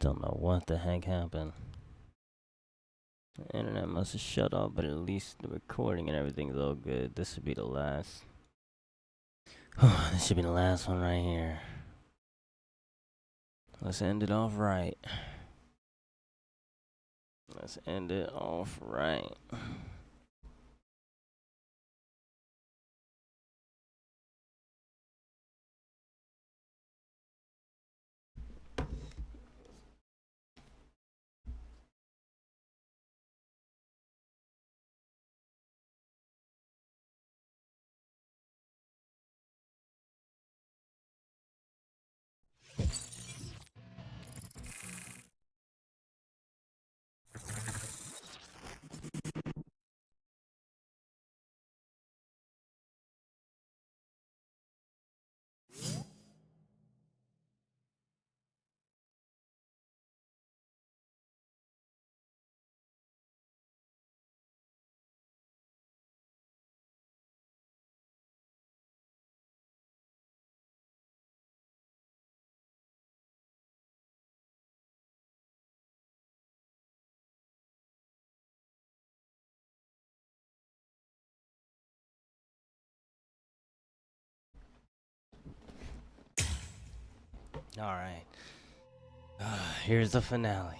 Don't know what the heck happened. The internet must have shut off, but at least the recording and everything's all good. This should be the last. This should be the last one right here. Let's end it off right. Let's end it off right. Alright. Here's the finale.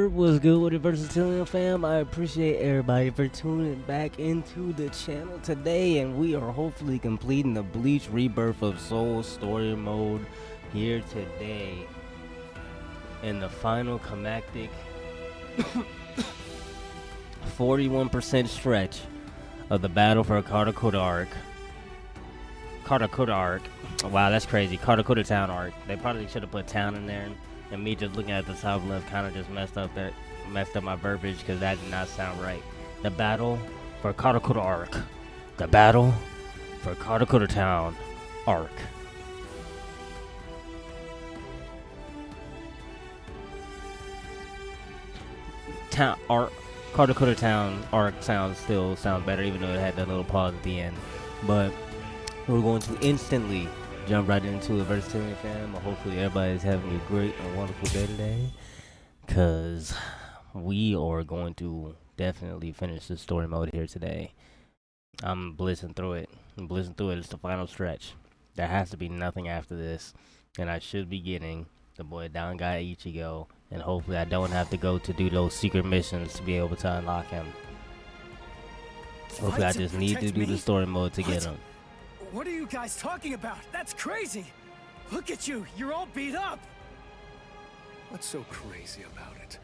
What's good with it, Versatilian fam? I appreciate everybody for tuning back into the channel today, and we are hopefully completing the Bleach Rebirth of Soul story mode here today in the final climactic 41% stretch of the battle for Karakura arc. Karakura arc. Wow, that's crazy. Karakura town arc. They probably should have put town in there. And me just looking at the top left kind of just messed up my verbiage because that did not sound right. The battle for Karakura arc. The battle for Karakura town arc. Town arc. Karakura town arc still sounds better, even though it had that little pause at the end. But we're going to instantly jump right into the Versatilian fam. Hopefully everybody's having a great and wonderful day today, because we are going to definitely finish the story mode here today. I'm blitzing through it. It's the final stretch. There has to be nothing after this, and I should be getting the boy down guy Ichigo, and hopefully I don't have to go to do those secret missions to be able to unlock him. Hopefully I just need to do the story mode to get him. What are you guys talking about? That's crazy! Look at you, you're all beat up! What's so crazy about it?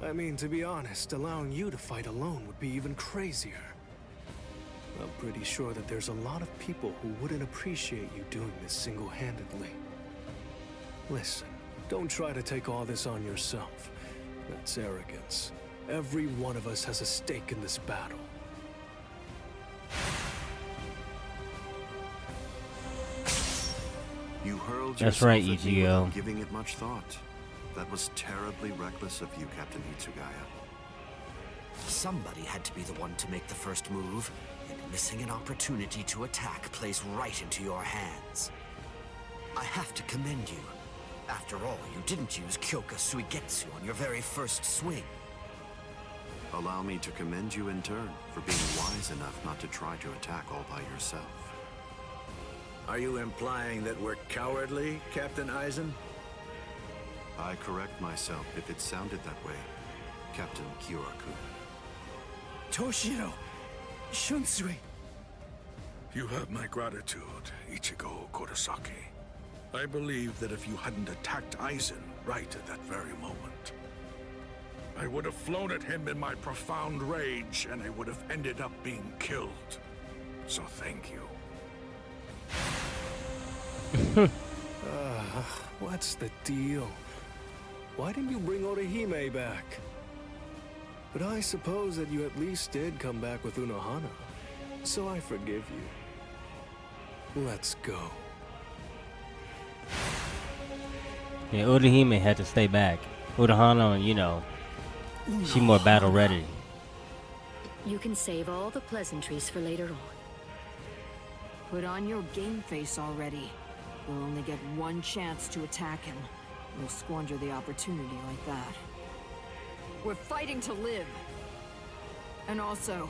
I mean, to be honest, allowing you to fight alone would be even crazier. I'm pretty sure that there's a lot of people who wouldn't appreciate you doing this single-handedly. Listen, don't try to take all this on yourself. That's arrogance. Every one of us has a stake in this battle. You hurled That's right, yourself at me Ichigo. without giving it much thought. That was terribly reckless of you, Captain Hitsugaya. Somebody had to be the one to make the first move, and missing an opportunity to attack plays right into your hands. I have to commend you. After all, you didn't use Kyoka Suigetsu on your very first swing. Allow me to commend you in turn for being wise enough not to try to attack all by yourself. Are you implying that we're cowardly, Captain Aizen? I correct myself if it sounded that way, Captain Kyoraku. Toshiro! Shunsui! You have my gratitude, Ichigo Kurosaki. I believe that if you hadn't attacked Aizen right at that very moment, I would have flown at him in my profound rage, and I would have ended up being killed. So thank you. What's the deal? Why didn't you bring Orihime back? But I suppose that you at least did come back with Unohana, so I forgive you. Let's go. Yeah, Urahime had to stay back. Unohana, you know, she more battle ready. You can save all the pleasantries for later on. Put on your game face already. You'll only get one chance to attack him. You'll squander the opportunity like that. We're fighting to live. And also,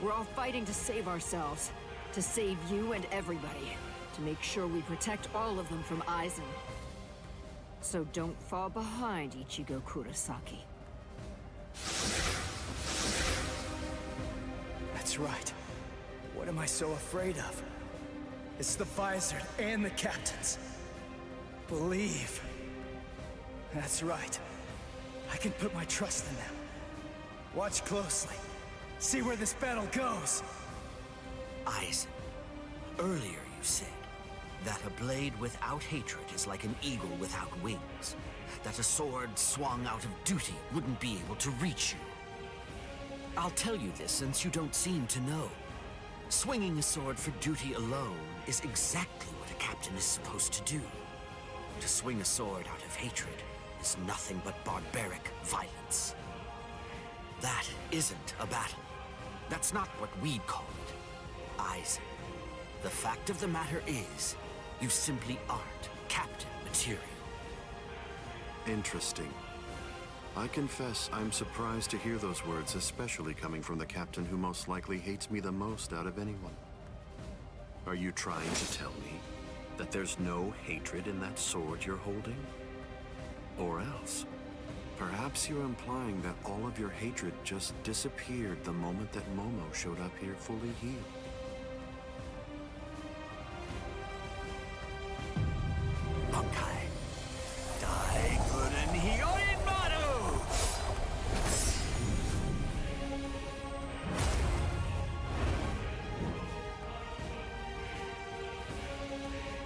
we're all fighting to save ourselves. To save you and everybody. To make sure we protect all of them from Aizen. So don't fall behind, Ichigo Kurosaki. That's right. What am I so afraid of? It's the Vizard and the captains. Believe. That's right. I can put my trust in them. Watch closely. See where this battle goes. Aizen, earlier you said that a blade without hatred is like an eagle without wings. That a sword swung out of duty wouldn't be able to reach you. I'll tell you this since you don't seem to know. Swinging a sword for duty alone is exactly what a captain is supposed to do. To swing a sword out of hatred is nothing but barbaric violence. That isn't a battle. That's not what we'd call it. Aizen, the fact of the matter is, you simply aren't captain material. Interesting. I confess I'm surprised to hear those words, especially coming from the captain who most likely hates me the most out of anyone. Are you trying to tell me that there's no hatred in that sword you're holding? Or else, perhaps you're implying that all of your hatred just disappeared the moment that Momo showed up here fully healed. Bankai. Daikuren Hyorin Maru!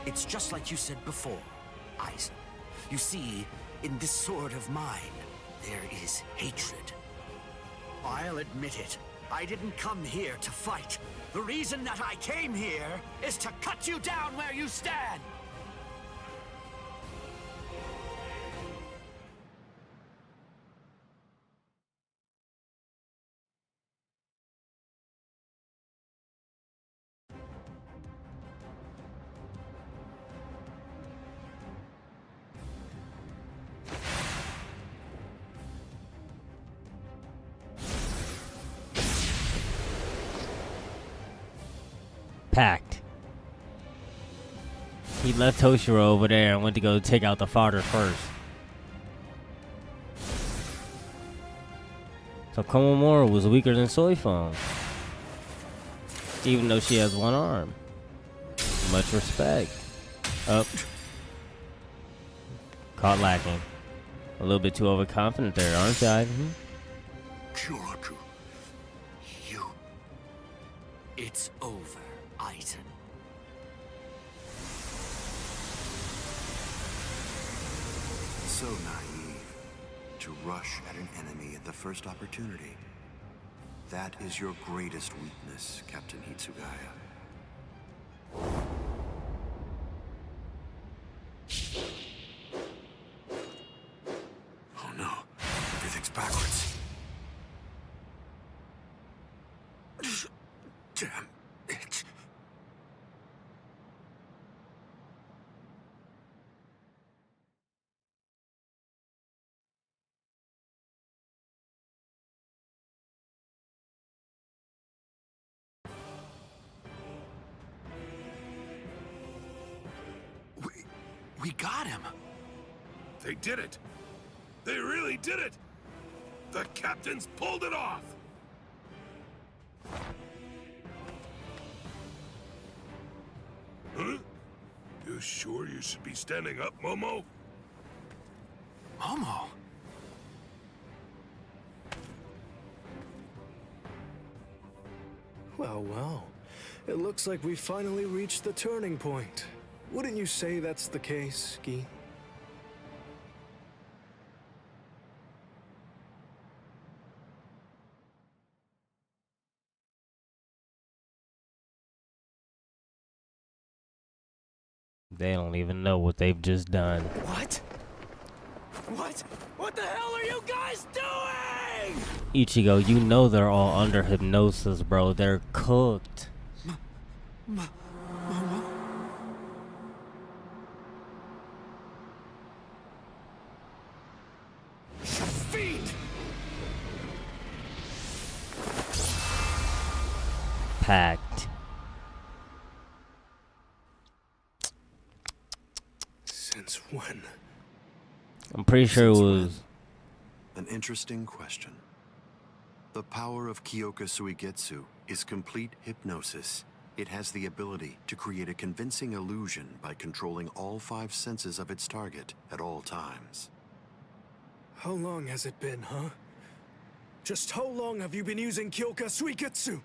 It's just like you said before, Aizen. You see, in this sword of mine, there is hatred. I'll admit it. I didn't come here to fight. The reason that I came here is to cut you down where you stand. Packed. He left Toshiro over there and went to go take out the father first. So Komomura was weaker than Soifon, even though she has one arm. Much respect. Up. Caught lacking. A little bit too overconfident there, aren't I? Kyoraku, you. It's over, Aizen. So naive to rush at an enemy at the first opportunity. That is your greatest weakness, Captain Hitsugaya. Oh no, everything's backwards. Damn it. We got him. They did it. They really did it. The captains pulled it off. Huh? You sure you should be standing up, Momo? Momo? Well, well. It looks like we finally reached the turning point. Wouldn't you say that's the case, Gi? They don't even know what they've just done. What? What? What the hell are you guys doing? Ichigo, you know they're all under hypnosis, bro. They're cooked. Packed. Since when? I'm pretty sure it Since was. An interesting question. The power of Kyoka Suigetsu is complete hypnosis. It has the ability to create a convincing illusion by controlling all 5 senses of its target at all times. How long has it been, huh? Just how long have you been using Kyoka Suigetsu?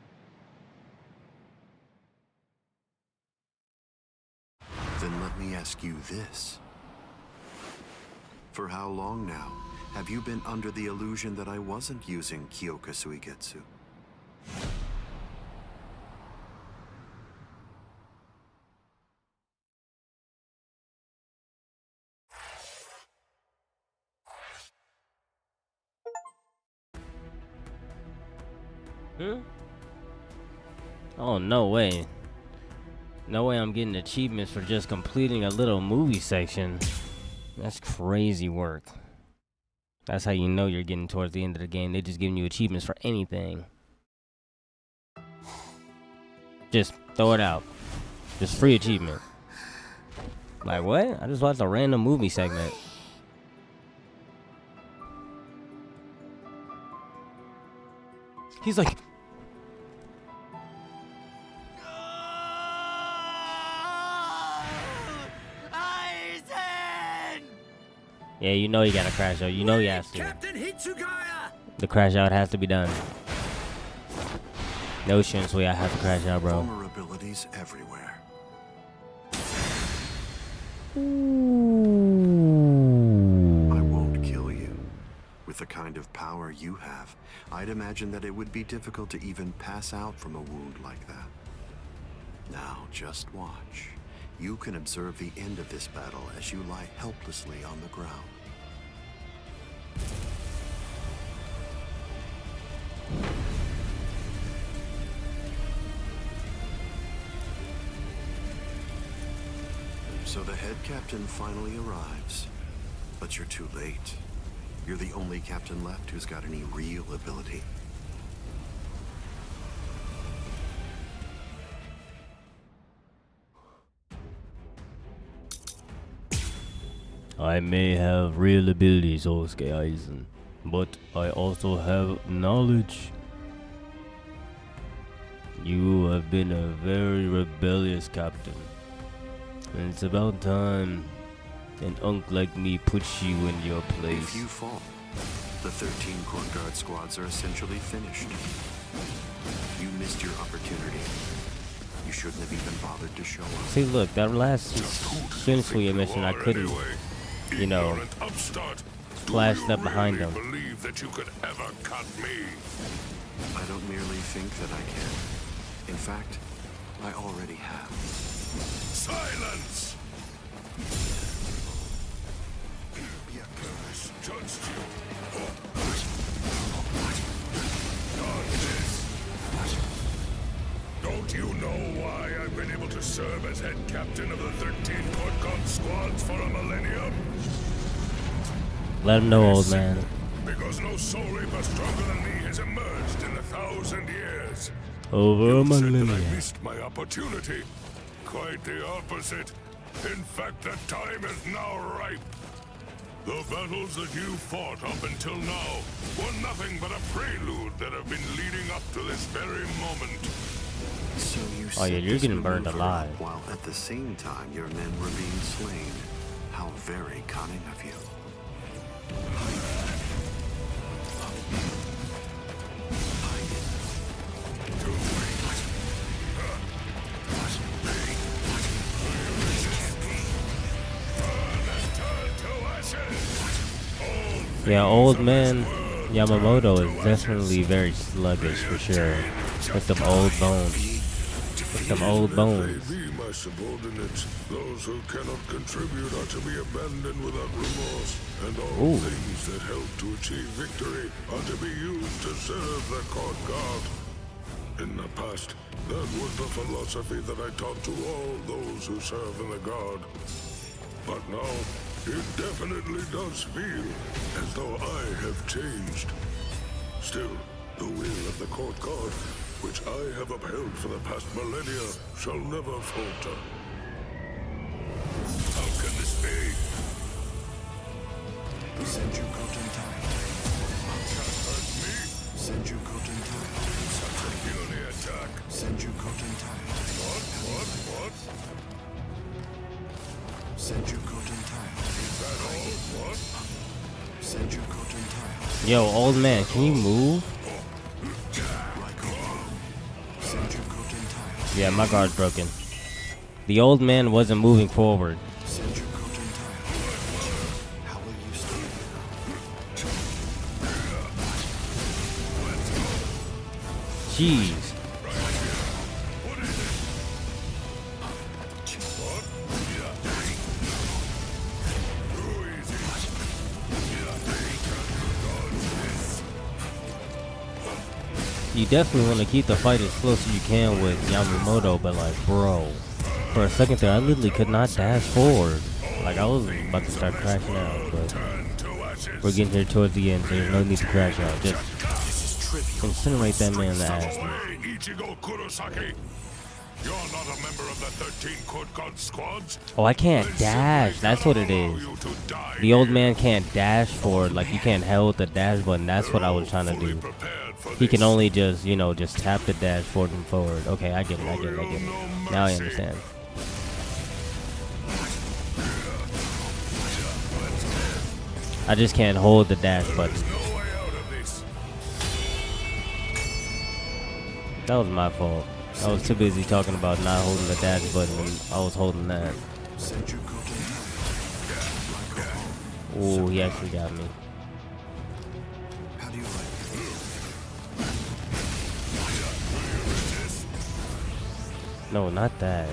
Then let me ask you this. For how long now have you been under the illusion that I wasn't using Kyoka Suigetsu? Oh, no way. No way I'm getting achievements for just completing a little movie section. That's crazy work. That's how you know you're getting towards the end of the game. They're just giving you achievements for anything. Just throw it out. Just free achievement. Like what? I just watched a random movie segment. He's like, yeah, you know you gotta crash out. You know you have to. Captain Hitsugaya! The crash out has to be done. No chance we I have to crash out, bro. Vulnerabilities everywhere. I won't kill you. With the kind of power you have, I'd imagine that it would be difficult to even pass out from a wound like that. Now, just watch. You can observe the end of this battle as you lie helplessly on the ground. So the head captain finally arrives. But you're too late. You're the only captain left who's got any real ability. I may have real abilities, Osuke Aizen, but I also have knowledge. You have been a very rebellious captain, and it's about time an unk like me puts you in your place. If you fall, the 13 Court Guard squads are essentially finished. You missed your opportunity. You shouldn't have even bothered to show up. See, look, that last Shinsuya mission, I couldn't, you know, flash up behind him. Believe that you could ever cut me? I don't merely think that I can. In fact, I already have. Silence! Your curse judged you. Don't you know why I've been able to serve as head captain of the 13 Court Guard squads for a millennium? Let him know, old man. Because no soul reaper stronger than me has emerged in 1,000 years. Over a You said that millennia. I missed my opportunity. Quite the opposite. In fact, the time is now ripe. The battles that you fought up until now were nothing but a prelude that have been leading up to this very moment. So you Oh, yeah, set you're this getting burned maneuver alive. up while at the same time your men were being slain. How very cunning of you. Yeah, old man Yamamoto is definitely very sluggish for sure. With them old bones. With some old bones. They be my subordinates. Those who cannot contribute are to be abandoned without remorse, and all things that help to achieve victory are to be used to serve the court guard. In the past, that was the philosophy that I taught to all those who serve in the guard. But now, it definitely does feel as though I have changed. Still, the will of the court guard, which I have upheld for the past millennia, shall never falter. How can this be? Senju Kotentai. Can't hurt me. Senju Kotentai. Such a puny attack. Senju Kotentai. What? Senju Kotentai. Is that all? What? Senju Kotentai. Yo, old man, can you move? Senju Kotentai. Yeah, my guard's broken. The old man wasn't moving forward. Senju Kotentai. How will you stand? Jeez. You definitely want to keep the fight as close as you can with Yamamoto, but like, bro, for a second there, I literally could not dash forward. Like, I was about to start crashing out, but we're getting here towards the end, so there's no need to crash out. Just incinerate that man in the ass. Ichigo Kurosaki. You're not a member of the 13 Court Guard squads. Oh, I can't dash. That's what it is. The old man can't dash forward. Like, you can't hold the dash button. That's what I was trying to do. He can only just, you know, just tap the dash forward and forward. Okay, I get it. Now I understand. I just can't hold the dash button. That was my fault. I was too busy talking about not holding the dash button and I was holding that. Ooh, he actually got me. How do you like No, not that.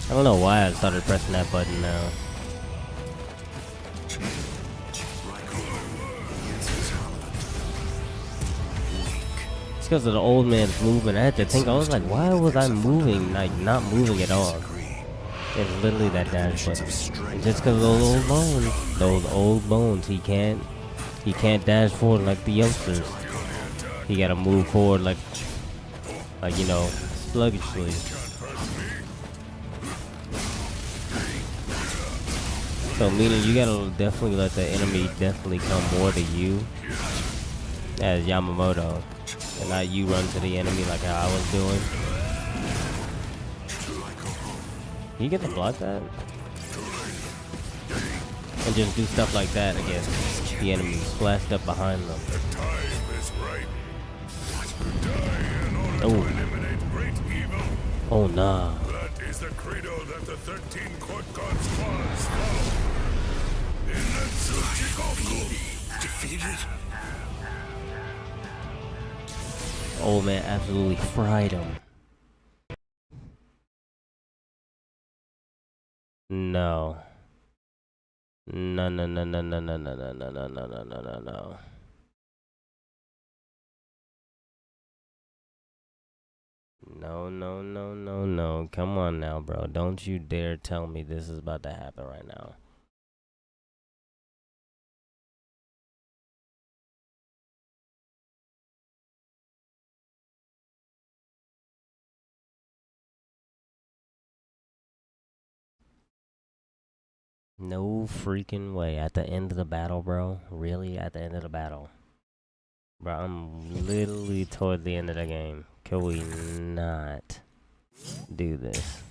I don't know why I started pressing that button now. It's because of the old man's movement. I had to think, I was like, why was I moving, like not moving at all? It's literally that dash button. And just because of those old bones, he can't dash forward like the youngsters. He gotta move forward like you know, sluggishly. So meaning you gotta definitely let the enemy definitely come more to you as Yamamoto, and not you run to the enemy like how I was doing. Can you get to block that? And just do stuff like that against the enemy, splashed up behind them. Oh. Oh nah. That is the credo that the 13 Court Guard squads follow. defeated? Old man absolutely fried him. No. No. No. Come on now, bro. Don't you dare tell me this is about to happen right now. No freaking way. At the end of the battle, bro? Really? At the end of the battle? Bro, I'm literally toward the end of the game. Can we not do this?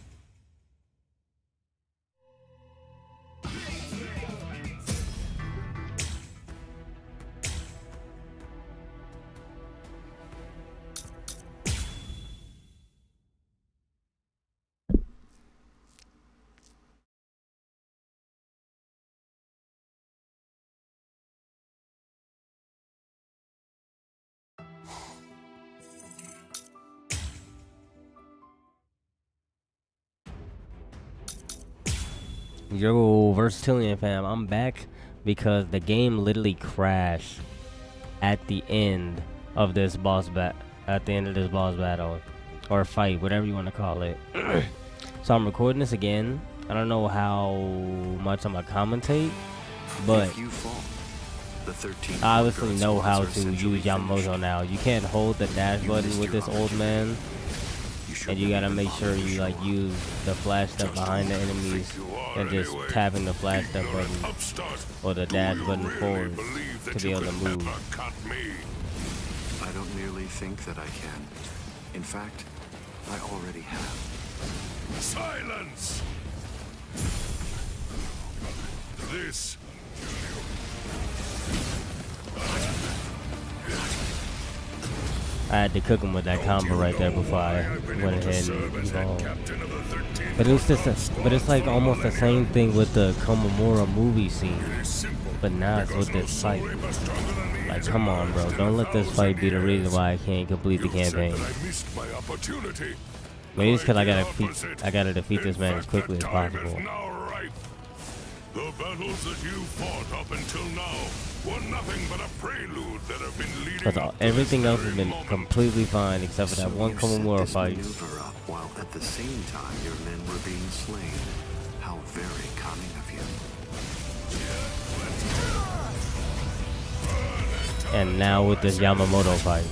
Yo, Versatilian fam, I'm back because the game literally crashed at the end of this boss battle or fight, whatever you want to call it. So I'm recording this again. I don't know how much I'm gonna commentate, but If you fall, the 13 I obviously know how squads are to essentially use Yamamoto finished. now. You can't hold the dash You button missed with your this old man, You and you gotta shouldn't make even sure bother to you like show use the flash step behind the enemies and just tapping the flash step button or the dash button forward to be able to move. I don't merely think that I can. In fact, I already have. Silence! This I had to cook him with that combo right there before I went ahead and evolved. But it's like almost the same thing with the Komamura movie scene, but now it's with this fight. Like, come on, bro, don't let this fight be the reason why I can't complete the campaign. Maybe it's because I gotta defeat this man as quickly as possible. The battles that you fought up until now were nothing but a prelude that have been leading Because up to everything this else very has been moment. completely fine except for that So one you set Komamura this fight. maneuver up while at the same time your men were being slain. How very cunning of you. And now with this Yamamoto fight.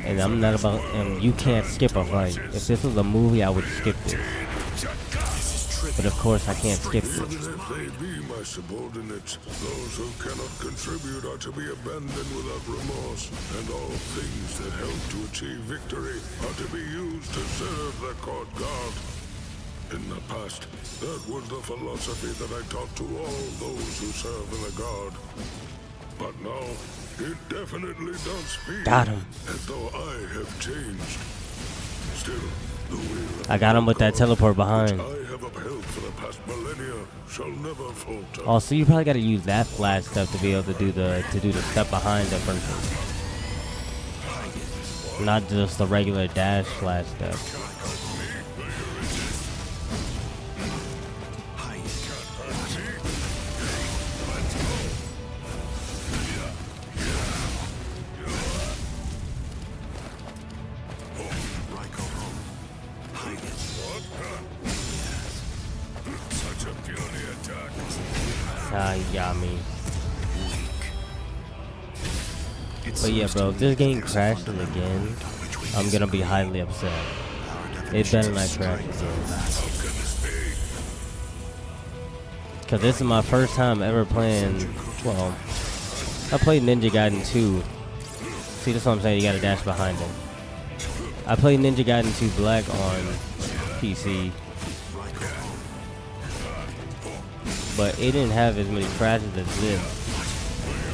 And I'm not about, and you can't skip a fight. If this was a movie, I would skip this. But of course I can't skip Even this. if they be my subordinates, those who cannot contribute are to be abandoned without remorse, and all things that help to achieve victory are to be used to serve the court guard. In the past, that was the philosophy that I taught to all those who serve in the guard. But now, it definitely does feel Got him. as though I have changed. Still, the will of I got him with that God, teleport behind. which I have upheld for the past millennia, shall never falter. Oh, so you probably got to use that flash step to be able to do the step behind the person, not just the regular dash flash step. Such a puny attack. Ah, you got me. It But yeah, seems bro, to if me this that game there's a crashes fundamental again, point on which we I'm gonna be disagree. highly upset. Our It better definitions not of crash strength again. are vast. How can this be? Cause this is my first time ever playing. Well, I played Ninja Gaiden 2. See, that's what I'm saying. You gotta dash behind him. I played Ninja Gaiden 2 Black on PC, but it didn't have as many crashes as this,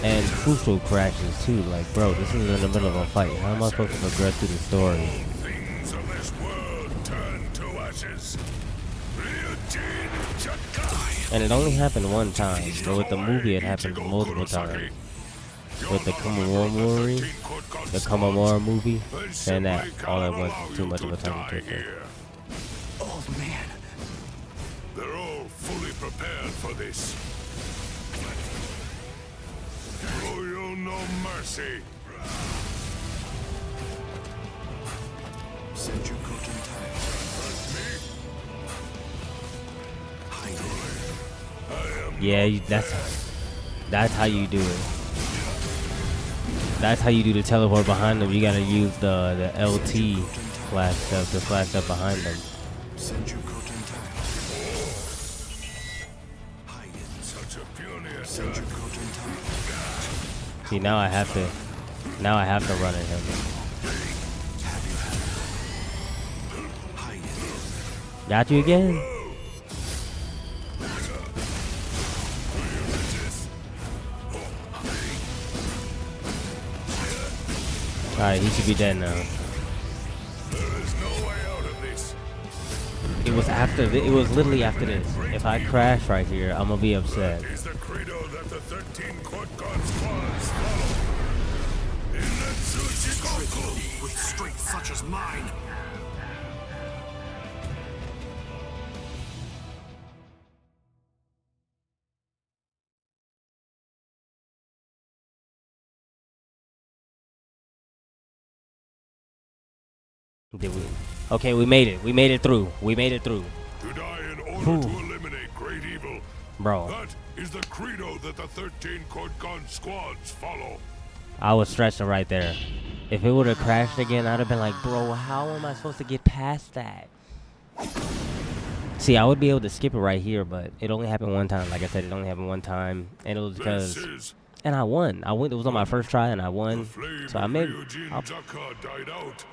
and crucial crashes too. Like, bro, this is in the middle of a fight. How am I supposed to progress through the story? Things of this world turn to ashes. And it only happened one time, but with the movie it happened multiple times. With the Komamura movie, and that all at once is too much of a time taker. Old man. They're all fully prepared for this. Show you no mercy. Yeah, that's how you do it. That's how you do the teleport behind them. You gotta use the LT flash step, the flash step behind them. Such a puny attack. See, now I have to run at him. Got you again? Alright, he should be dead now. There is no way out of this. It was literally after this. If I crash right here, I'm gonna be upset. Is the credo that the 13 court gods follow. In Natsuchi With strength such as mine, Did we? Okay, we made it. We made it through. We made it through. To die in order to eliminate great evil. Bro. That is the credo that the 13 Court Guard squads follow. I was stressing right there. If it would have crashed again, I'd have been like, bro, how am I supposed to get past that? See, I would be able to skip it right here, but it only happened one time. Like I said, it only happened one time, and it was because... And I won. I won. It was on my first try, and I won. So I made...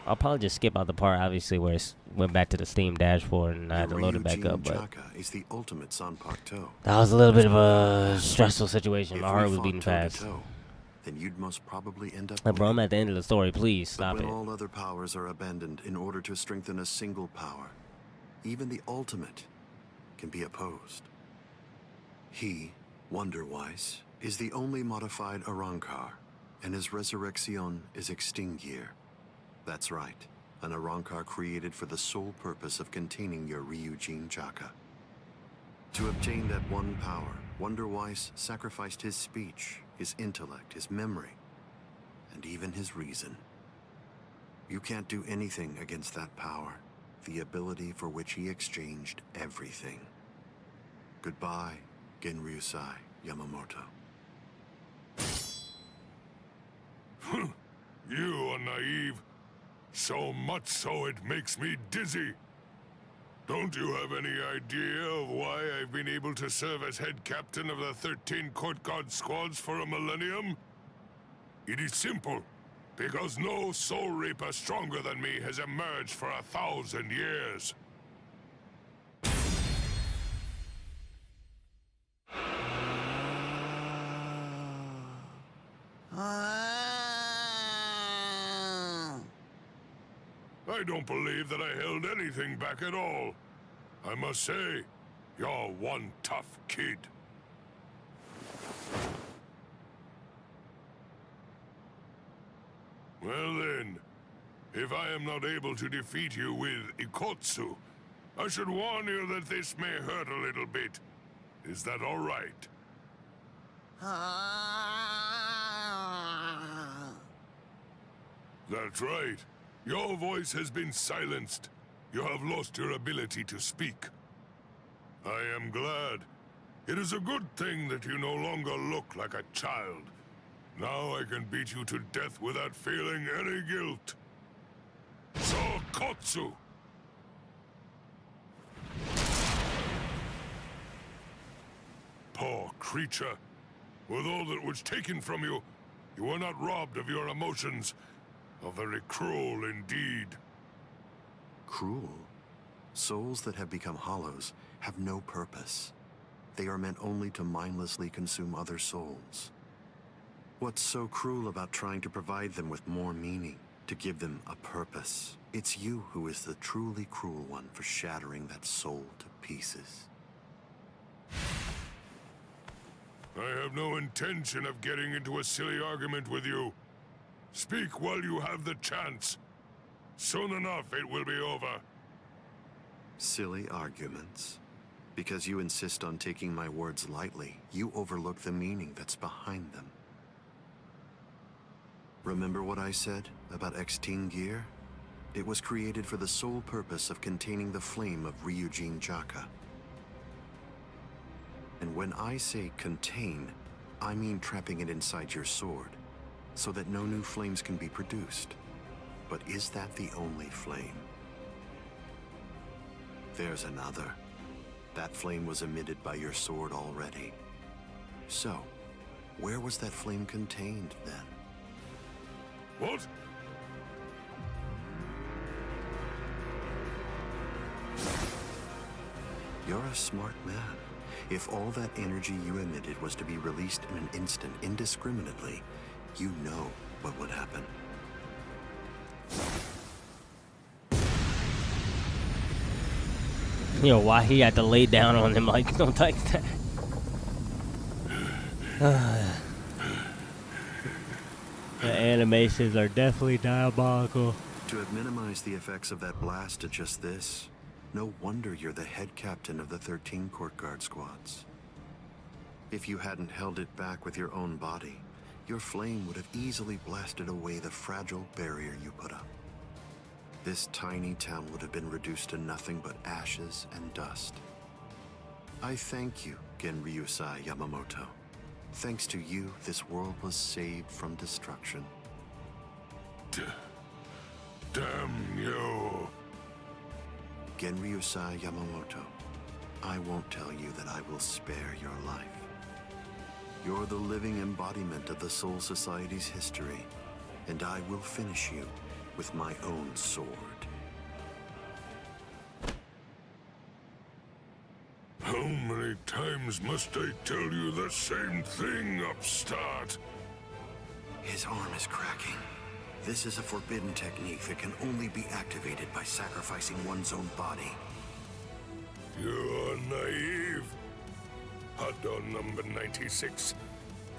I'll probably just skip out the part, obviously, where it went back to the Steam dashboard, and I had to load it back up, but... Is the ultimate Zanpakuto. That was a little bit of a stressful situation. My heart was beating fast. Then you'd most probably end up. Like, bro, I'm at the end of the story. Please stop when it. All other powers are abandoned in order to strengthen a single power. Even the ultimate can be opposed. He, Wonderwise, is the only modified Arrancar, and his resurrection is Extinguir. That's right, an Arrancar created for the sole purpose of containing your Ryujin Jaka. To obtain that one power, Wonderwise sacrificed his speech, his intellect, his memory, and even his reason. You can't do anything against that power, the ability for which he exchanged everything. Goodbye, Genryusai Yamamoto. You are naive. So much so it makes me dizzy. Don't you have any idea of why I've been able to serve as head captain of the 13 Court Guard squads for a millennium? It is simple. Because no soul reaper stronger than me has emerged for 1,000 years. I don't believe that I held anything back at all. I must say, you're one tough kid. Well then, if I am not able to defeat you with Ikotsu, I should warn you that this may hurt a little bit. Is that all right? That's right. Your voice has been silenced. You have lost your ability to speak. I am glad. It is a good thing that you no longer look like a child. Now I can beat you to death without feeling any guilt. Sokotsu! Poor creature. With all that was taken from you, you were not robbed of your emotions. How very cruel indeed. Cruel? Souls that have become hollows have no purpose. They are meant only to mindlessly consume other souls. What's so cruel about trying to provide them with more meaning, to give them a purpose? It's you who is the truly cruel one for shattering that soul to pieces. I have no intention of getting into a silly argument with you. Speak while you have the chance. Soon enough, it will be over. Silly arguments? Because you insist on taking my words lightly, you overlook the meaning that's behind them. Remember what I said about Extinguir? It was created for the sole purpose of containing the flame of Ryujin Jaka. And when I say contain, I mean trapping it inside your sword, so that no new flames can be produced. But is that the only flame? There's another. That flame was emitted by your sword already. So, where was that flame contained then? What? You're a smart man. If all that energy you emitted was to be released in an instant indiscriminately, you know what would happen. You know why he had to lay down on him like, don't touch that. The animations are definitely diabolical. To have minimized the effects of that blast to just this, no wonder you're the head captain of the 13 Court Guard squads. If you hadn't held it back with your own body, your flame would have easily blasted away the fragile barrier you put up. this tiny town would have been reduced to nothing but ashes and dust. I thank you, Genryusai Yamamoto. Thanks to you, this world was saved from destruction. Damn you. Genryusai Yamamoto, I won't tell you that I will spare your life. You're the living embodiment of the Soul Society's history, and I will finish you with my own sword. How many times must I tell you the same thing, upstart? His arm is cracking. This is a forbidden technique that can only be activated by sacrificing one's own body. You're naive. Hado number 96.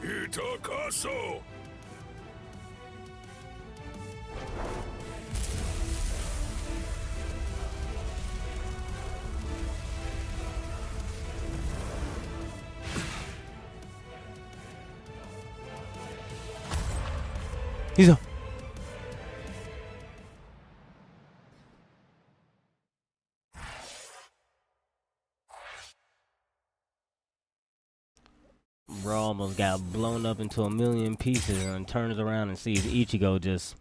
Itakaso! He's up. Bro almost got blown up into a million pieces and turns around and sees Ichigo just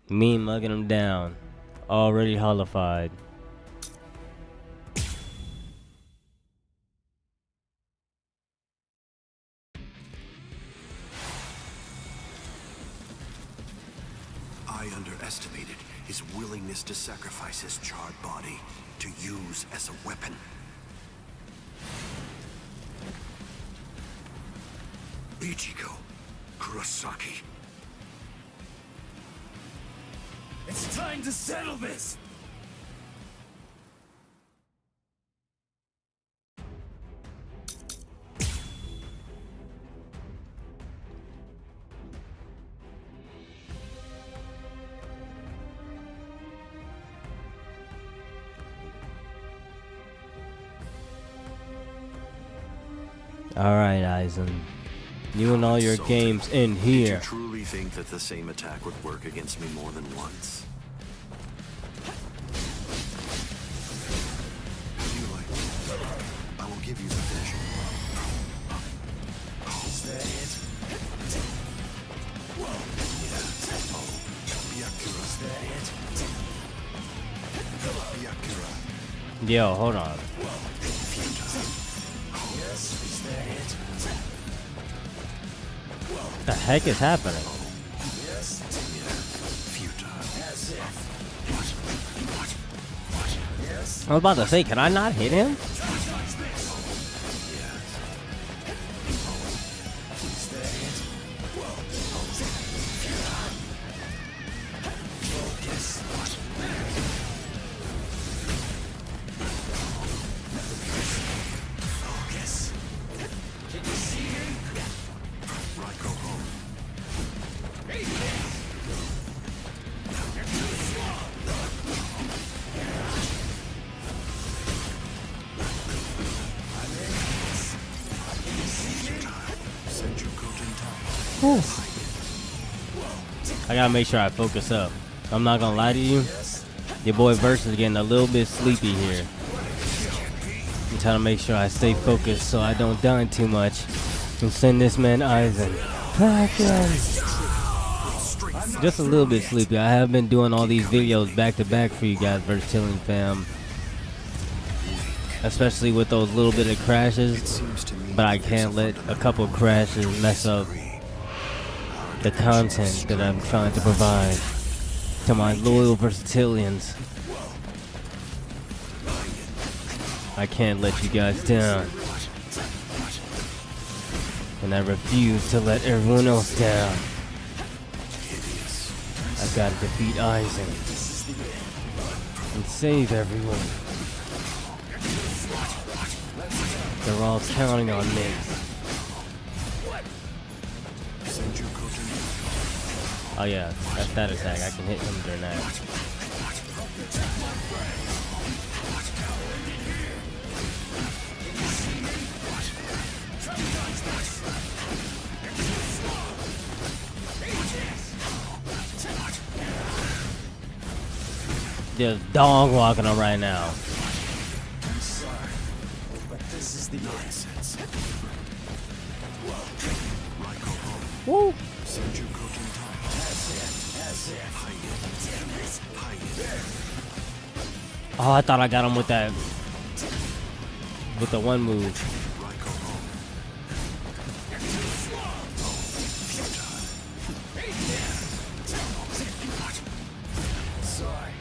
mean mugging him down, already hollified. I underestimated his willingness to sacrifice his charred body to use as a weapon. Ichigo Kurosaki. It's time to settle this! Alright, Aizen. You and all your games in here. Did you truly think that the same attack would work against me more than once? How do you like it? I will give you the finishing blow. Is that it? Whoa! Yeah. Oh, Byakura. Is that it? Byakura. Yo, hold on. Yes, is that it? What the heck is happening? Yes? As if. Yes? I was about to say, can I not hit him? Is that it? Focus. Focus. Can you see him? Right, go home. I gotta make sure I focus up. I'm not gonna lie to you. Your boy Verse is getting a little bit sleepy here. I'm trying to make sure I stay focused so I don't die too much. And send this man Aizen packing. Just a little bit sleepy. I have been doing all these videos back to back for you guys, Vertillion fam. Especially with those little bit of crashes. But I can't let a couple of crashes mess up the content that I'm trying to provide to my loyal Vertillions. I can't let you guys down. And I refuse to let everyone else down. I've got to defeat Aizen and save everyone. They're all counting on me. Oh yeah, that's that attack. I can hit him during that. Just dog walking him right now. I'm sorry, but this is the nonsense. Woo! Send your coaching time. As if. Damn it. Oh, I thought I got him with that. With the one move. Sorry.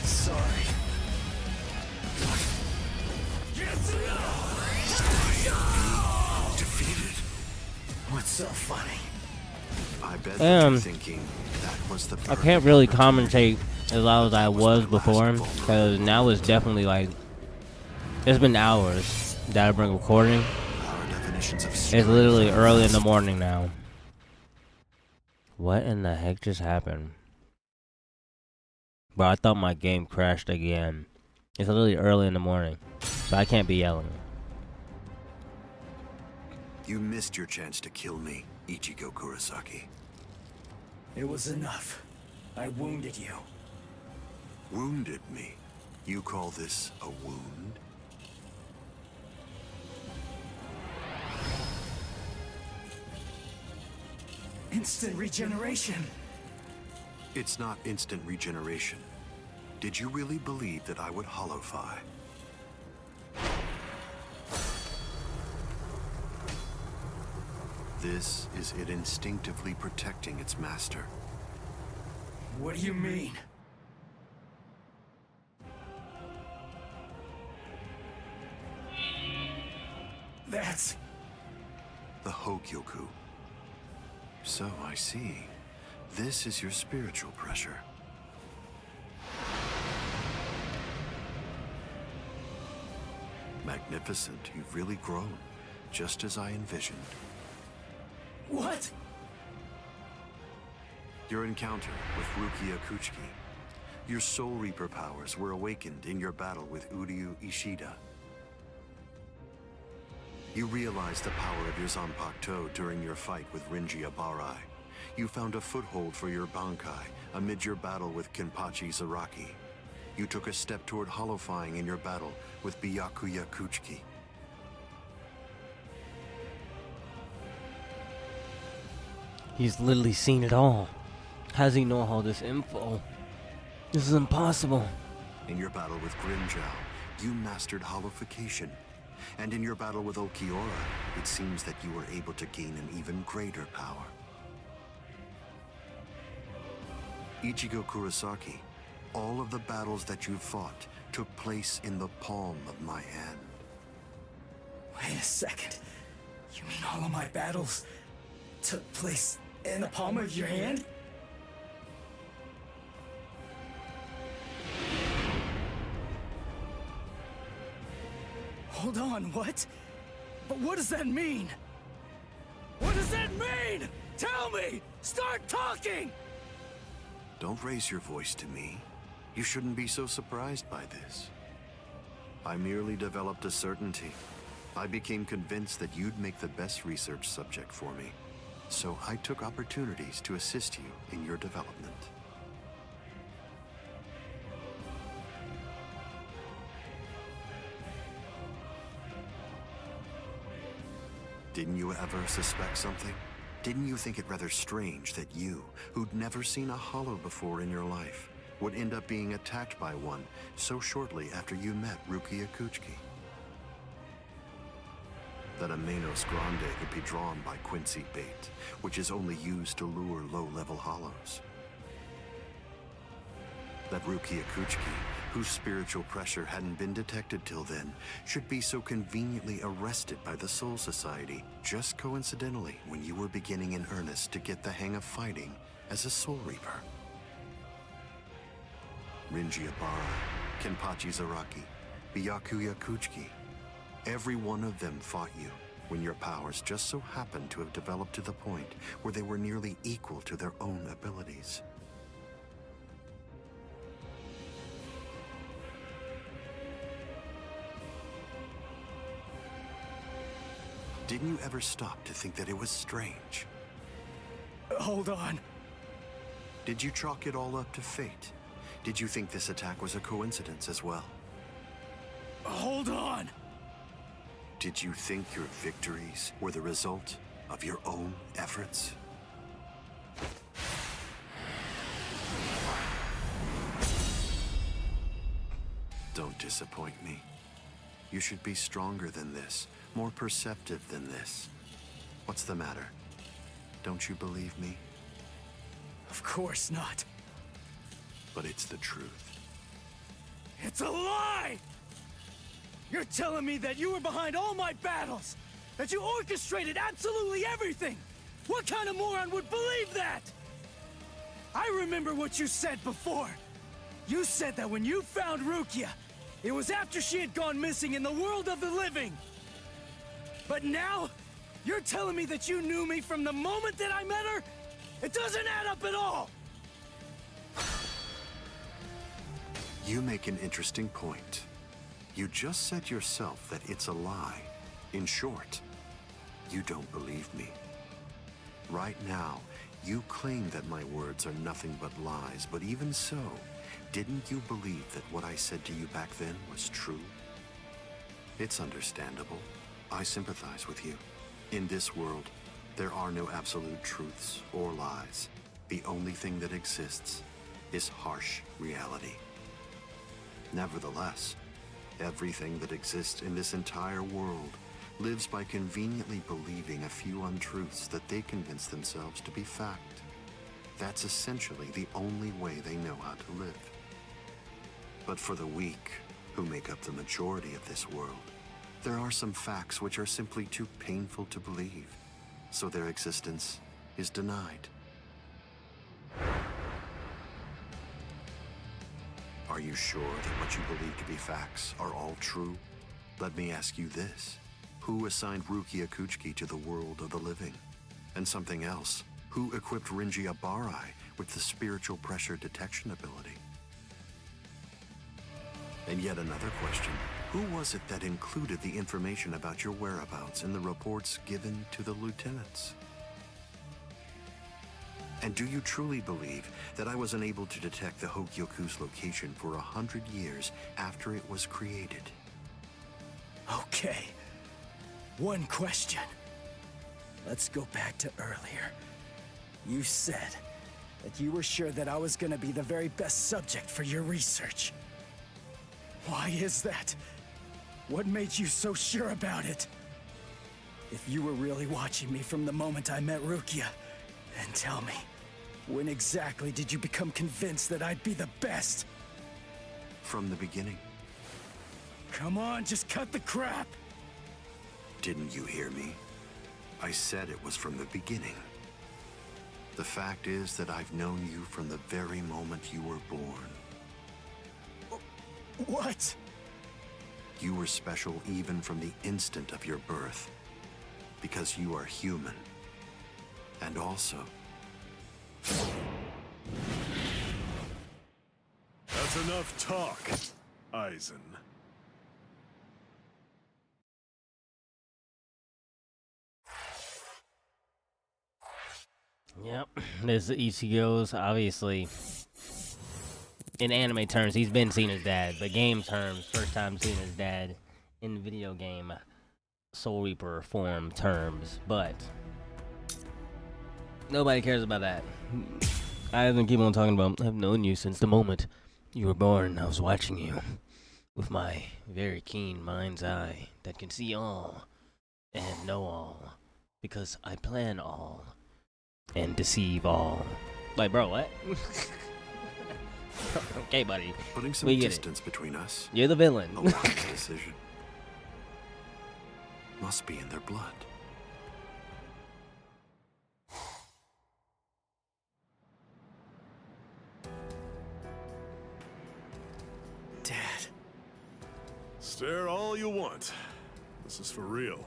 Sorry. Defeated. What's so funny? I bet that you're thinking that was the I can't really commentate as loud as I was before, because now it's definitely like, it's been hours that I've been recording. Our definitions of It's strength literally early in the morning now. What in the heck just happened? Bro, I thought my game crashed again. It's literally early in the morning, so I can't be yelling. You missed your chance to kill me, Ichigo Kurosaki. It was enough. I wounded you. Wounded me? You call this a wound? Instant regeneration. It's not instant regeneration. Did you really believe that I would holofy? This is it instinctively protecting its master. What do you mean? That's... The Hogyoku. So I see. This is your spiritual pressure. Magnificent. You've really grown, just as I envisioned. What? Your encounter with Rukia Kuchiki. Your Soul Reaper powers were awakened in your battle with Uryu Ishida. You realized the power of your Zanpakuto during your fight with Rinji Abarai. You found a foothold for your Bankai amid your battle with Kenpachi Zaraki. You took a step toward holofying in your battle with Byakuya Kuchiki. He's literally seen it all. How does he know all this info? This is impossible. In your battle with Grimjow, you mastered holification. And in your battle with Ulquiorra, it seems that you were able to gain an even greater power. Ichigo Kurosaki, all of the battles that you fought took place in the palm of my hand. Wait a second. You mean all of my battles took place in the palm of your hand? Hold on, what? But what does that mean? What does that mean? Tell me! Start talking! Don't raise your voice to me. You shouldn't be so surprised by this. I merely developed a certainty. I became convinced that you'd make the best research subject for me. So I took opportunities to assist you in your development. Didn't you ever suspect something? Didn't you think it rather strange that you, who'd never seen a hollow before in your life, would end up being attacked by one so shortly after you met Rukia Kuchiki? That a Manos Grande could be drawn by Quincy bait, which is only used to lure low-level hollows. That Rukia Kuchiki, whose spiritual pressure hadn't been detected till then, should be so conveniently arrested by the Soul Society just coincidentally when you were beginning in earnest to get the hang of fighting as a Soul Reaper. Rinji Abarai, Kenpachi Zaraki, Byakuya Kuchiki, every one of them fought you when your powers just so happened to have developed to the point where they were nearly equal to their own abilities. Didn't you ever stop to think that it was strange? Hold on. Did you chalk it all up to fate? Did you think this attack was a coincidence as well? Hold on! Did you think your victories were the result of your own efforts? Don't disappoint me. You should be stronger than this, more perceptive than this. What's the matter? Don't you believe me? Of course not. But it's the truth. It's a lie! You're telling me that you were behind all my battles! That you orchestrated absolutely everything! What kind of moron would believe that? I remember what you said before. You said that when you found Rukia, it was after she had gone missing in the world of the living. But now, you're telling me that you knew me from the moment that I met her? It doesn't add up at all! You make an interesting point. You just said yourself that it's a lie. In short, you don't believe me. Right now, you claim that my words are nothing but lies, but even so, didn't you believe that what I said to you back then was true? It's understandable. I sympathize with you. In this world, there are no absolute truths or lies. The only thing that exists is harsh reality. Nevertheless, everything that exists in this entire world lives by conveniently believing a few untruths that they convince themselves to be fact. That's essentially the only way they know how to live. But for the weak, who make up the majority of this world, there are some facts which are simply too painful to believe, so their existence is denied. Are you sure that what you believe to be facts are all true? Let me ask you this. Who assigned Rukia Kuchiki to the world of the living? And something else. Who equipped Rinji Abarai with the spiritual pressure detection ability? And yet another question. Who was it that included the information about your whereabouts in the reports given to the lieutenants? And do you truly believe that I was unable to detect the Hogyoku's location for 100 years after it was created? Okay. One question. Let's go back to earlier. You said that you were sure that I was gonna be the very best subject for your research. Why is that? What made you so sure about it? If you were really watching me from the moment I met Rukia, then tell me, when exactly did you become convinced that I'd be the best? From the beginning. Come on, just cut the crap! Didn't you hear me? I said it was from the beginning. The fact is that I've known you from the very moment you were born. What? You were special even from the instant of your birth. Because you are human. And also... That's enough talk, Aizen. Yep, this Ichigo's obviously, in anime terms, he's been seen as dad, but game terms, first time seen as dad in video game Soul Reaper form terms, but nobody cares about that. I have to keep on talking about, I've known you since the moment you were born. I was watching you with my very keen mind's eye that can see all and know all, because I plan all and deceive all. Like, bro, what? Okay, buddy. Putting some We get distance between us. You're the villain. A wise decision. Must be in their blood. Dad. Stare all you want. This is for real.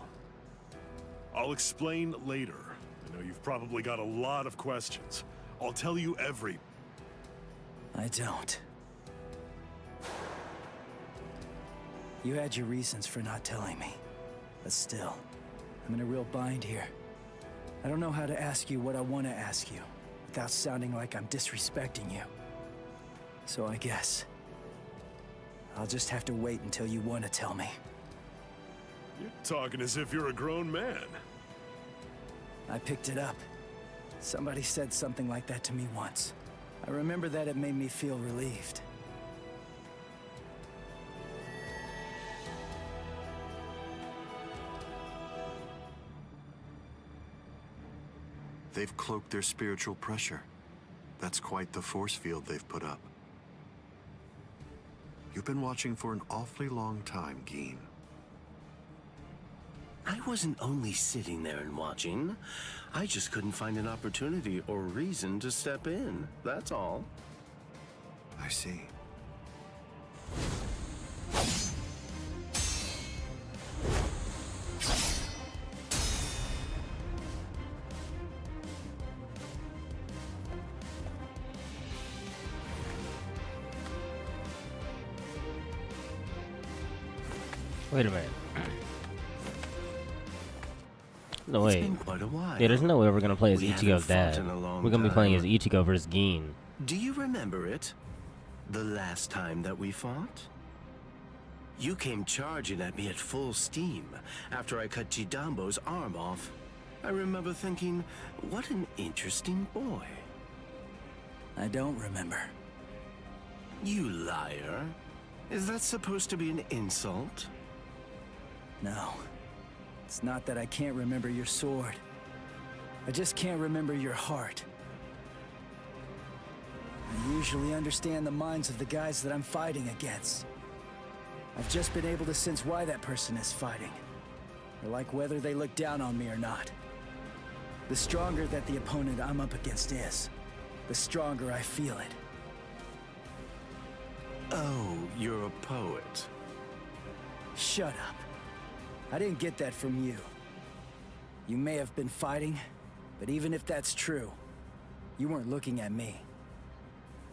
I'll explain later. I know you've probably got a lot of questions. I'll tell you every... I don't. You had your reasons for not telling me. But still, I'm in a real bind here. I don't know how to ask you what I want to ask you. without sounding like I'm disrespecting you. So I guess I'll just have to wait until you want to tell me. You're talking as if you're a grown man. I picked it up. Somebody said something like that to me once. I remember that it made me feel relieved. They've cloaked their spiritual pressure. That's quite the force field they've put up. You've been watching for an awfully long time, Geen. I wasn't only sitting there and watching. I just couldn't find an opportunity or reason to step in. That's all. I see. Wait a minute. No It's way. been quite a while. Yeah, there's no way we're gonna play as We Ichigo's haven't dad. fought in a long We're gonna be playing as time. Ichigo versus Geen. Do you remember it? The last time that we fought? You came charging at me at full steam after I cut Chidambo's arm off. I remember thinking, what an interesting boy. I don't remember. You liar. Is that supposed to be an insult? No. It's not that I can't remember your sword. I just can't remember your heart. I usually understand the minds of the guys that I'm fighting against. I've just been able to sense why that person is fighting. Or like whether they look down on me or not. The stronger that the opponent I'm up against is, the stronger I feel it. Oh, you're a poet. Shut up. I didn't get that from you. You may have been fighting, but even if that's true, you weren't looking at me.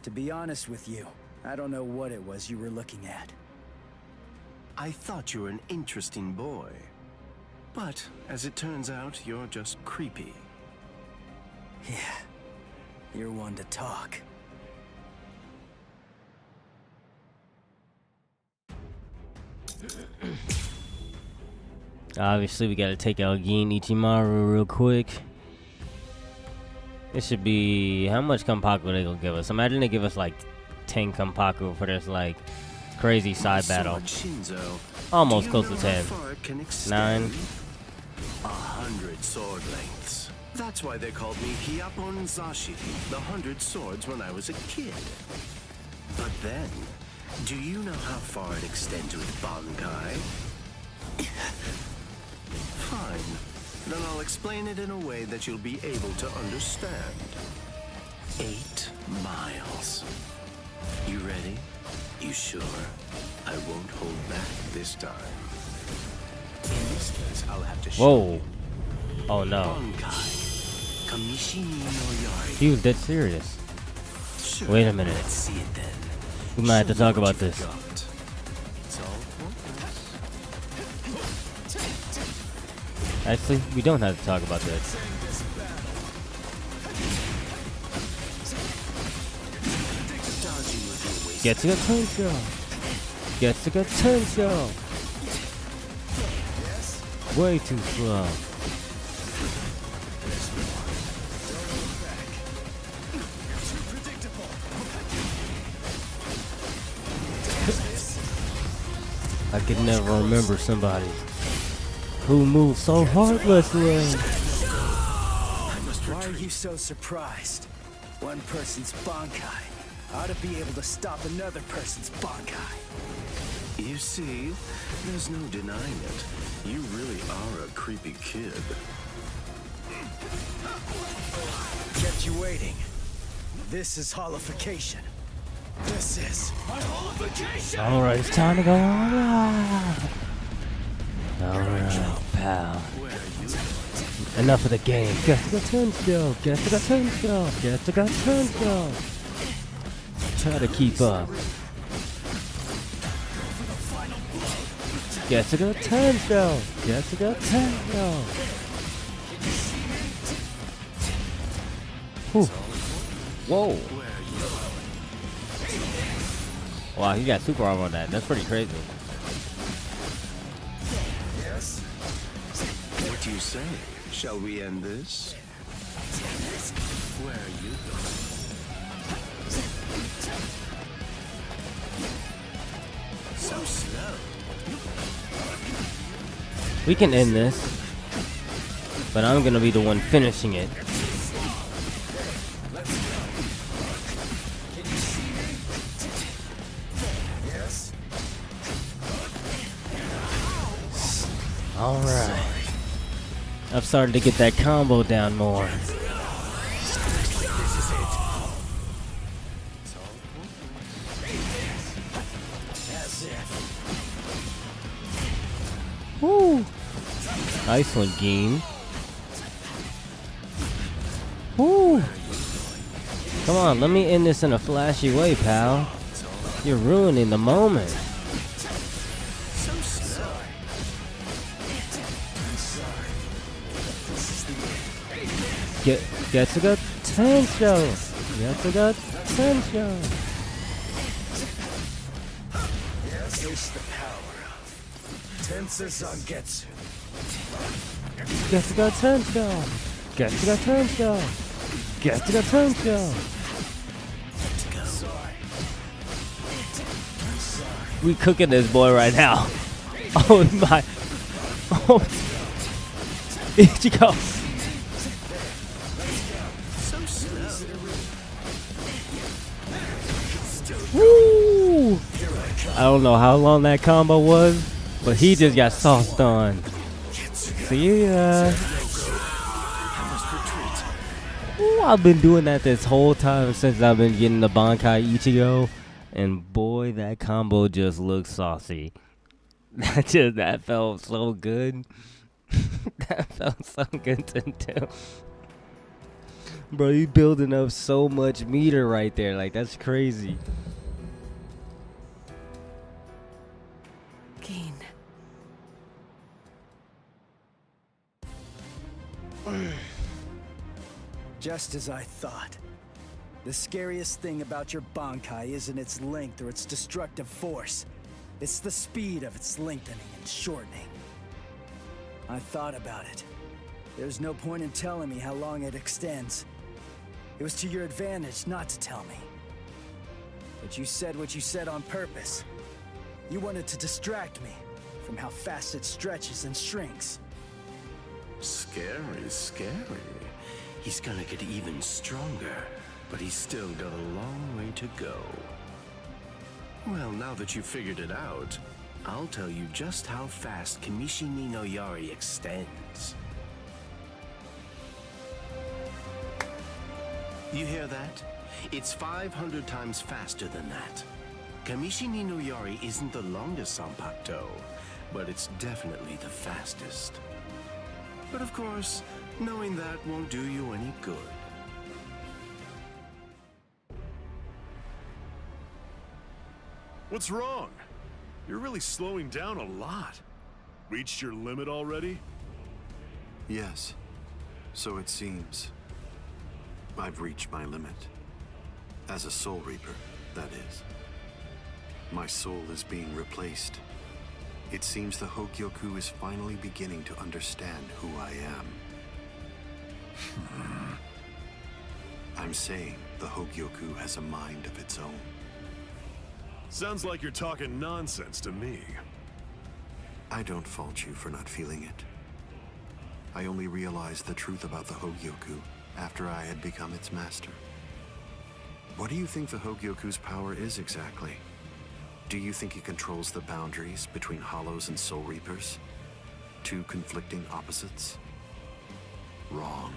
To be honest with you, I don't know what it was you were looking at. I thought you were an interesting boy. But, as it turns out, you're just creepy. Yeah, you're one to talk. Obviously, we gotta take out Geen Ichimaru real quick. It should be... How much Kampaku they gonna give us? Imagine they give us like 10 Kampaku for this like crazy side battle. Shinzo, Almost do close you to know 10. how far it can 9. extend? 100 sword lengths. That's why they called me Hyapon Zashi, the 100 swords, when I was a kid. But then, do you know how far it extends with Bankai? Fine. Then I'll explain it in a way that you'll be able to understand. 8 miles. You ready? You sure? I won't hold back this time. In this case, I'll have to show Whoa. you. Oh no. Bankai. Kamishini no Yari. He was dead serious. Sure, Wait a minute. Let's see it then. We might have to Show me talk what about you this. forgot. It's all focus. Actually, we don't have to talk about this. Dodging would be a waste. Get to the Tensho. Get to the Tensho. Way too slow. I could never remember somebody who moves so heartlessly. Why are you so surprised? One person's Bankai ought to be able to stop another person's Bankai. You see, there's no denying it. You really are a creepy kid. Kept you waiting. This is holification. This is my holification! Alright, it's time to go on. Alright, pal. Enough of the game. Get to the Tensho. Get to the Tensho. Get to the Tensho. Try to keep up. Get to the Tensho. Get to the Tensho. Whew. Whoa. Wow, he got super armor on that. That's pretty crazy. What do you say? Shall we end this? Where are you going? So slow. We can end this, but I'm gonna be the one finishing it. Alright. I've started to get that combo down more. Woo! Nice one, Geen. Woo! Come on, let me end this in a flashy way, pal. You're ruining the moment. Get to go Tensho! Get to go Tensho! Taste the power of Tensa Zangetsu. Get to go Tensho! Get to go Tensho! Get to go Tensho! We cooking this boy right now. Oh my! Oh! Ichigo! Woo! I don't know how long that combo was, but he just got sauced on. See ya. Ooh, I've been doing that this whole time since I've been getting the Bankai Ichigo, and boy, that combo just looks saucy. That felt so good. That felt so good to do. Bro, you building up so much meter right there. Like, that's crazy. Geen. Just as I thought. The scariest thing about your Bankai isn't its length or its destructive force. It's the speed of its lengthening and shortening. I thought about it. There's no point in telling me how long it extends. It was to your advantage not to tell me. But you said what you said on purpose. You wanted to distract me from how fast it stretches and shrinks. Scary, scary. He's gonna get even stronger, but he's still got a long way to go. Well, now that you've figured it out, I'll tell you just how fast Kamishini no Yari extends. You hear that? It's 500 times faster than that. Kamishini no Yari isn't the longest Sanpakuto, but it's definitely the fastest. But of course, knowing that won't do you any good. What's wrong? You're really slowing down a lot. Reached your limit already? Yes, so it seems. I've reached my limit. As a Soul Reaper, that is. My soul is being replaced. It seems the Hogyoku is finally beginning to understand who I am. I'm saying the Hogyoku has a mind of its own. Sounds like you're talking nonsense to me. I don't fault you for not feeling it. I only realized the truth about the Hogyoku after I had become its master. What do you think the Hogyoku's power is exactly? Do you think it controls the boundaries between Hollows and Soul Reapers? Two conflicting opposites? Wrong.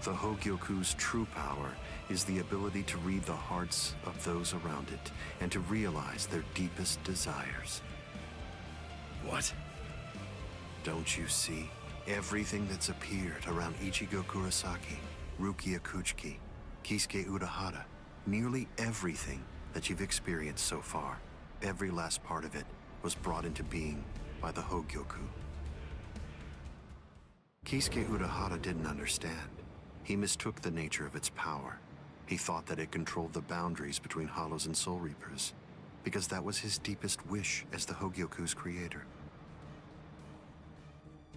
The Hogyoku's true power is the ability to read the hearts of those around it and to realize their deepest desires. What? Don't you see? Everything that's appeared around Ichigo Kurosaki, Rukia Kuchiki, Kisuke Urahara, nearly everything that you've experienced so far, every last part of it was brought into being by the Hogyoku. Kisuke Urahara didn't understand. He mistook the nature of its power. He thought that it controlled the boundaries between Hollows and Soul Reapers, because that was his deepest wish as the Hogyoku's creator.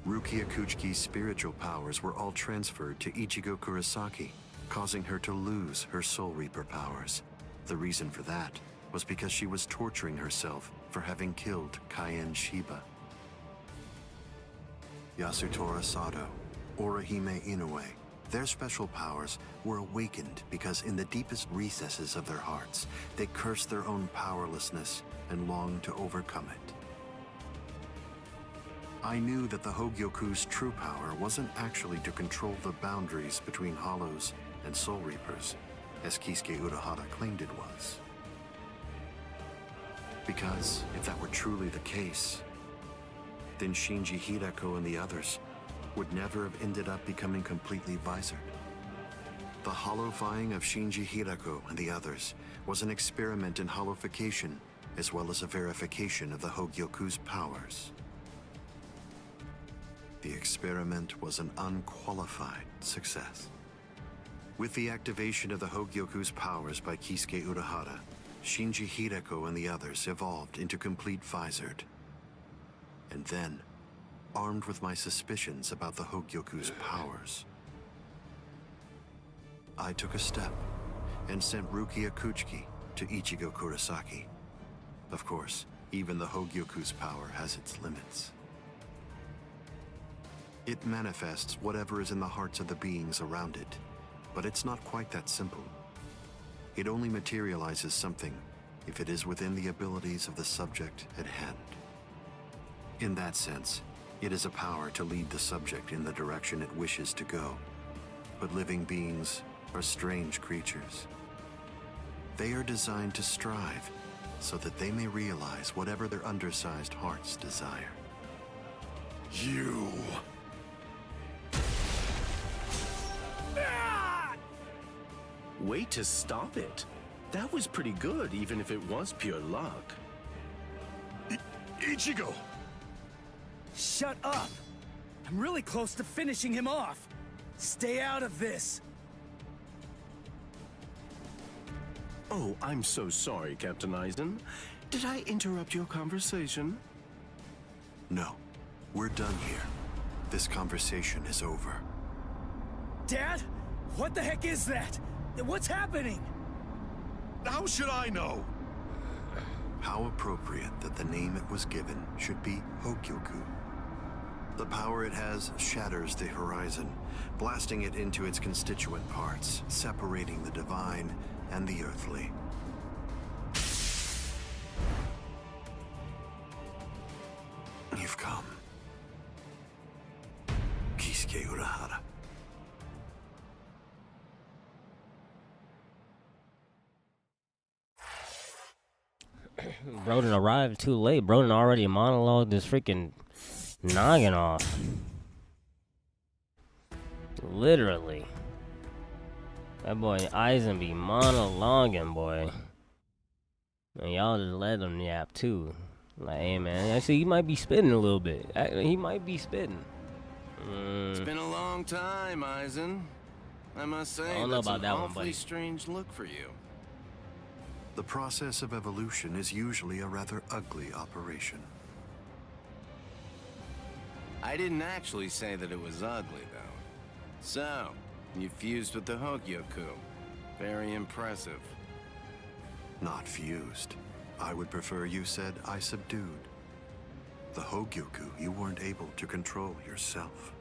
Rukia Kuchiki's spiritual powers were all transferred to Ichigo Kurosaki, causing her to lose her Soul Reaper powers. The reason for that was because she was torturing herself for having killed Kaien Shiba. Yasutora Sado, Orihime Inoue, their special powers were awakened because in the deepest recesses of their hearts, they cursed their own powerlessness and longed to overcome it. I knew that the Hogyoku's true power wasn't actually to control the boundaries between Hollows and Soul Reapers, as Kisuke Urahara claimed it was. Because if that were truly the case, then Shinji Hideko and the others would never have ended up becoming completely visored. The hollowifying of Shinji Hideko and the others was an experiment in hollowification, as well as a verification of the Hogyoku's powers. The experiment was an unqualified success. With the activation of the Hogyoku's powers by Kisuke Urahara, Shinji Hideko and the others evolved into complete visored. And then, armed with my suspicions about the Hogyoku's powers, I took a step and sent Rukia Kuchiki to Ichigo Kurosaki. Of course, even the Hogyoku's power has its limits. It manifests whatever is in the hearts of the beings around it, but it's not quite that simple. It only materializes something if it is within the abilities of the subject at hand. In that sense, it is a power to lead the subject in the direction it wishes to go. But living beings are strange creatures. They are designed to strive so that they may realize whatever their undersized hearts desire. You... Way to stop it. That was pretty good, even if it was pure luck. Ichigo! Shut up! I'm really close to finishing him off. Stay out of this. Oh, I'm so sorry, Captain Eisen. Did I interrupt your conversation? No, we're done here. This conversation is over. Dad? What the heck is that? What's happening? How should I know? How appropriate that the name it was given should be Hogyoku. The power it has shatters the horizon, blasting it into its constituent parts, separating the divine and the earthly. You've come. Kisuke Urahara. Broden arrived too late. Broden already monologued this freaking noggin off. Literally. That boy Eisen be monologuing, boy. And y'all just let him yap too. Like, hey man, I see he might be spitting a little bit. He might be spitting. It's been a long time, Eisen. I must say, I don't know that's about an that one, awfully buddy. strange look for you. The process of evolution is usually a rather ugly operation. I didn't actually say that it was ugly, though. So, you fused with the Hogyoku. Very impressive. Not fused. I would prefer you said I subdued. The Hogyoku you weren't able to control yourself.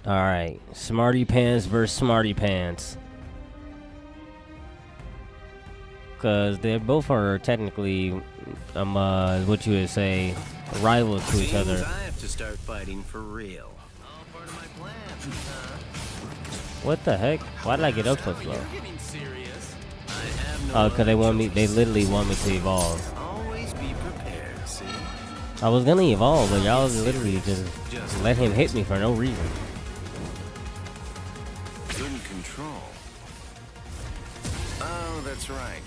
Alright, Smarty Pants versus Smarty Pants. Because they both are technically, what you would say, rivals to each other. I have to start fighting for real. All part of my plan. What the heck? Why did I get up so slow? You're getting serious. I have no Oh, because other they literally want me to evolve. Always be prepared, see? I was gonna evolve, but y'all literally just let him hit me for no reason. Couldn't control. Oh, that's right.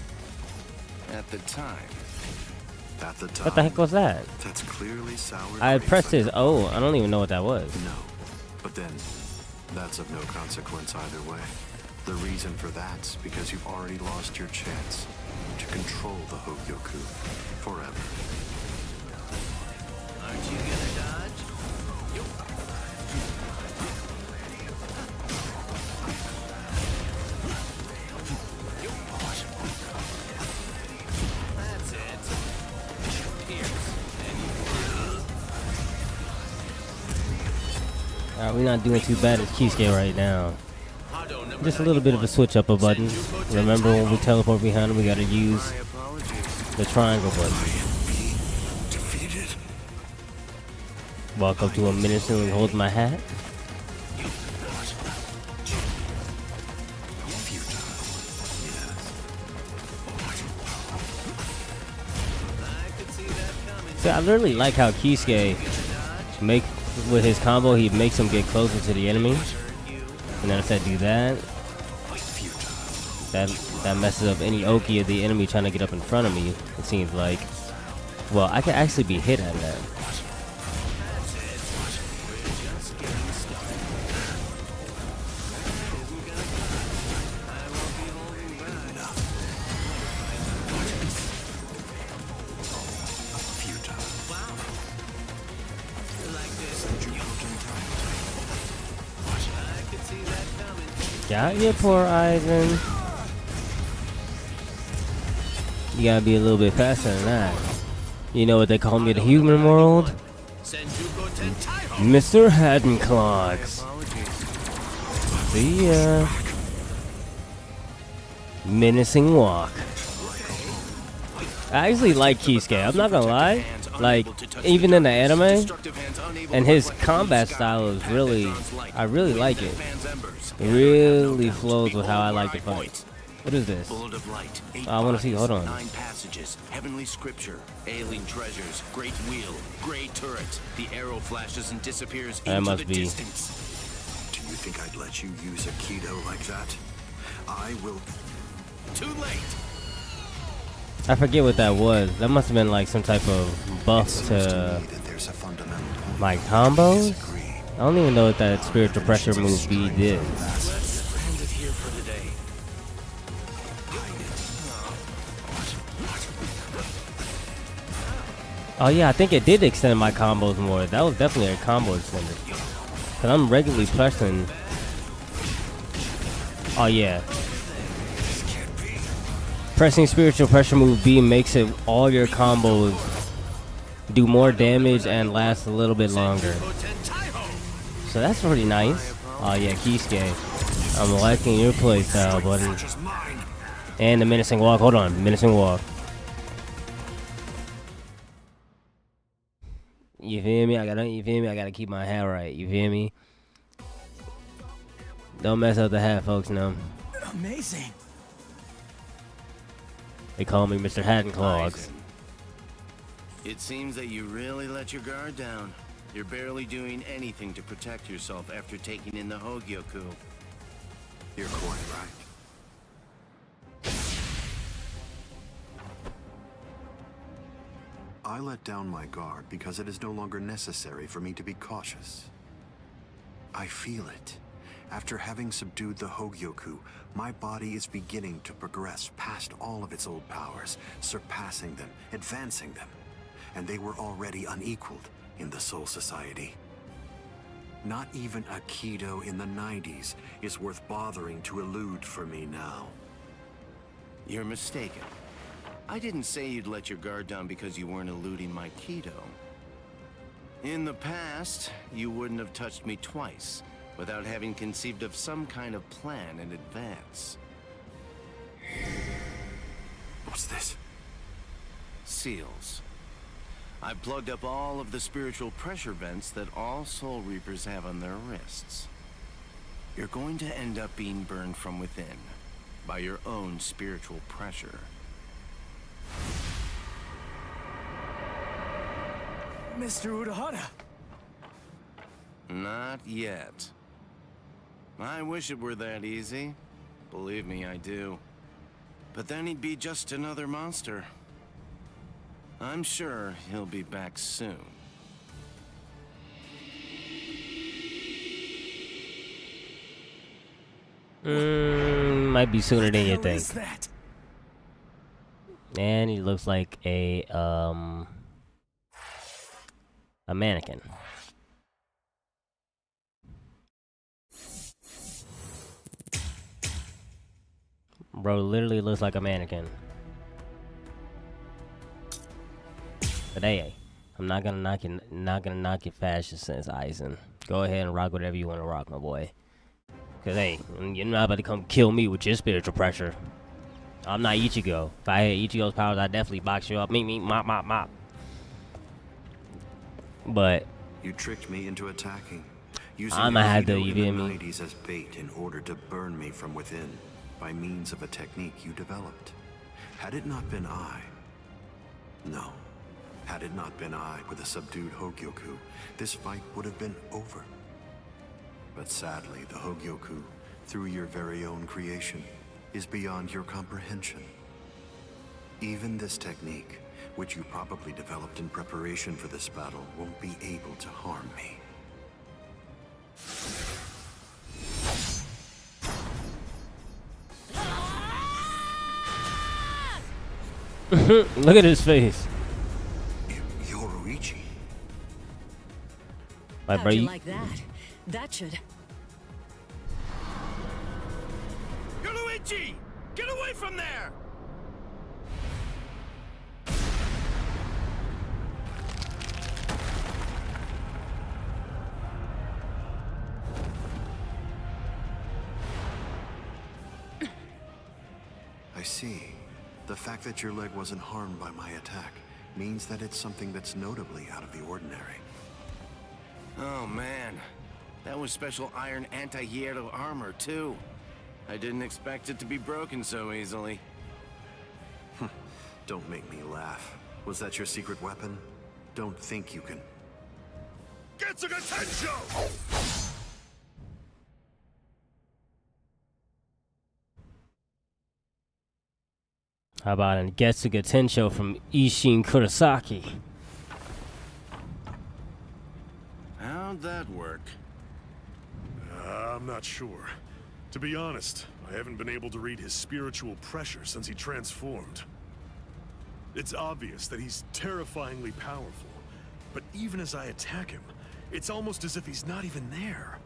At the time. At the time, What the heck was that? that's clearly sour I grapes pressed on his your O. palate. I don't even know what that was. No, but then, that's of no consequence either way. The reason for that's because you've already lost your chance to control the Hogyoku forever. Aren't you gonna dodge? That's it. Pierce. Alright, we're not doing too bad as Kisuke right now. Just a little bit of a switch up of buttons. Remember when we teleport behind him, we gotta use the triangle button. Walk up to him menacingly, hold my hat. See, I literally like how Kisuke with his combo, he makes him get closer to the enemy. And then if I do that, that messes up any Oki of the enemy trying to get up in front of me, it seems like. Well, I can actually be hit at that. Got you, poor Aizen. You gotta be a little bit faster than that. You know what they call me in the human world? Mr. Hattenclogs. See ya. Menacing walk. I actually like Kisuke, I'm not gonna lie. Like, even in the anime, and his combat style is really, I really like it. It really flows with how I like to fight. What is this? Bullet of light, I want to see, hold on. 9 passages, heavenly scripture, alien treasures, great wheel, gray turret. The arrow flashes and disappears That into must the be. distance. Do you think I'd let you use a Kido like that? I will... Too late. I forget what that was. That must have been like some type of buff to that there's a fundamental point my combos? I don't even know what that spiritual pressure move B did. Let's end it here for the day. Oh yeah, I think it did extend my combos more. That was definitely a combo extender. Cause I'm regularly pressing. Oh yeah. Pressing spiritual pressure move B makes it all your combos do more damage and last a little bit longer. So that's pretty nice. Oh yeah, Kisuke. I'm liking your playstyle, buddy. And the menacing walk. Hold on, menacing walk. You feel me? You feel me? I gotta keep my hat right. You feel me? Don't mess up the hat, folks. No. Amazing. They call me Mr. Hattenclogs. It seems that you really let your guard down. You're barely doing anything to protect yourself after taking in the Hogyoku. You're quite right. I let down my guard because it is no longer necessary for me to be cautious. I feel it. After having subdued the Hogyoku, my body is beginning to progress past all of its old powers, surpassing them, advancing them. And they were already unequaled in the Soul Society. Not even a Kido in the 90s is worth bothering to elude for me now. You're mistaken. I didn't say you'd let your guard down because you weren't eluding my Kido. In the past, you wouldn't have touched me twice without having conceived of some kind of plan in advance. What's this? Seals. I plugged up all of the spiritual pressure vents that all Soul Reapers have on their wrists. You're going to end up being burned from within by your own spiritual pressure. Mr. Urahara. Not yet. I wish it were that easy. Believe me, I do. But then he'd be just another monster. I'm sure he'll be back soon. Might be sooner than you What the hell think. is that? And he looks like a mannequin. Bro literally looks like a mannequin. But hey, I'm not gonna knock your fashion sense, Eisen. Go ahead and rock whatever you want to rock, my boy. Cause hey, you're not about to come kill me with your spiritual pressure. I'm not Ichigo. If I had Ichigo's powers, I'd definitely box you up. Me, mop, mop, mop. But You tricked me into attacking, using I'ma have to, Aikido you in feel the me? 90s as bait in order to burn me from within by means of a technique you developed. Had it not been I, had it not been I with a subdued Hogyoku, this fight would have been over. But sadly, the Hogyoku, through your very own creation, is beyond your comprehension. Even this technique, which you probably developed in preparation for this battle, won't be able to harm me. Look at his face. Yoruichi. Like, How'd bro, you you, like that? That should... Yoruichi! Get away from there! I see. The fact that your leg wasn't harmed by my attack means that it's something that's notably out of the ordinary. Oh man, that was special iron anti-hierro armor too. I didn't expect it to be broken so easily. Don't make me laugh. Was that your secret weapon? Don't think you can... Get some attention! how about a Getsuga Tensho from Ishin Kurosaki? How'd that work? I'm not sure. To be honest, I haven't been able to read his spiritual pressure since he transformed. It's obvious that he's terrifyingly powerful, but even as I attack him, it's almost as if he's not even there.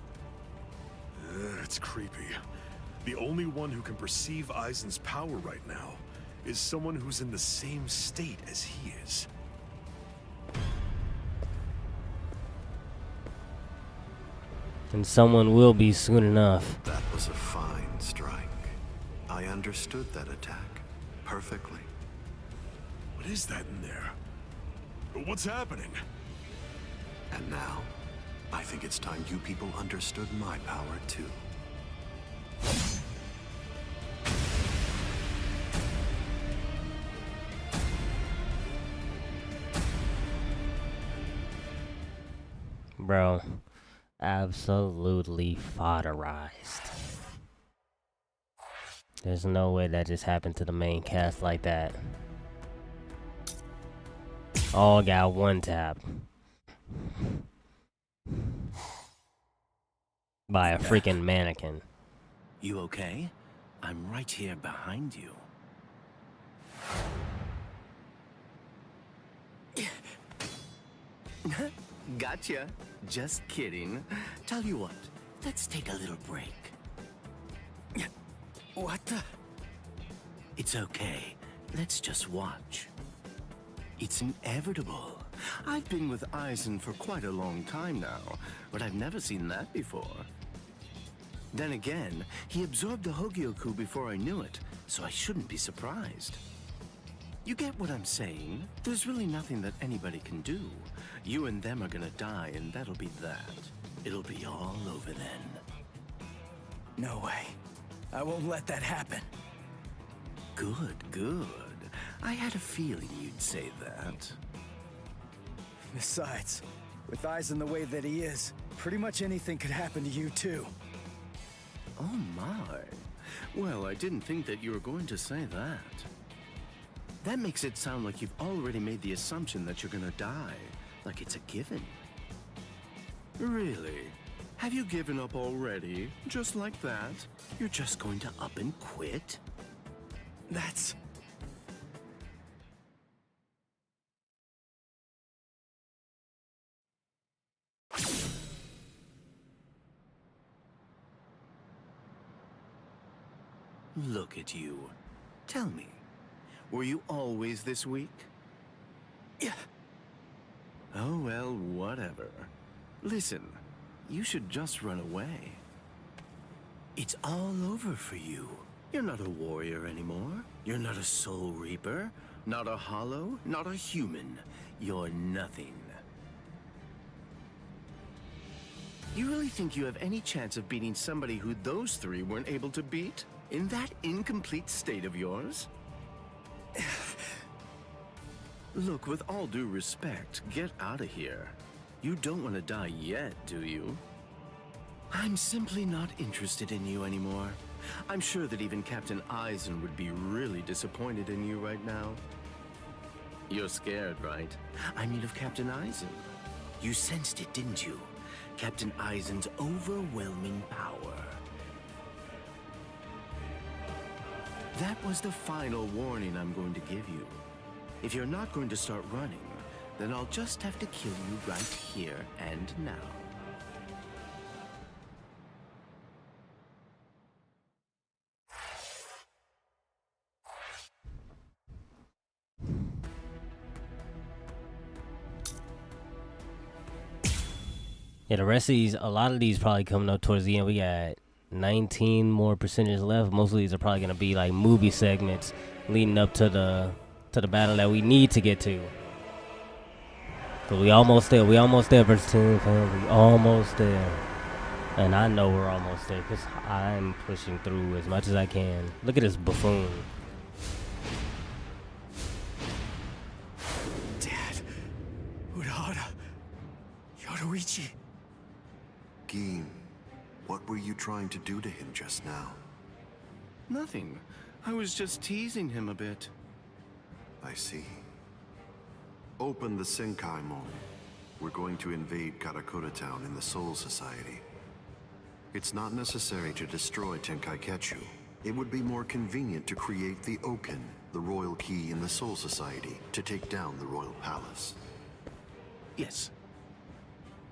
It's creepy. The only one who can perceive Aizen's power right now is someone who's in the same state as he is. And someone will be soon enough. That was a fine strike. I understood that attack perfectly. What is that in there? What's happening? And now, I think it's time you people understood my power too. Bro, absolutely fodderized. There's no way that just happened to the main cast like that. All got one tap. By a freaking mannequin. You okay? I'm right here behind you. Gotcha. Just kidding. Tell you what, let's take a little break. What the? It's okay. Let's just watch. It's inevitable. I've been with Aizen for quite a long time now, but I've never seen that before. Then again, he absorbed the Hogyoku before I knew it, so I shouldn't be surprised. You get what I'm saying? There's really nothing that anybody can do. You and them are gonna die, and that'll be that. It'll be all over then. No way. I won't let that happen. Good, good. I had a feeling you'd say that. Besides, with Aizen the way that he is, pretty much anything could happen to you too. Oh my. Well, I didn't think that you were going to say that. That makes it sound like you've already made the assumption that you're gonna die, like it's a given. Really? Have you given up already? Just like that? You're just going to up and quit? That's... Look at you. Tell me, were you always this weak? Yeah. Oh, well, whatever. Listen, you should just run away. It's all over for you. You're not a warrior anymore. You're not a soul reaper, not a hollow, not a human. You're nothing. You really think you have any chance of beating somebody who those three weren't able to beat? In that incomplete state of yours? Look, with all due respect, get out of here. You don't want to die yet, do you? I'm simply not interested in you anymore. I'm sure that even Captain Eisen would be really disappointed in you right now. You're scared, right? I mean of Captain Eisen. You sensed it, didn't you? Captain Eisen's overwhelming power. That was the final warning I'm going to give you. If you're not going to start running, then I'll just have to kill you right here and now. Yeah, the rest of these, a lot of these probably coming up towards the end. We got 19 more percentage left. Most of these are probably gonna be like movie segments leading up to the battle that we need to get to. Cause we almost there. We almost there, versus 2, fam. We almost there. And I know we're almost there because I'm pushing through as much as I can. Look at this buffoon. Dad. Urahara. Yoruichi. Gin, what were you trying to do to him just now? Nothing. I was just teasing him a bit. I see. Open the Senkaimon. We're going to invade Karakura Town in the Soul Society. It's not necessary to destroy Tenkaiketsu. It would be more convenient to create the Oken, the royal key in the Soul Society, to take down the royal palace. Yes.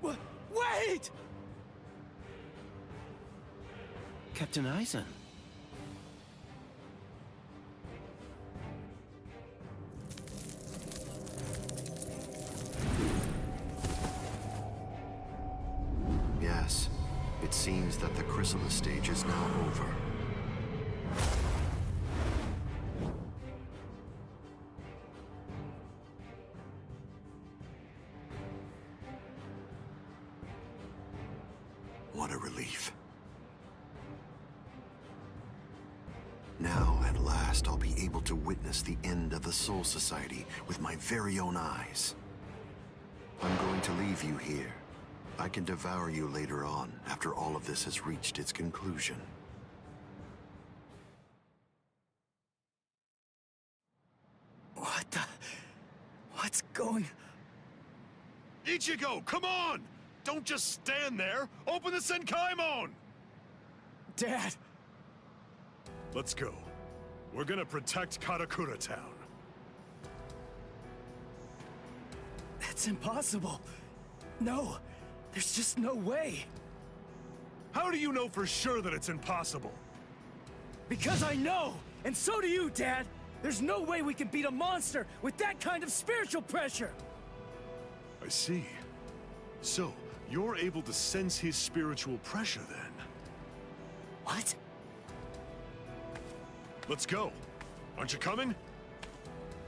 Wait! Captain Eisen. Yes, it seems that the chrysalis stage is now over. What a relief. Now, at last, I'll be able to witness the end of the Soul Society with my very own eyes. I'm going to leave you here. I can devour you later on, after all of this has reached its conclusion. What's going... Ichigo, come on! Don't just stand there! Open the Senkaimon! Dad! Let's go. We're gonna protect Karakura Town. That's impossible. No, there's just no way. How do you know for sure that it's impossible? Because I know! And so do you, Dad! There's no way we can beat a monster with that kind of spiritual pressure! I see. So, you're able to sense his spiritual pressure then? What? Let's go. Aren't you coming?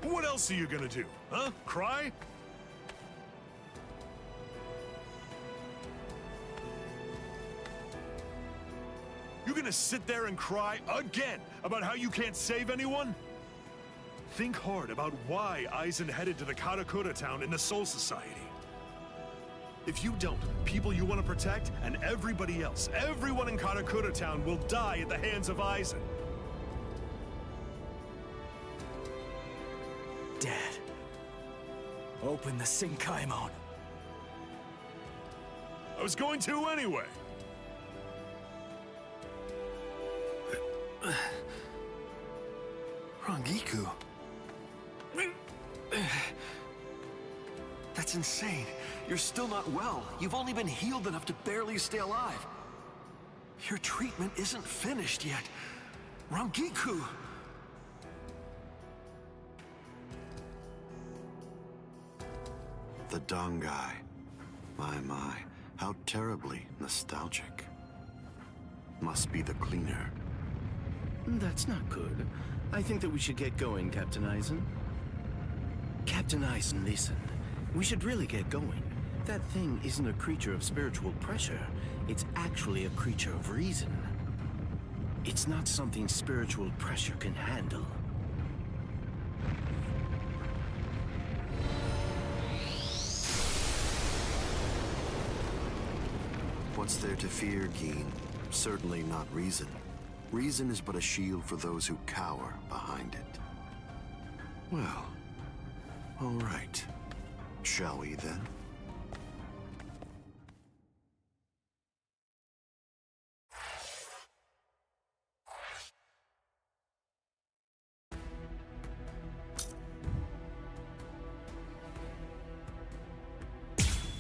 What else are you gonna do, huh? Cry? You gonna sit there and cry again about how you can't save anyone? Think hard about why Eisen headed to the Karakura Town in the Soul Society. If you don't, people you want to protect and everybody else, everyone in Karakura Town will die at the hands of Eisen. dead. Open the Sinkaimon. I was going to anyway. Rangiku. That's insane. You're still not well. You've only been healed enough to barely stay alive. Your treatment isn't finished yet. Rangiku! The Dongai. My, how terribly nostalgic. Must be the cleaner. That's not good. I think that we should get going, Captain Eisen. Captain Eisen, listen. We should really get going. That thing isn't a creature of spiritual pressure. It's actually a creature of reason. It's not something spiritual pressure can handle. What's there to fear, Geen? Certainly not reason. Reason is but a shield for those who cower behind it. Well, all right. Shall we then?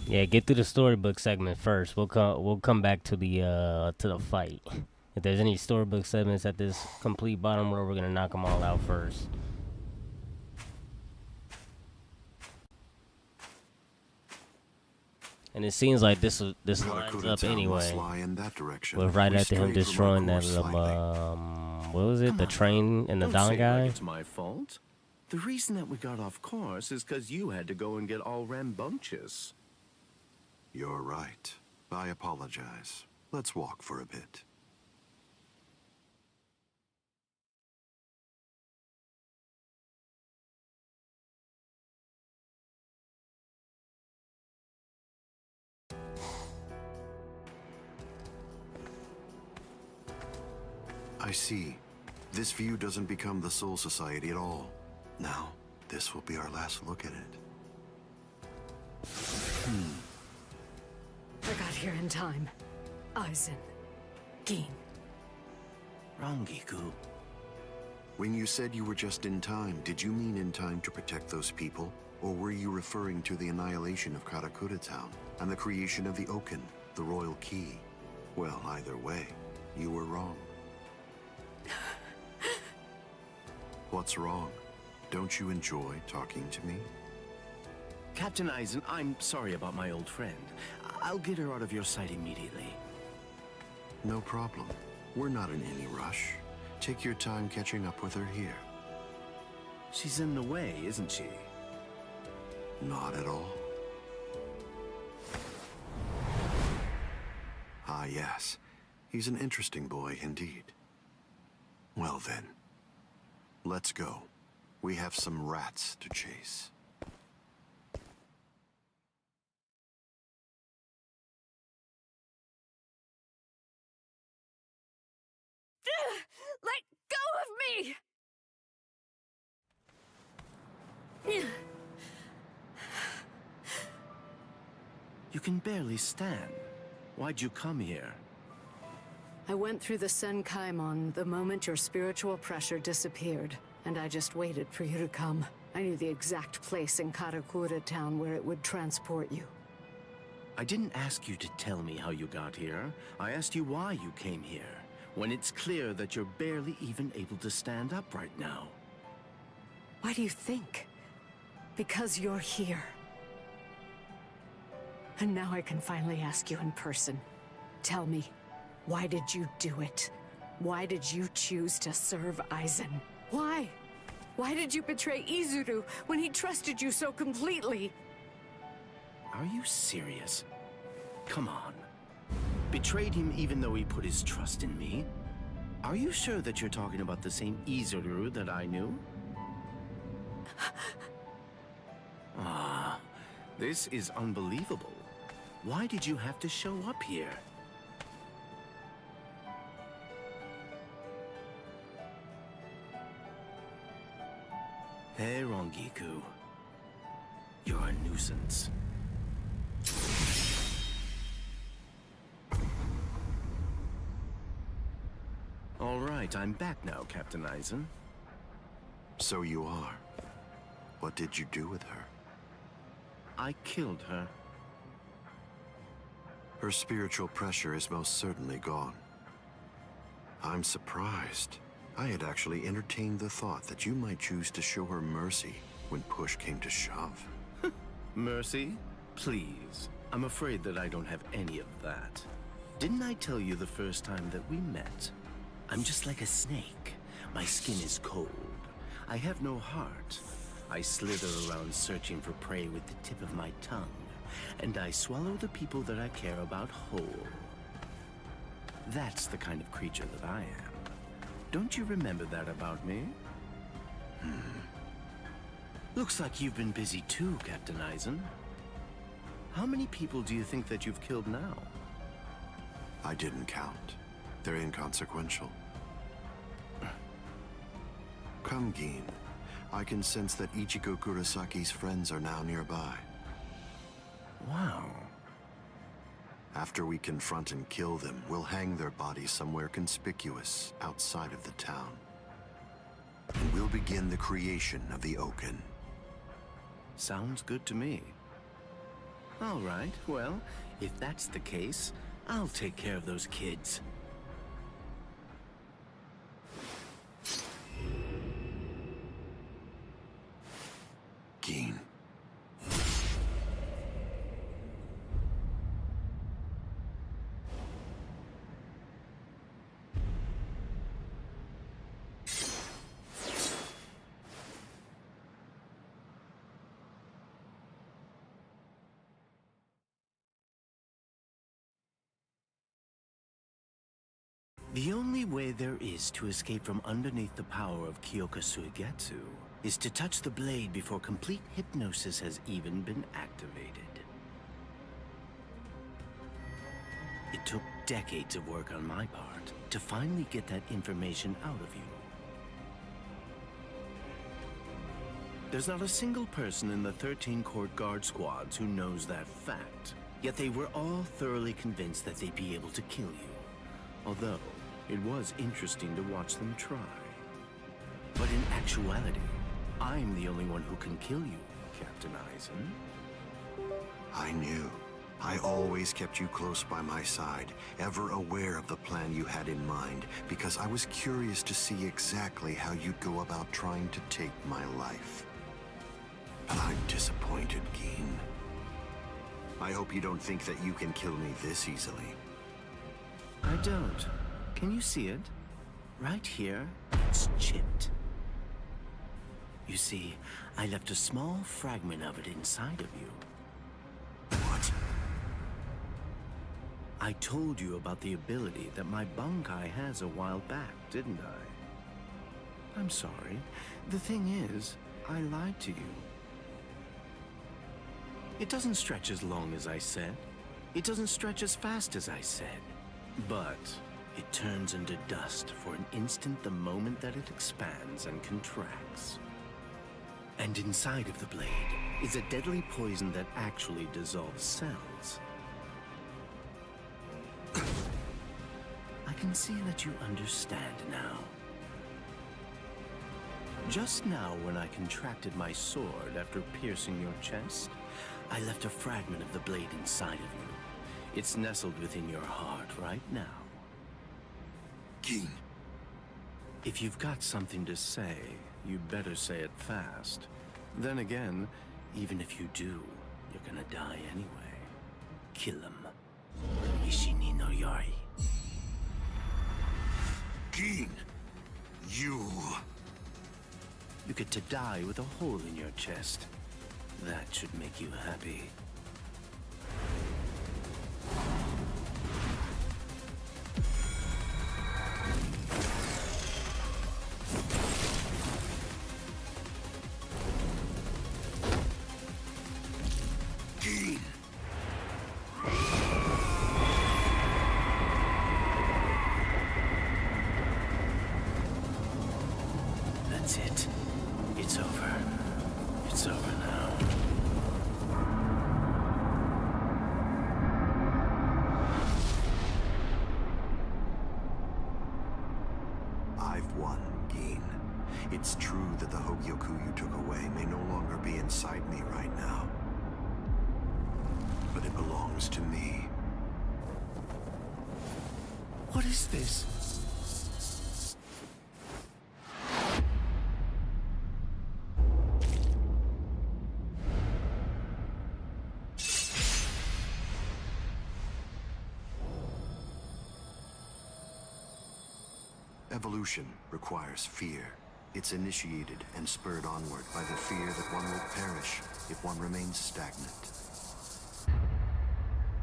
Yeah, get through the storybook segment first. We'll come back to the fight. If there's any storybook segments at this complete bottom row, we're gonna knock them all out first. And it seems like this lines up anyway. We're right after him destroying that what was it? The train and the Don guy. It's my fault. The reason that we got off course is because you had to go and get all rambunctious. You're right. I apologize. Let's walk for a bit. I see. This view doesn't become the Soul Society at all. Now, this will be our last look at it. I got here in time. Eisen. Geen. Rangiku. When you said you were just in time, did you mean in time to protect those people? Or were you referring to the annihilation of Karakura Town and the creation of the Oaken, the Royal Key? Well, either way, you were wrong. What's wrong? Don't you enjoy talking to me? Captain Eisen, I'm sorry about my old friend. I'll get her out of your sight immediately. No problem. We're not in any rush. Take your time catching up with her here. She's in the way, isn't she? Not at all. Ah, yes. He's an interesting boy indeed. Well then, let's go. We have some rats to chase. Let go of me! You can barely stand. Why'd you come here? I went through the Senkaimon the moment your spiritual pressure disappeared, and I just waited for you to come. I knew the exact place in Karakura Town where it would transport you. I didn't ask you to tell me how you got here. I asked you why you came here, when it's clear that you're barely even able to stand up right now. Why do you think? Because you're here. And now I can finally ask you in person. Tell me, why did you do it? Why did you choose to serve Eisen? Why? Why did you betray Izuru when he trusted you so completely? Are you serious? Come on. Betrayed him even though he put his trust in me? Are you sure that you're talking about the same Izuru that I knew? Ah, this is unbelievable. Why did you have to show up here? Hey, Rongiku. You're a nuisance. All right, I'm back now, Captain Aizen. So you are. What did you do with her? I killed her. Her spiritual pressure is most certainly gone. I'm surprised. I had actually entertained the thought that you might choose to show her mercy when push came to shove. Mercy? Please. I'm afraid that I don't have any of that. Didn't I tell you the first time that we met? I'm just like a snake. My skin is cold. I have no heart. I slither around searching for prey with the tip of my tongue. And I swallow the people that I care about whole. That's the kind of creature that I am. Don't you remember that about me? Looks like you've been busy too, Captain Aizen. How many people do you think that you've killed now? I didn't count. They're inconsequential. Come, Gin. I can sense that Ichigo Kurasaki's friends are now nearby. Wow. After we confront and kill them, we'll hang their bodies somewhere conspicuous outside of the town. And we'll begin the creation of the Oaken. Sounds good to me. All right, well, if that's the case, I'll take care of those kids. Gin. The only way there is to escape from underneath the power of Kyoka Suigetsu is to touch the blade before complete hypnosis has even been activated. It took decades of work on my part to finally get that information out of you. There's not a single person in the 13 court guard squads who knows that fact, yet they were all thoroughly convinced that they'd be able to kill you. Although, it was interesting to watch them try. But in actuality, I'm the only one who can kill you, Captain Aizen. I knew. I always kept you close by my side, ever aware of the plan you had in mind, because I was curious to see exactly how you'd go about trying to take my life. But I'm disappointed, Gin. I hope you don't think that you can kill me this easily. I don't. Can you see it? Right here, it's chipped. You see, I left a small fragment of it inside of you. What? I told you about the ability that my Bankai has a while back, didn't I? I'm sorry. The thing is, I lied to you. It doesn't stretch as long as I said. It doesn't stretch as fast as I said. But it turns into dust for an instant the moment that it expands and contracts. And inside of the blade is a deadly poison that actually dissolves cells. I can see that you understand now. Just now, when I contracted my sword after piercing your chest, I left a fragment of the blade inside of you. It's nestled within your heart right now. Gin. If you've got something to say, you better say it fast. Then again, even if you do, you're gonna die anyway. Kill him. Ishini no Yori. Gin! You get to die with a hole in your chest. That should make you happy. Gin! That's it. It's over. Goku you took away may no longer be inside me right now. But it belongs to me. What is this? Evolution requires fear. It's initiated and spurred onward by the fear that one will perish if one remains stagnant.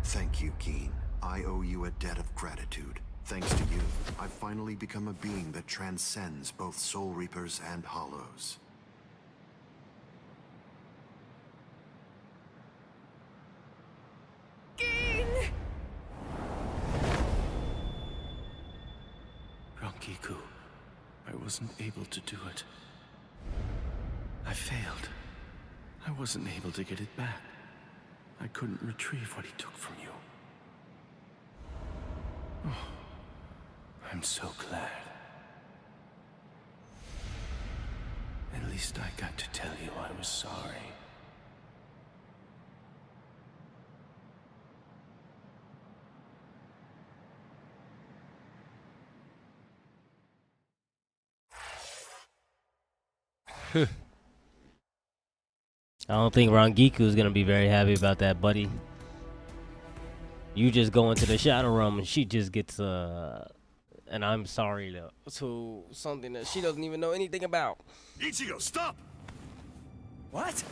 Thank you, Keen. I owe you a debt of gratitude. Thanks to you, I've finally become a being that transcends both Soul Reapers and Hollows. Rangiku, I wasn't able to do it. I failed. I wasn't able to get it back. I couldn't retrieve what he took from you. Oh, I'm so glad. At least I got to tell you I was sorry. I don't think Rangiku is gonna be very happy about that, buddy. You just go into the shadow realm and she just gets and I'm sorry to something that she doesn't even know anything about. Ichigo, stop! What?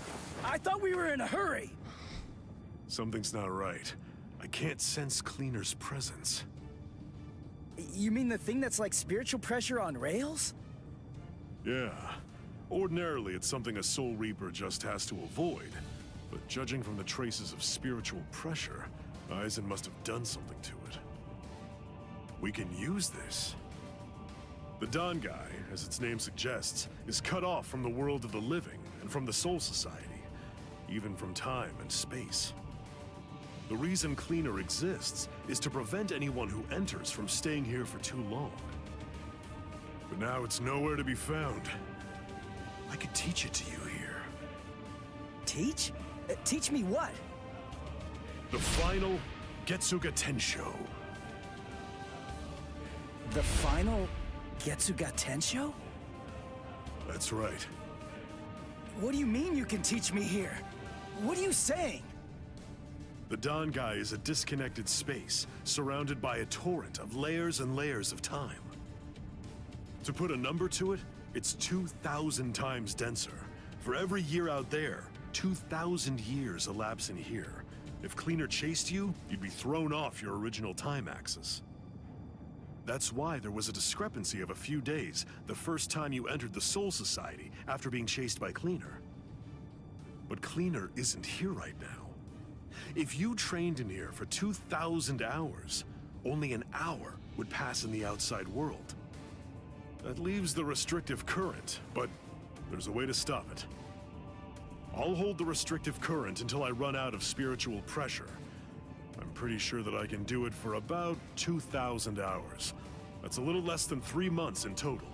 I thought we were in a hurry. Something's not right. I can't sense Cleaner's presence. You mean the thing that's like spiritual pressure on rails? Yeah. Ordinarily, it's something a Soul Reaper just has to avoid. But judging from the traces of spiritual pressure, Aizen must have done something to it. We can use this. The Dangai, as its name suggests, is cut off from the world of the living and from the Soul Society, even from time and space. The reason Cleaner exists is to prevent anyone who enters from staying here for too long. But now it's nowhere to be found. I could teach it to you here. Teach? Teach me what? The final Getsuga Tensho. The final Getsuga Tensho? That's right. What do you mean you can teach me here? What are you saying? The Dangai is a disconnected space, surrounded by a torrent of layers and layers of time. To put a number to it, it's 2,000 times denser. For every year out there, 2,000 years elapse in here. If Cleaner chased you, you'd be thrown off your original time axis. That's why there was a discrepancy of a few days the first time you entered the Soul Society after being chased by Cleaner. But Cleaner isn't here right now. If you trained in here for 2,000 hours, only an hour would pass in the outside world. That leaves the restrictive current, but there's a way to stop it. I'll hold the restrictive current until I run out of spiritual pressure. I'm pretty sure that I can do it for about 2,000 hours. That's a little less than 3 months in total.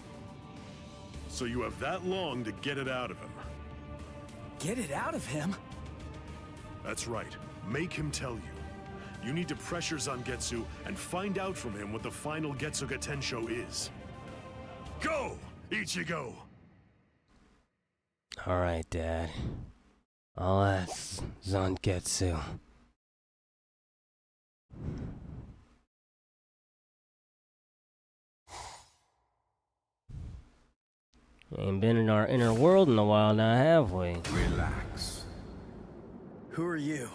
So you have that long to get it out of him. Get it out of him? That's right. Make him tell you. You need to pressure Zangetsu and find out from him what the final Getsuga Tensho is. Go, Ichigo! Alright, Dad. I'll ask Zangetsu. Ain't been in our inner world in a while now, have we? Relax. Who are you?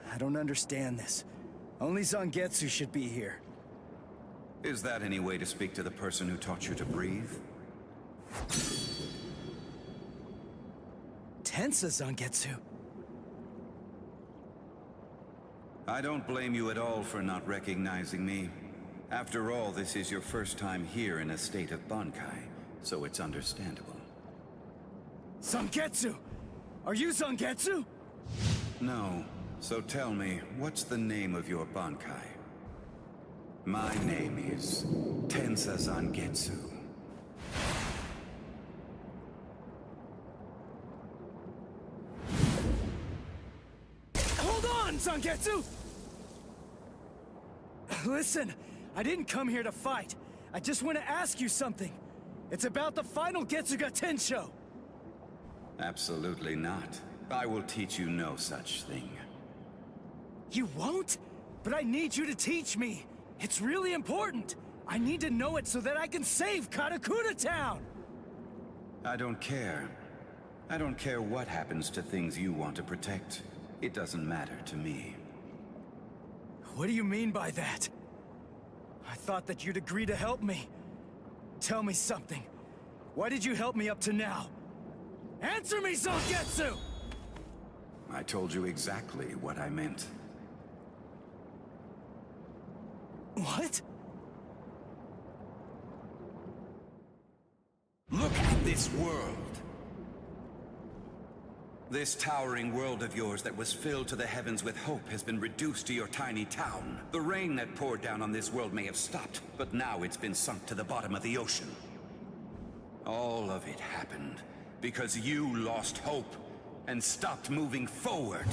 I don't understand this. Only Zangetsu should be here. Is that any way to speak to the person who taught you to breathe? Tensa Zangetsu. I don't blame you at all for not recognizing me. After all, this is your first time here in a state of Bankai, so it's understandable. Zangetsu! Are you Zangetsu? No. So tell me, what's the name of your Bankai? My name is Tensa Zangetsu. on, Zangetsu! Listen, I didn't come here to fight. I just want to ask you something. It's about the final Getsuga Tensho. Absolutely not. I will teach you no such thing. You won't? But I need you to teach me. It's really important. I need to know it so that I can save Karakura Town. I don't care. I don't care what happens to things you want to protect. It doesn't matter to me. What do you mean by that? I thought that you'd agree to help me. Tell me something. Why did you help me up to now? Answer me, Zangetsu! I told you exactly what I meant. What? Look at this world! This towering world of yours that was filled to the heavens with hope has been reduced to your tiny town. The rain that poured down on this world may have stopped, but now it's been sunk to the bottom of the ocean. All of it happened because you lost hope and stopped moving forward.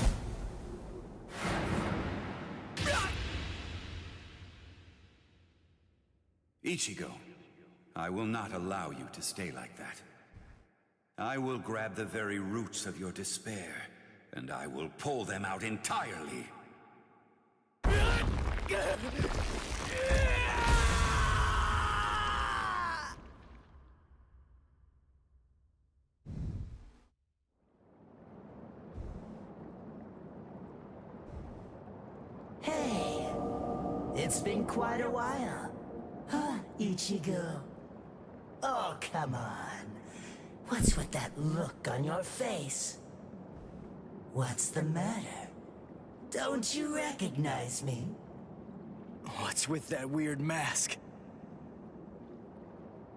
Ichigo, I will not allow you to stay like that. I will grab the very roots of your despair, and I will pull them out entirely. Hey, it's been quite a while. Huh, Ichigo? Oh, come on. What's with that look on your face? What's the matter? Don't you recognize me? What's with that weird mask?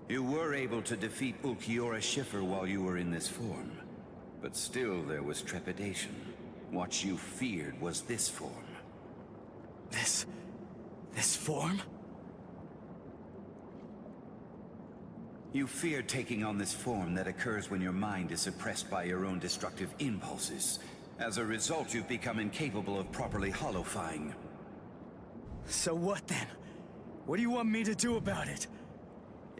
You were able to defeat Ulquiorra Schiffer while you were in this form. But still there was trepidation. What you feared was this form. This form? You fear taking on this form that occurs when your mind is suppressed by your own destructive impulses. As a result, you've become incapable of properly holofying. So what then? What do you want me to do about it?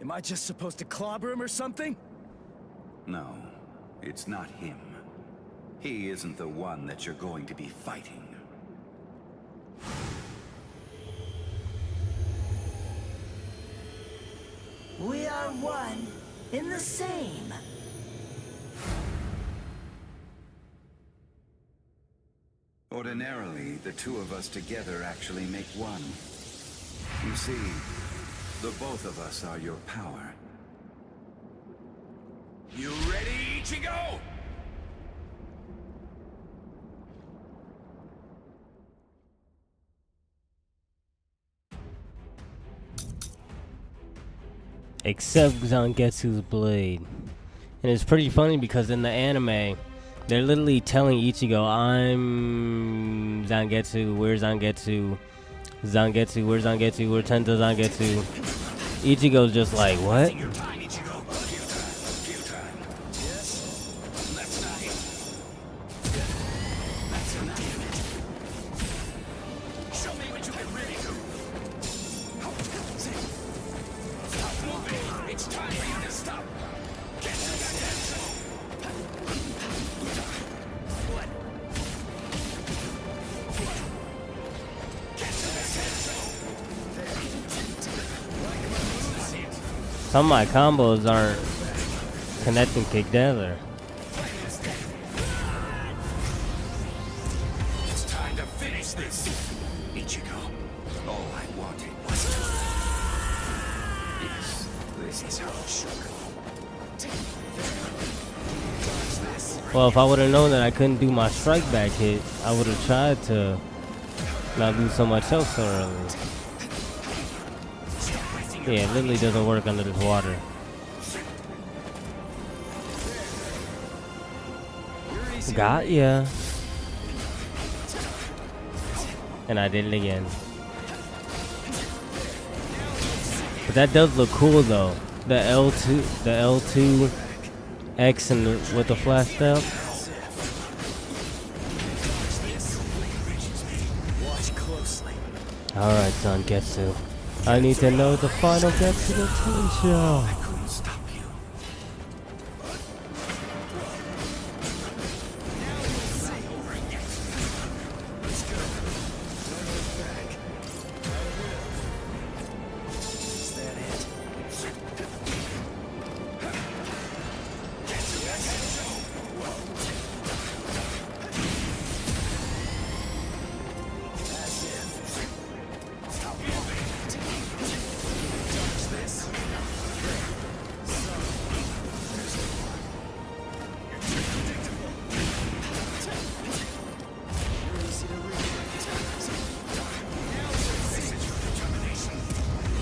Am I just supposed to clobber him or something? No, it's not him. He isn't the one that you're going to be fighting. We are one in the same. Ordinarily, the two of us together actually make one. You see, the both of us are your power. You ready, Ichigo? Except Zangetsu's blade. And it's pretty funny because in the anime, they're literally telling Ichigo, I'm Zangetsu, where's Zangetsu? Zangetsu, where's Zangetsu? Where's Tenta Zangetsu? Ichigo's just like, what? Some of my combos aren't connecting together. It's time to finish this. Ichigo, all I wanted was yes, this is how it should go. Well, if I would have known that I couldn't do my strike back hit, I would have tried to not lose so much health so early. Yeah, it literally doesn't work under this water. Got ya. And I did it again. But that does look cool though. The L2 X and with the flash step. Alright, son, Getsu. I need to know the final Getsu potential. I couldn't stop you. Is that it? As if. Stop moving. Dodge this. So, there's the one. You're too predictable. You're easy to read. Now this is your determination.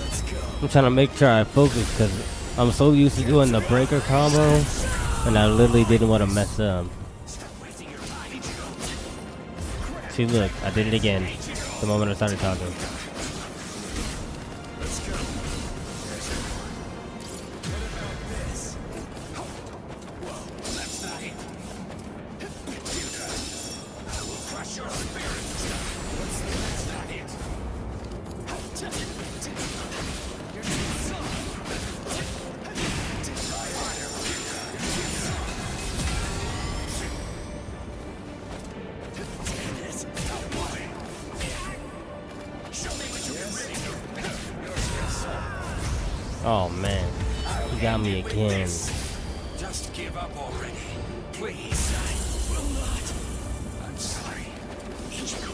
Let's go. I'm trying to make sure I focus because I'm so used to doing the breaker combo, and I literally didn't want to mess up. See, look, I did it again the moment I started talking. Let's go. There's the one. What about this? Whoa, that's not it. I will crush your spirit. That's not it. You're too soft. Try harder. Damn it. Stop moving. Show me what you can really do. Oh man, he got me again. Just give up already. Please. I will not. I'm sorry. Ichigo.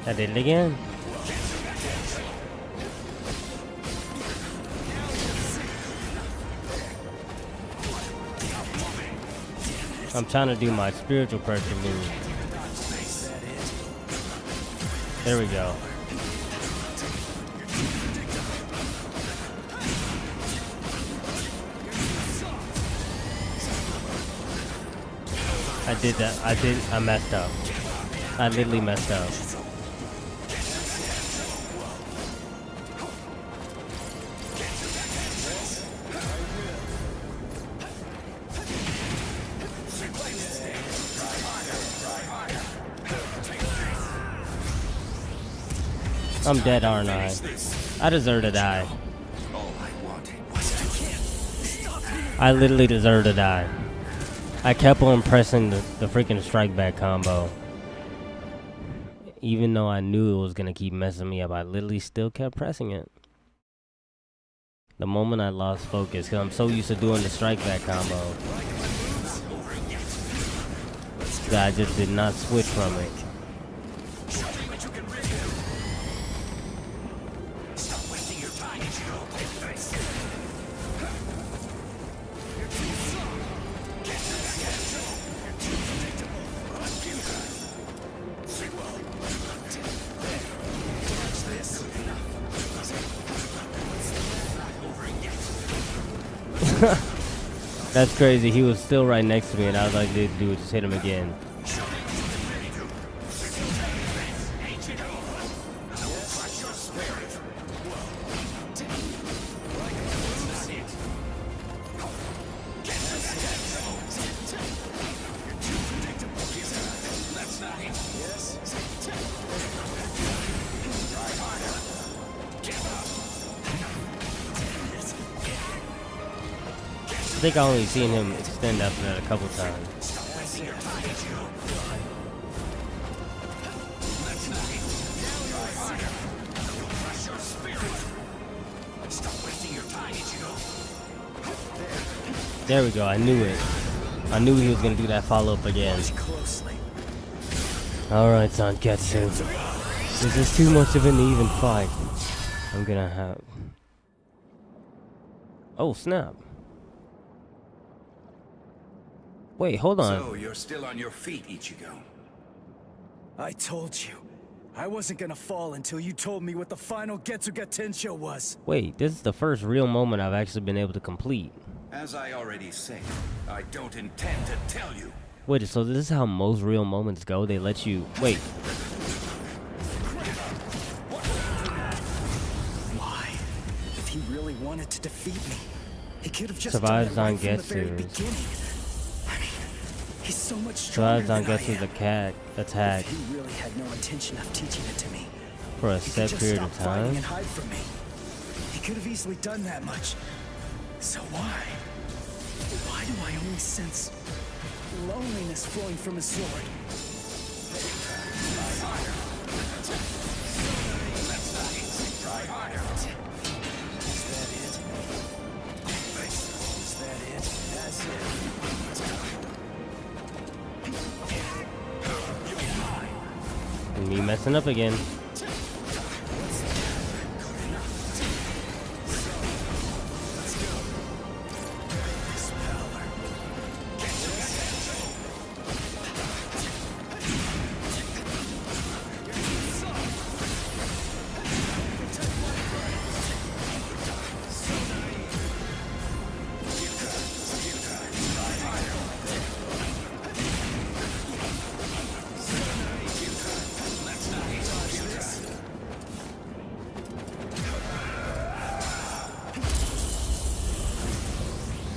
I did it again. I'm trying to do my spiritual pressure move. There we go. I did that. I messed up. I literally messed up. I'm dead, aren't I? I deserve to die. All I wanted was I literally deserve to die. I kept on pressing the freaking strike back combo. Even though I knew it was gonna keep messing me up, I literally still kept pressing it. The moment I lost focus, because I'm so used to doing the strike back combo, that I just did not switch from it. That's crazy. He was still right next to me, and I was like, dude, just hit him again. I think I only seen him extend after that a couple times. There we go. I knew it. I knew he was gonna do that follow-up again. Alright, Sanketsu. This is too much of an even fight. I'm gonna have... Oh, snap. Wait, hold on. So you're still on your feet, Ichigo. I told you. I wasn't gonna fall until you told me what the final Getsuga Tensho was. Wait, this is the first real moment I've actually been able to complete. As I already said, I don't intend to tell you. Wait, so this is how most real moments go? They let you... Wait. Why? If he really wanted to defeat me, he could have just Survives done it on right from the very Getsu. beginning. I mean, He's so much Survives stronger than I Zangetsu's am. attack He really had no intention of teaching it to me. for a He could set just period stop of fighting time. and hide from me. He could have easily done that much. So why? Why do I only sense loneliness flowing from his sword? Try harder. Is that it? Is that it? That's it. And me messing up again.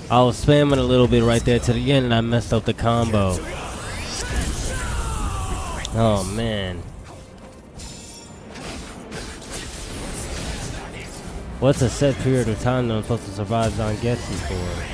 I was spamming a little bit right there to the end and I messed up the combo. Oh man. What's a set period of time that I'm supposed to survive Zangetsu for?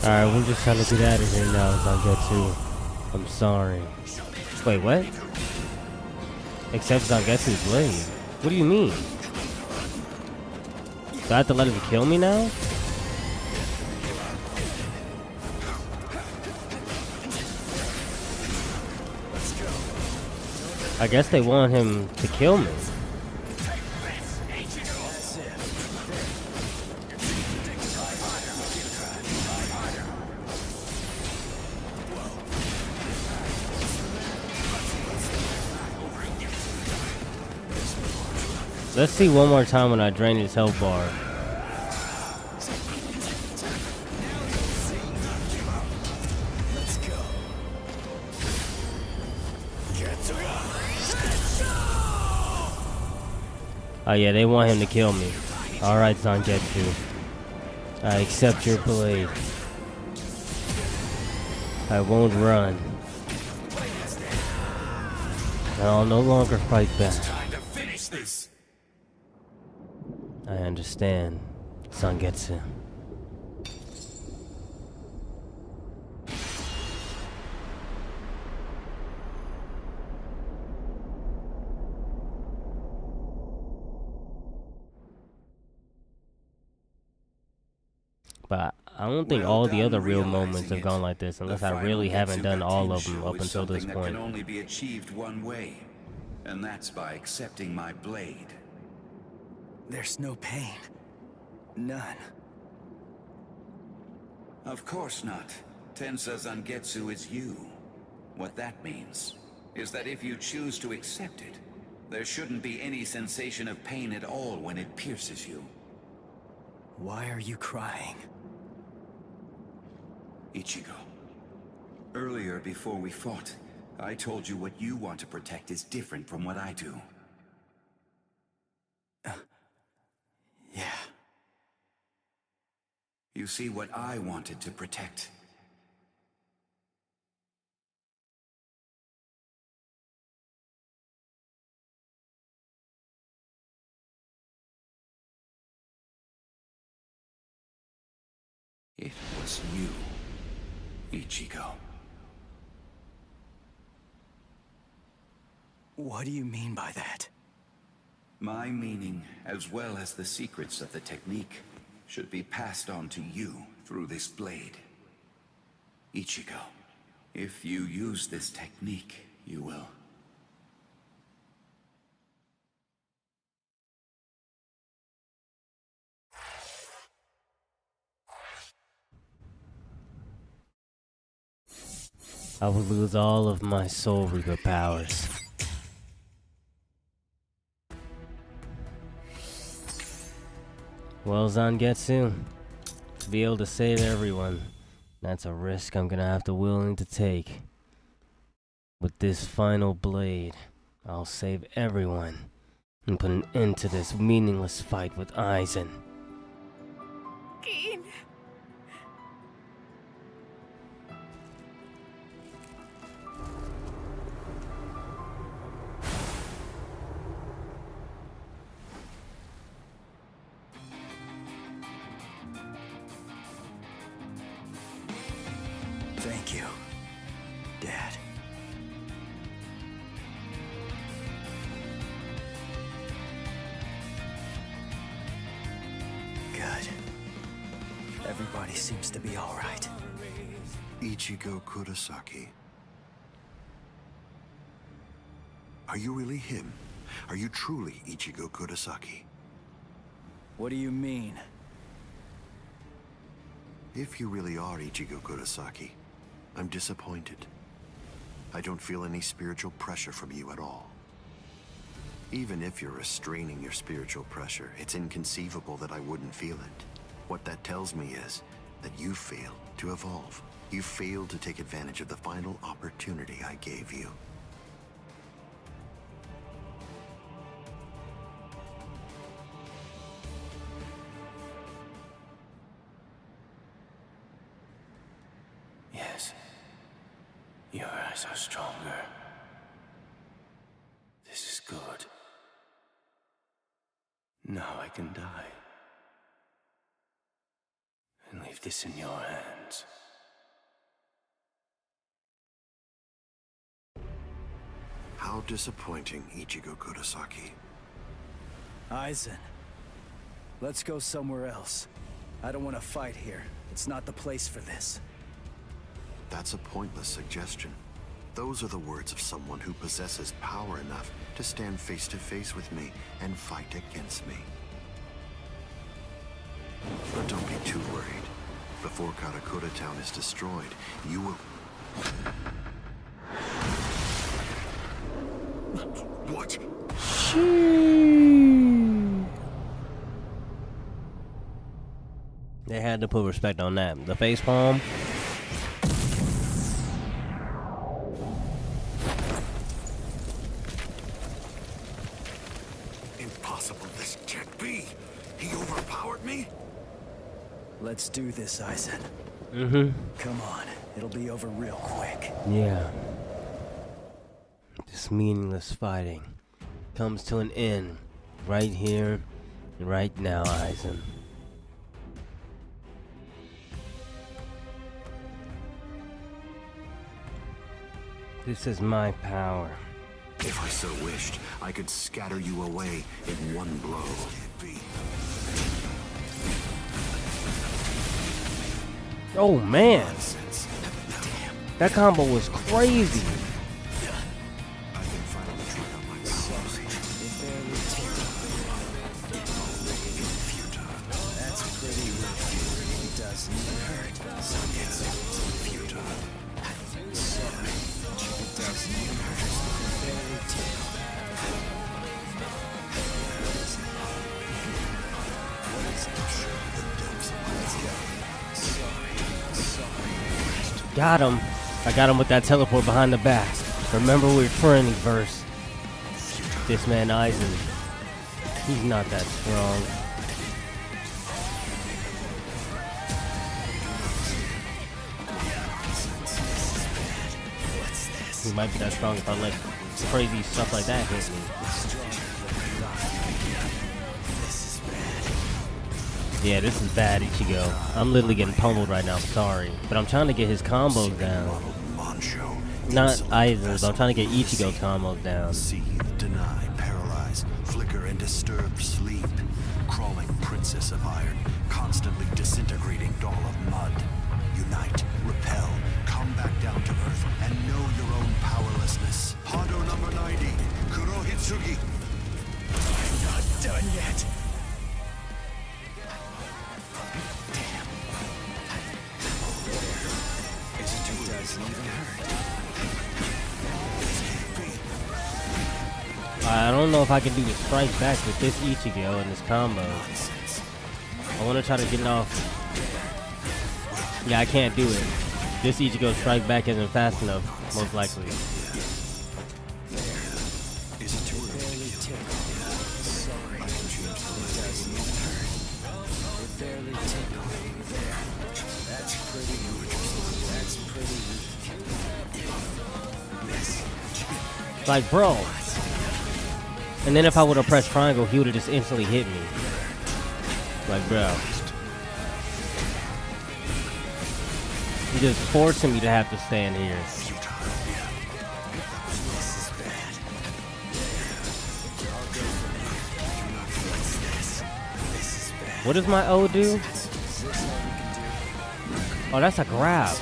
Alright, we're just trying to get out of here now, Zangetsu. I'm sorry. Wait, what? Except Zangetsu's blade. What do you mean? Do I have to let him kill me now? I guess they want him to kill me. Let's see one more time when I drain his health bar. Oh yeah, they want him to kill me. Alright, Zangetsu. I accept your blade. I won't run. I'll no longer fight back. I understand, Zangetsu. But I don't think all the other real moments have gone like this, unless I really haven't done all of them up until this point. That can only be achieved one way, and that's by accepting my blade. There's no pain. None. Of course not. Tensa Zangetsu is you. What that means is that if you choose to accept it, there shouldn't be any sensation of pain at all when it pierces you. Why are you crying? Ichigo, earlier before we fought, I told you what you want to protect is different from what I do. Yeah. You see, what I wanted to protect it was you, Ichigo. What do you mean by that? My meaning, as well as the secrets of the technique, should be passed on to you through this blade. Ichigo, if you use this technique, you will. I will lose all of my Soul Reaper powers. Well, Zangetsu, to be able to save everyone, that's a risk I'm gonna have to willing to take. With this final blade, I'll save everyone and put an end to this meaningless fight with Aizen. Keen. Thank you, Dad. Good. Everybody seems to be all right. Ichigo Kurosaki. Are you really him? Are you truly Ichigo Kurosaki? What do you mean? If you really are Ichigo Kurosaki, I'm disappointed. I don't feel any spiritual pressure from you at all. Even if you're restraining your spiritual pressure, it's inconceivable that I wouldn't feel it. What that tells me is that you failed to evolve. You failed to take advantage of the final opportunity I gave you. Yes. Your eyes are stronger. This is good. Now I can die. And leave this in your hands. How disappointing, Ichigo Kurosaki. Aizen, let's go somewhere else. I don't want to fight here. It's not the place for this. That's a pointless suggestion. Those are the words of someone who possesses power enough to stand face to face with me and fight against me. But don't be too worried. Before Karakura Town is destroyed, you will... What? They had to put respect on that. The facepalm. Impossible, this can't be. He overpowered me? Let's do this, Aizen. Come on, it'll be over real quick. Yeah. This meaningless fighting comes to an end right here, right now, Aizen. This is my power. If I so wished, I could scatter you away in one blow. Oh man, that combo was crazy. That's pretty rough. It doesn't even hurt. So it's futile. Sorry. It doesn't even hurt. Very terrible. What is it? Let's go. Sorry. Got him. I got him with that teleport behind the back. Remember we were training verse. This man Aizen, he's not that strong. He might be that strong if I let crazy stuff like that hit me. Yeah, this is bad, Ichigo. I'm literally getting pummeled right now, I'm sorry. But I'm trying to get his combos down. Not Aizen's, but I'm trying to get Ichigo's combos down. Seethe, deny, paralyze, flicker, and disturb sleep. Crawling princess of iron, constantly disintegrating doll of mud. Unite, repel, come back down to earth, and know your own powerlessness. Hado number 90, Kurohitsugi. I'm not done yet. Damn. It doesn't even hurt. I don't know if I can do the strike back with this Ichigo and this combo. I want to try to get it off. Yeah, I can't do it. This Ichigo strike back isn't fast enough, most likely. Like, bro. And then if I would have pressed triangle, he would have just instantly hit me. Like, bro. You're just forcing me to have to stand here. What does my O do? Oh, that's a grab.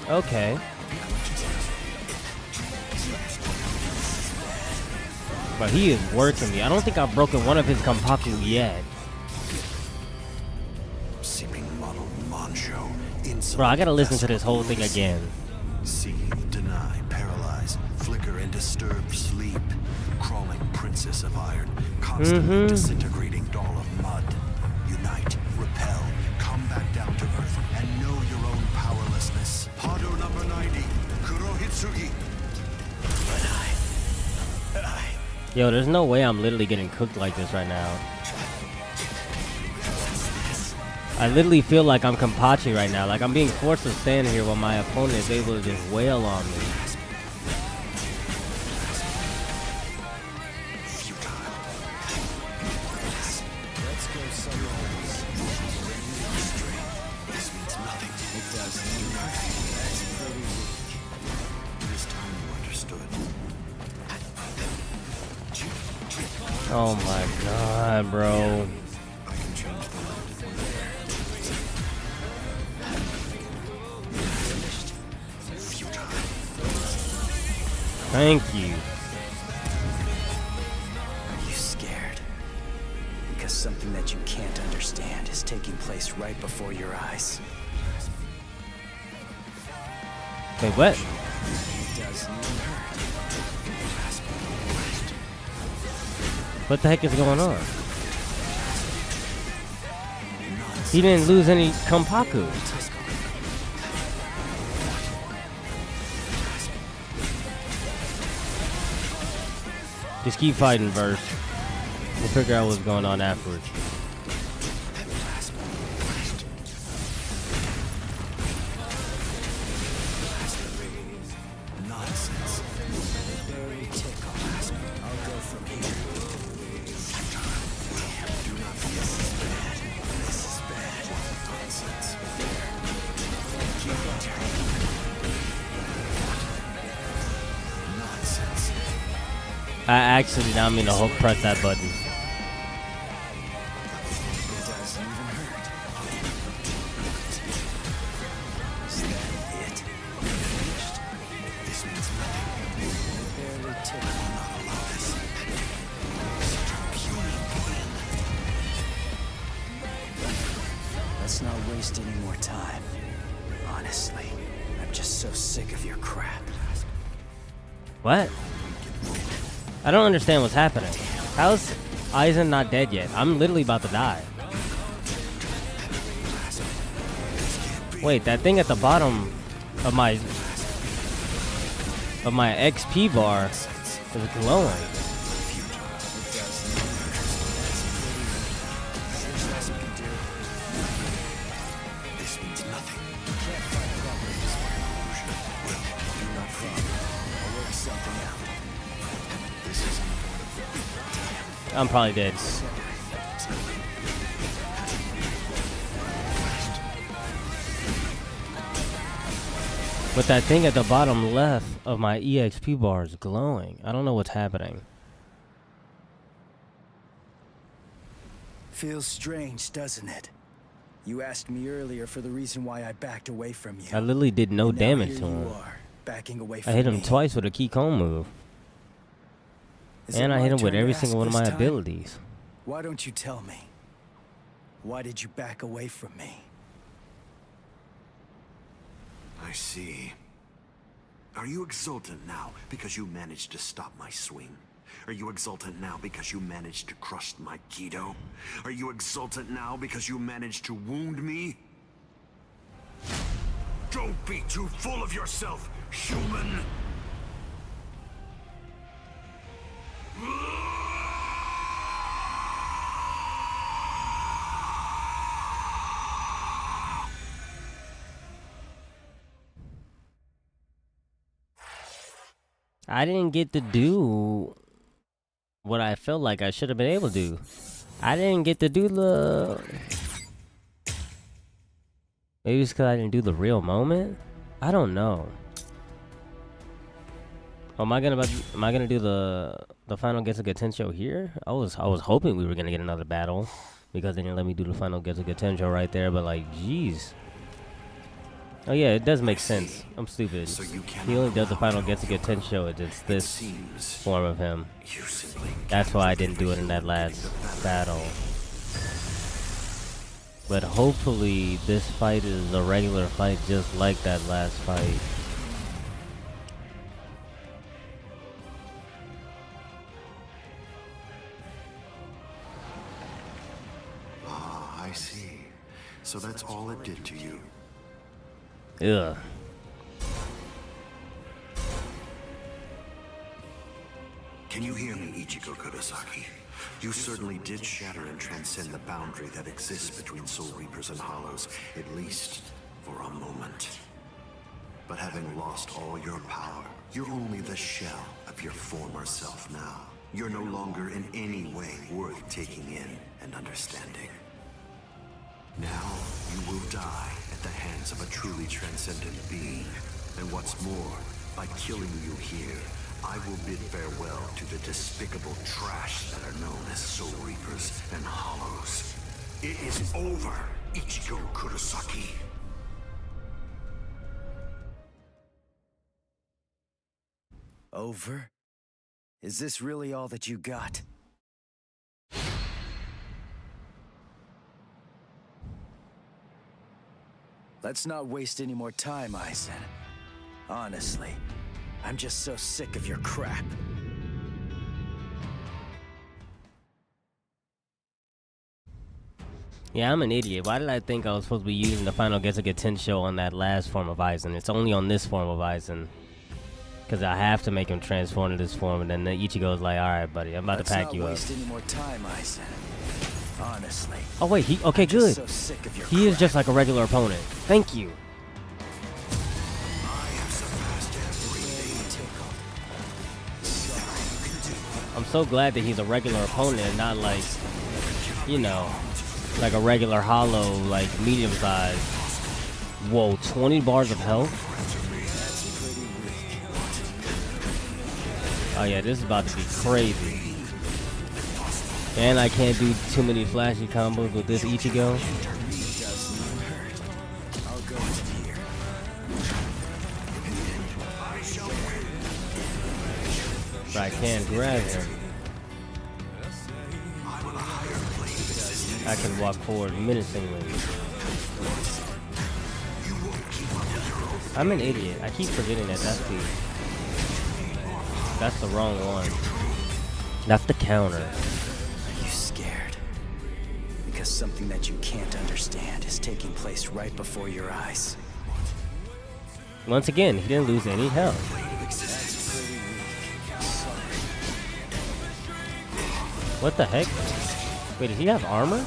Okay. But he is working me. I don't think I've broken one of his Kampaku yet. Bro, I gotta listen to this whole thing again. Seethe, deny, paralyze, flicker and disturb sleep. Crawling princess of iron, constantly disintegrating doll of mud. Unite, repel, come back down to earth, and know your own powerlessness. Hado number 90, Kurohitsugi. Yo, there's no way I'm literally getting cooked like this right now. I literally feel like I'm Kampachi right now. Like I'm being forced to stand here while my opponent is able to just wail on me. Oh my god, bro. Thank you. Are you scared? Because something that you can't understand is taking place right before your eyes. Wait, what? It doesn't even hurt. What the heck is going on? He didn't lose any Kampaku. Just keep fighting, Verse. We'll figure out what's going on afterwards. Nonsense. Very tickle. I'll go from here. Do not. This is bad. This is bad. Nonsense. Nonsense. I actually did not mean to hook press that button. It doesn't even hurt. Is that it? Finished? This means nothing. Barely tickle. I'll not allow this. Such a puny win. Let's not waste any more time. Honestly, I'm just so sick of your crap. What? I don't understand what's happening. How's Aizen not dead yet? I'm literally about to die. Wait, that thing at the bottom of my XP bar is glowing. This means nothing. I'll work something out. I'm probably dead. But that thing at the bottom left of my EXP bar is glowing. I don't know what's happening. Feels strange, doesn't it? You asked me earlier for the reason why I backed away from you. I literally did no And now damage here to him. you are, backing away I from hit him me. twice with a Kikon move. Is it And I my hit him with turn to every ask single one of this my time? abilities. Why don't you tell me? Why did you back away from me? I see. Are you exultant now because you managed to stop my swing? Are you exultant now because you managed to crush my Kido? Are you exultant now because you managed to wound me? Don't be too full of yourself, human! I didn't get to do what I felt like I should have been able to do. I didn't get to do the... Maybe it's because I didn't do the real moment? I don't know. Am I gonna do the final Getsuga Tensho here? I was hoping we were gonna get another battle because they didn't let me do the final Getsuga Tensho right there, but like, jeez. Oh yeah, it does make sense. I'm stupid. So He only does the final Getsuga Tensho. It's this form of him. That's why I didn't do it in that last battle. But hopefully this fight is a regular fight just like that last fight. Ah, I see. So that's all it did to you. Ugh. Can you hear me, Ichigo Kurosaki? You certainly did shatter and transcend the boundary that exists between Soul Reapers and Hollows, at least for a moment. But having lost all your power, you're only the shell of your former self now. You're no longer in any way worth taking in and understanding. Now, you will die at the hands of a truly transcendent being. And what's more, by killing you here, I will bid farewell to the despicable trash that are known as Soul Reapers and Hollows. It is over, Ichigo Kurosaki. Over? Is this really all that you got? Let's not waste any more time, Aizen. Honestly, I'm just so sick of your crap. Yeah, I'm an idiot. Why did I think I was supposed to be using the final Getsuga Tensho on that last form of Aizen? It's only on this form of Aizen. Because I have to make him transform to this form, and then Ichigo's like, alright, buddy, I'm about to pack you up. Let's not waste any more time, Aizen. Honestly. Oh, wait, okay, good. So sick of your he is just like a regular opponent. Thank you. I'm so glad that he's a regular opponent and not like, you know, like a regular hollow, like medium size. Whoa, 20 bars of health? Oh yeah, this is about to be crazy. And I can't do too many flashy combos with this Ichigo. But I can't grab him. I can walk forward menacingly. I'm an idiot. I keep forgetting that that's the wrong one. That's the counter. Are you scared? Because something that you can't understand is taking place right before your eyes. Once again, he didn't lose any health. What the heck? Wait, does he have armor?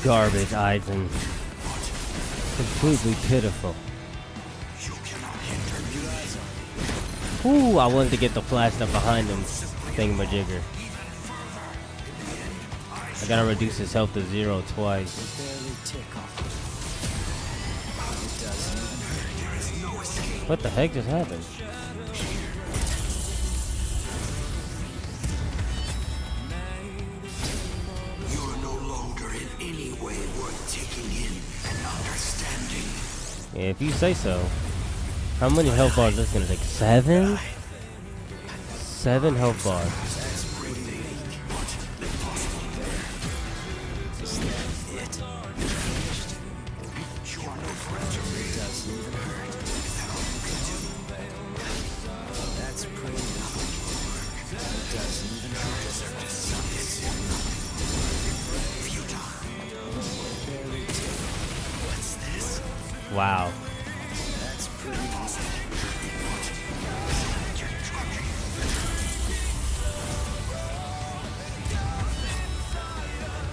Garbage, Aizen. Completely pitiful. Ooh, I wanted to get the flash stuff behind him. Thingamajigger. I gotta reduce his health to 0 twice. What the heck just happened? You're no longer in any way worth taking in and understanding. Yeah, if you say so. How many health bars is this gonna take? 7? 7 health bars. Wow.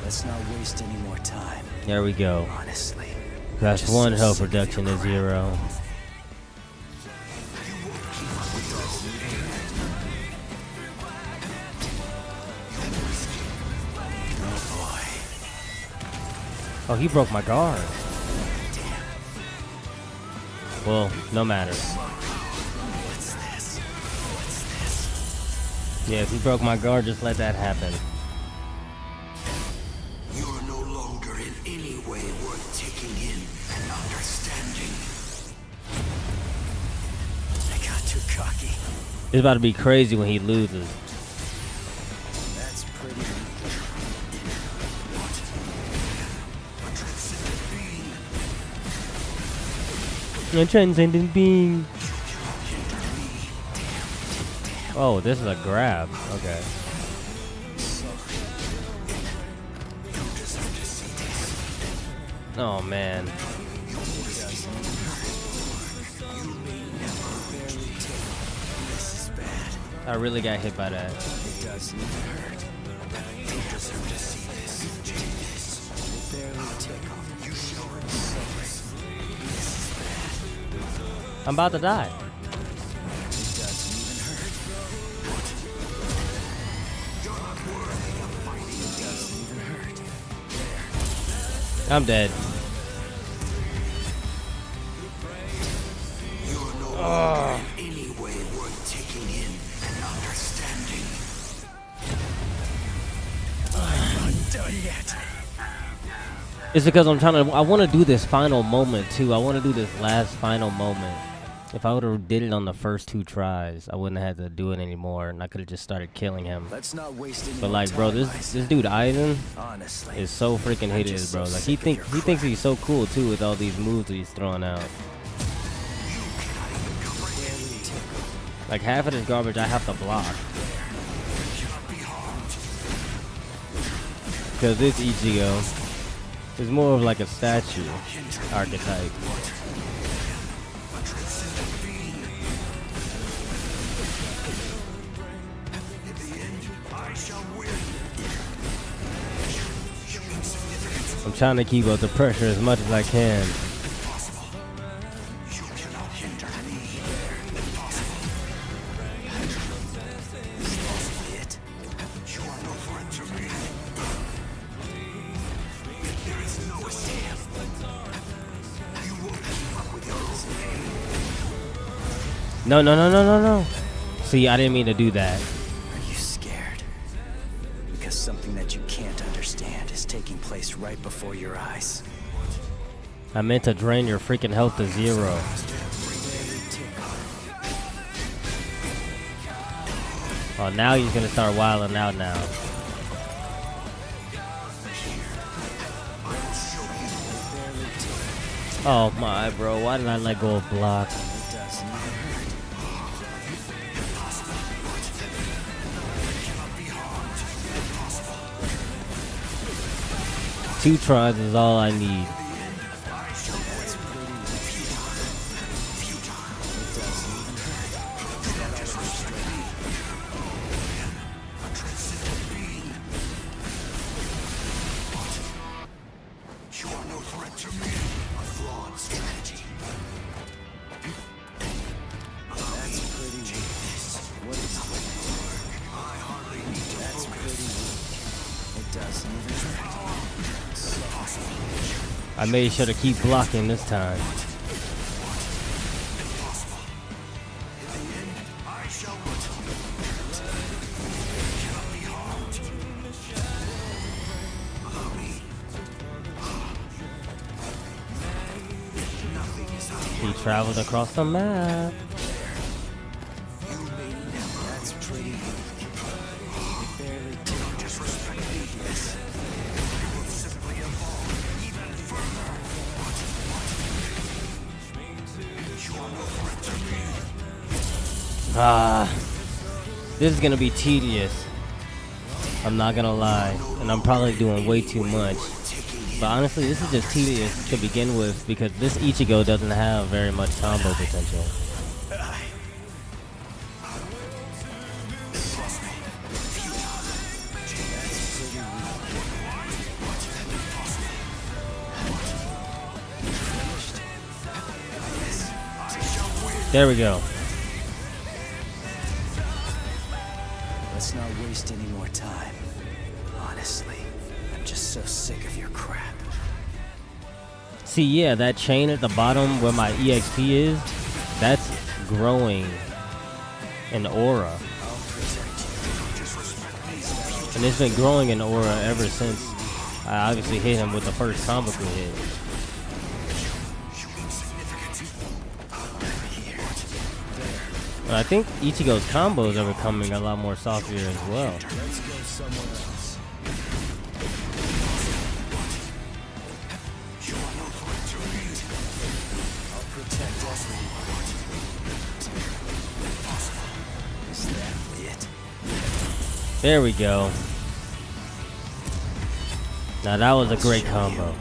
Let's not waste any more time. There we go. Honestly. That's 1 health reduction to 0. Oh, he broke my guard. Well, no matter. Yeah, if he broke my guard, just let that happen. You're no longer in any way worth taking in and understanding. I got too cocky. It's about to be crazy when he loses. That's pretty. A transcendent being. Oh, this is a grab. Okay. Oh man. I really got hit by that. It doesn't even hurt. You deserve to see this. It barely tickled. You show it. I'm about to die. It doesn't even hurt. You're not worthy of fighting. It doesn't even hurt. I'm dead. You're no longer in any way worth taking in and understanding. I'm not done yet. It's because I'm trying to. I want to do this final moment too. I want to do this last final moment. If I would have did it on the first 2 tries, I wouldn't have had to do it anymore, and I could have just started killing him. Let's not waste any But more like, bro, time, this dude Aizen honestly is so freaking hideous, bro. Like he thinks he's so cool too with all these moves that he's throwing out. Like half of this garbage I have to block. Because this Ichigo is more of like a statue archetype. I'm trying to keep up the pressure as much as I can. No, no, no, no, no, no. See, I didn't mean to do that. Are you scared? Because something that you can't understand is taking place right before your eyes. I meant to drain your freaking health to 0. Oh, now he's gonna start wilding out now. Oh my, bro, why did I let go of block? Two tries is all I need. I made sure to keep blocking this time. traveled across the map. That's pretty weak. It barely took disrespect this. You will simply evolve even further. You are no threat to me. This is gonna be tedious. I'm not gonna lie, and I'm probably doing way too much. But honestly, this is just tedious to begin with because this Ichigo doesn't have very much combo potential. There we go. Let's not waste any more time. Honestly, I'm just so sick of your crap. See, yeah, that chain at the bottom where my EXP is, that's growing in aura. And it's been growing in aura ever since I obviously hit him with the first combo hit. But I think Ichigo's combos are becoming a lot more softer as well. Let's go somewhere else. I'll protect everyone. Is that it? There we go. Now that was a great combo.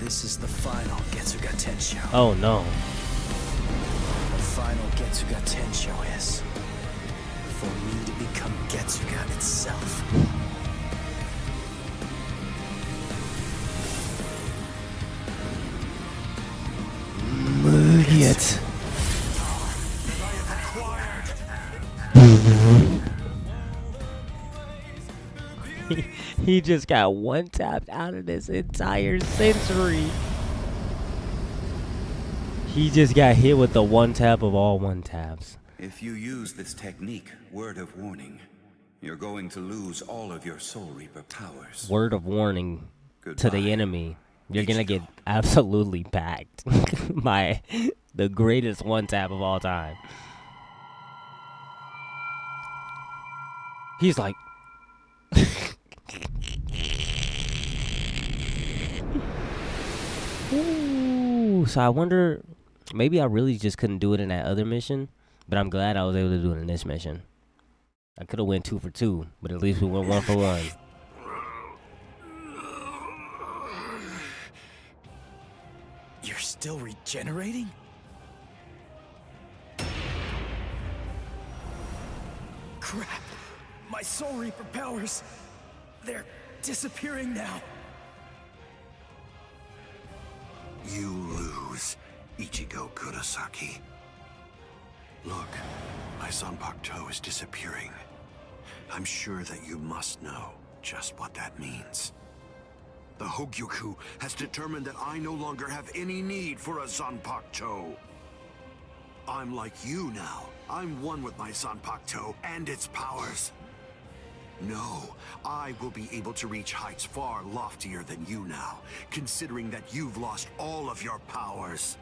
This is the final Getsuga Tensho. Oh no. The final Getsuga Tensho is for me to become Getsuga itself. Yet. He just got one tapped out of this entire century. He just got hit with the one tap of all one taps. If you use this technique, word of warning, you're going to lose all of your Soul Reaper powers. Word of warning to Goodbye. the enemy. You're gonna get absolutely packed by the greatest one tap of all time. He's like, ooh, so I wonder, maybe I really just couldn't do it in that other mission, but I'm glad I was able to do it in this mission. I could have went 2 for 2, but at least we went 1 for 1. You're still regenerating? Crap! My Soul Reaper powers! They're disappearing now! You lose, Ichigo Kurosaki. Look, my Zanpakuto is disappearing. I'm sure that you must know just what that means. The Hogyoku has determined that I no longer have any need for a Zanpakuto. I'm like you now. I'm one with my Zanpakuto and its powers. No, I will be able to reach heights far loftier than you now, considering that you've lost all of your powers.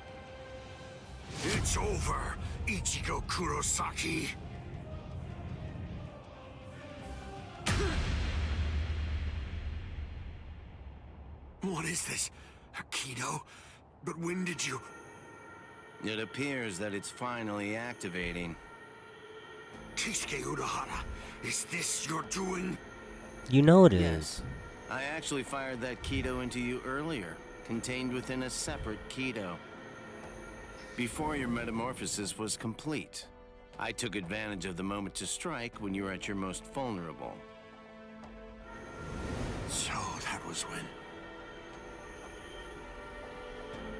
It's over, Ichigo Kurosaki. What is this? A Kido? But when did you... It appears that it's finally activating. Kisuke Urahara, is this your doing? You know it is. Yes. I actually fired that Kido into you earlier, contained within a separate Kido. Before your metamorphosis was complete, I took advantage of the moment to strike when you were at your most vulnerable. So that was when...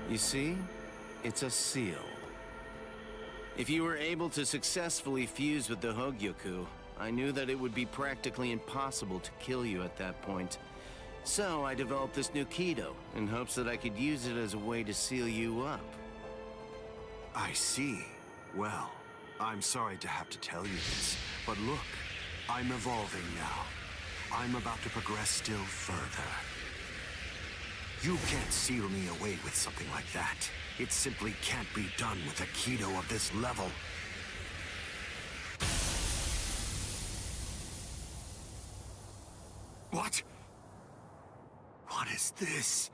You see? It's a seal. If you were able to successfully fuse with the Hogyoku, I knew that it would be practically impossible to kill you at that point. So I developed this new Kido, in hopes that I could use it as a way to seal you up. I see. Well, I'm sorry to have to tell you this, but look, I'm evolving now. I'm about to progress still further. You can't seal me away with something like that. It simply can't be done with a Kido of this level. What? What is this?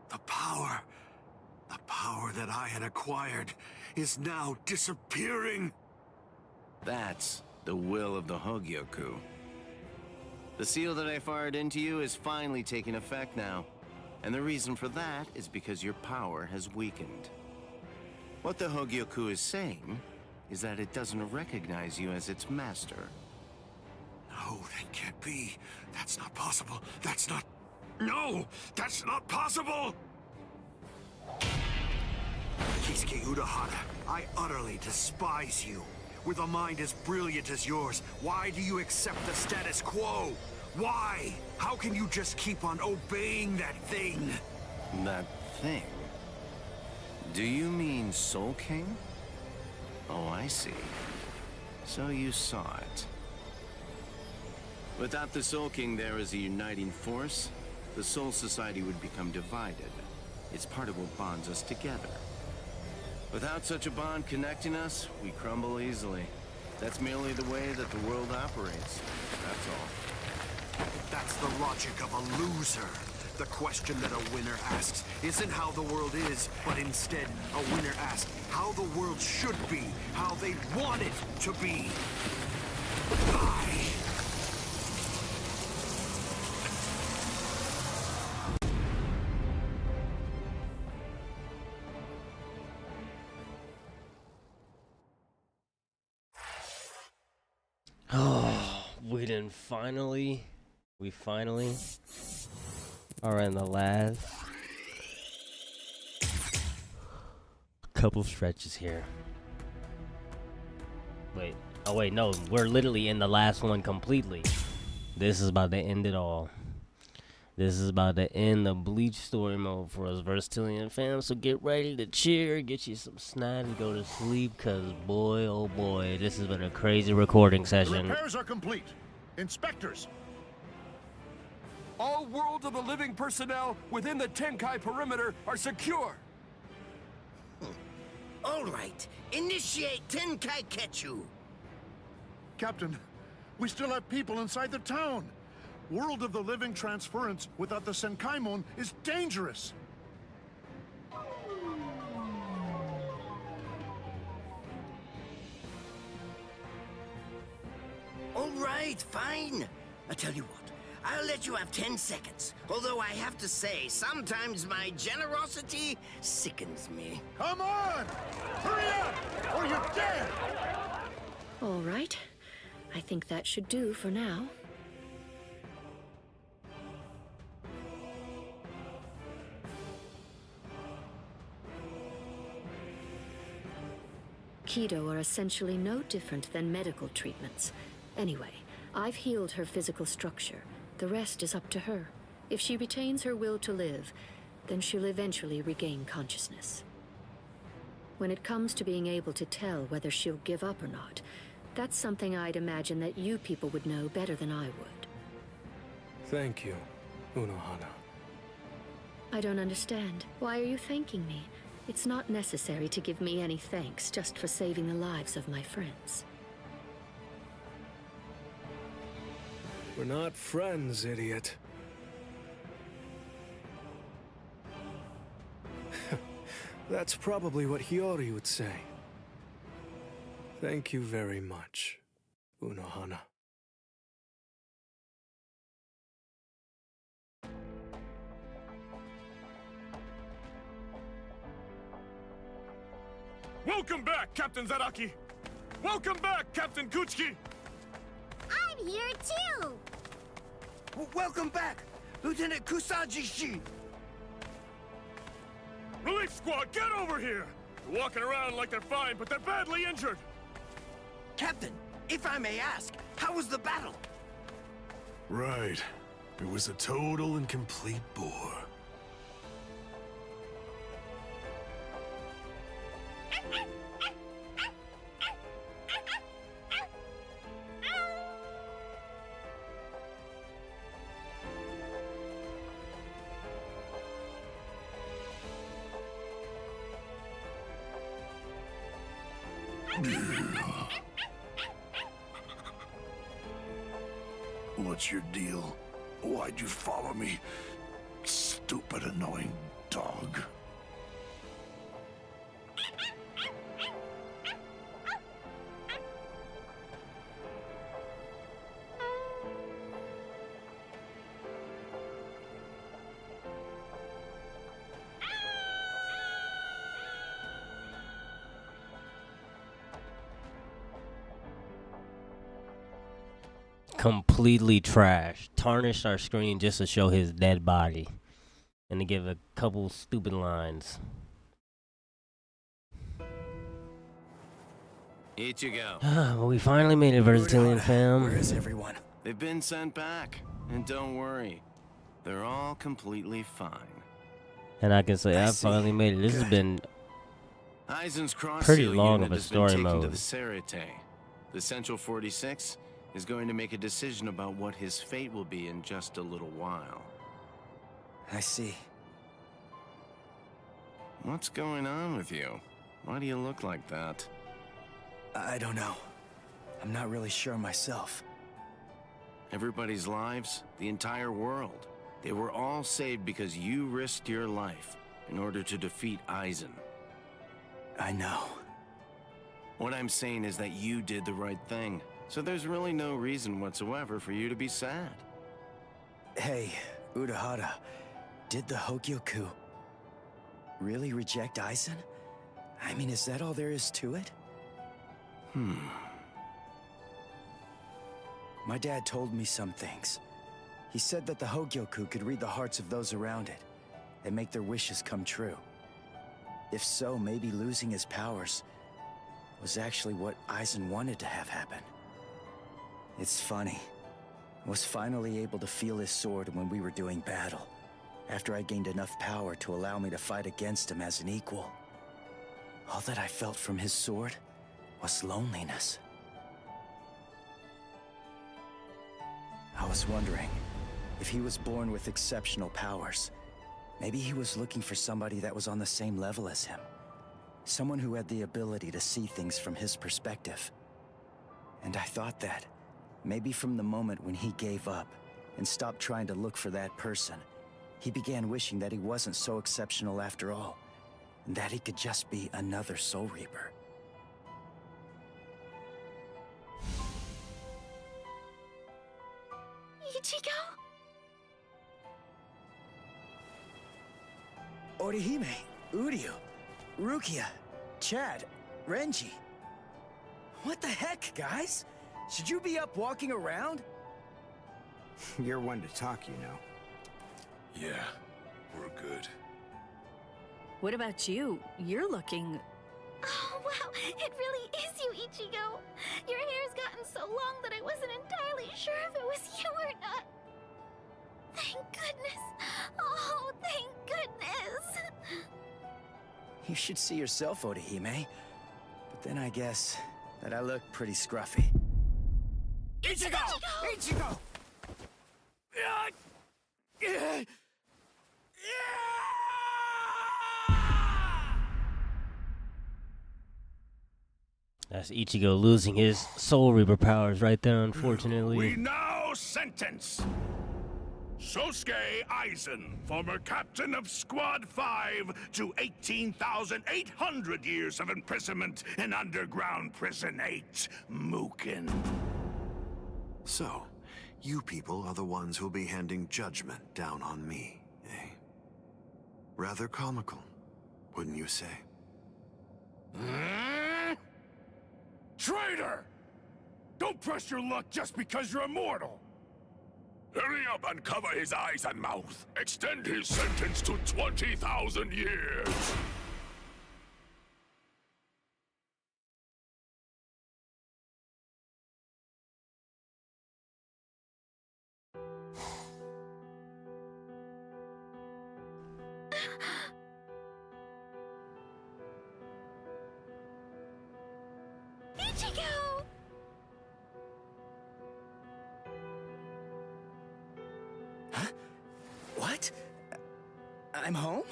The power that I had acquired is now disappearing. That's the will of the Hogyoku. The seal that I fired into you is finally taking effect now. And the reason for that is because your power has weakened. What the Hogyoku is saying is that it doesn't recognize you as its master. No, that can't be. That's not possible. That's not... No! That's not possible! Kisuke Urahara, I utterly despise you. With a mind as brilliant as yours, why do you accept the status quo? Why? How can you just keep on obeying that thing? That thing? Do you mean Soul King? Oh, I see. So you saw it. Without the Soul King there as a uniting force, the Soul Society would become divided. It's part of what bonds us together. Without such a bond connecting us, we crumble easily. That's merely the way that the world operates. That's all. That's the logic of a loser. The question that a winner asks isn't how the world is, but instead, a winner asks how the world should be, how they want it to be. Oh, we finally are in the last couple stretches here. Wait, no, we're literally in the last one completely. This is about to end it all. This is about to end the Bleach story mode for us Versatilian fam, so get ready to cheer, get you some snacks, and go to sleep, cause boy, oh boy, this has been a crazy recording session. The repairs are complete. Inspectors! All World of the Living personnel within the Tenkai perimeter are secure. All right, initiate Tenkai Ketchu. Captain, we still have people inside the town. World of the Living transference without the Senkaimon is dangerous. All right, fine. I tell you what, I'll let you have 10 seconds. Although I have to say, sometimes my generosity sickens me. Come on! Hurry up, or you're dead! All right. I think that should do for now. Kido are essentially no different than medical treatments. Anyway, I've healed her physical structure. The rest is up to her. If she retains her will to live, then she'll eventually regain consciousness. When it comes to being able to tell whether she'll give up or not, that's something I'd imagine that you people would know better than I would. Thank you, Unohana. I don't understand. Why are you thanking me? It's not necessary to give me any thanks just for saving the lives of my friends. We're not friends, idiot. That's probably what Hiyori would say. Thank you very much, Unohana. Welcome back, Captain Zaraki! Welcome back, Captain Kuchiki! I'm here too! Welcome back, Lieutenant Kusaji-shi! Relief squad, get over here! They're walking around like they're fine, but they're badly injured! Captain, if I may ask, how was the battle? Right. It was a total and complete bore. What's your deal? Why'd you follow me? Stupid, annoying dog. Completely trashed. Tarnished our screen just to show his dead body. And to give a couple stupid lines. Ichigo. Well, we finally made it, Versatilian fam. Where is everyone? They've been sent back. And don't worry, they're all completely fine. And I can say I finally made it. This has been Aizen's cross pretty seal long unit of a has story been taken to mode. the Serite. The Central 46 is going to make a decision about what his fate will be in just a little while. I see. What's going on with you? Why do you look like that? I don't know. I'm not really sure myself. Everybody's lives, the entire world, they were all saved because you risked your life in order to defeat Aizen. I know. What I'm saying is that you did the right thing, so there's really no reason whatsoever for you to be sad. Hey, Urahara, did the Hogyoku really reject Aizen? I mean, is that all there is to it? My dad told me some things. He said that the Hogyoku could read the hearts of those around it and make their wishes come true. If so, maybe losing his powers was actually what Aizen wanted to have happen. It's funny. I was finally able to feel his sword when we were doing battle, after I gained enough power to allow me to fight against him as an equal. All that I felt from his sword was loneliness. I was wondering, if he was born with exceptional powers, maybe he was looking for somebody that was on the same level as him. Someone who had the ability to see things from his perspective. And I thought that, maybe from the moment when he gave up and stopped trying to look for that person, he began wishing that he wasn't so exceptional after all, and that he could just be another Soul Reaper. Ichigo? Orihime, Uryu, Rukia, Chad, Renji. What the heck, guys? Should you be up walking around? You're one to talk, you know. Yeah, we're good. What about you? You're looking... Oh, wow, it really is you, Ichigo. Your hair's gotten so long that I wasn't entirely sure if it was you or not. Thank goodness. Oh, thank goodness. You should see yourself, Orihime. But then I guess that I look pretty scruffy. Ichigo! Ichigo! That's Ichigo losing his Soul Reaper powers right there, unfortunately. We now sentence Sosuke Aizen, former captain of Squad 5, to 18,800 years of imprisonment in Underground Prison 8, Mukin. So, you people are the ones who'll be handing judgment down on me, eh? Rather comical, wouldn't you say? Traitor! Don't press your luck just because you're immortal! Hurry up and cover his eyes and mouth. Extend his sentence to 20,000 years. Ichigo! Huh? What? I'm home?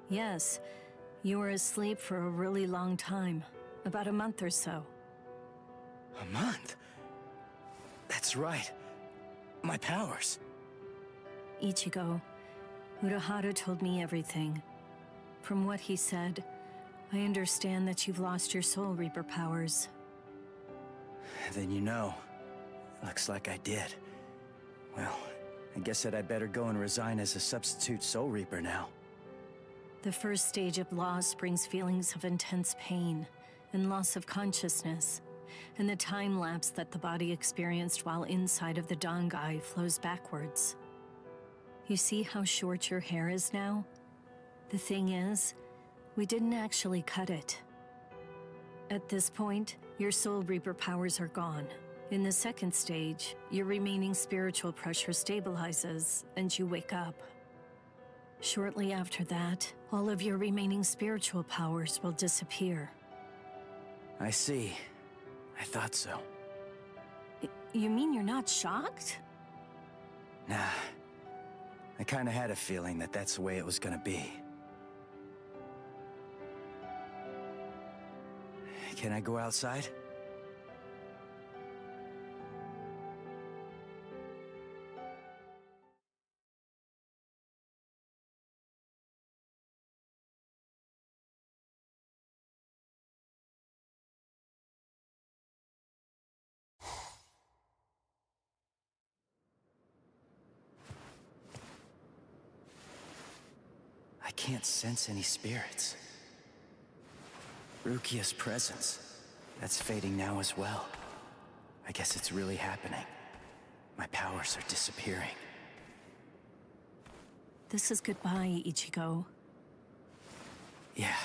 Yes, you were asleep for a really long time. About a month or so. A month? That's right. My powers. Ichigo, Urahara told me everything. From what he said, I understand that you've lost your Soul Reaper powers. Then you know. Looks like I did. Well, I guess that I'd better go and resign as a substitute Soul Reaper now. The first stage of loss brings feelings of intense pain and loss of consciousness, and the time lapse that the body experienced while inside of the Dangai flows backwards. You see how short your hair is now? The thing is, we didn't actually cut it. At this point, your Soul Reaper powers are gone. In the second stage, your remaining spiritual pressure stabilizes, and you wake up. Shortly after that, all of your remaining spiritual powers will disappear. I see. I thought so. You mean you're not shocked? Nah. I kinda had a feeling that that's the way it was gonna be. Can I go outside? I can't sense any spirits. Rukia's presence, that's fading now as well. I guess it's really happening. My powers are disappearing. This is goodbye, Ichigo. Yeah,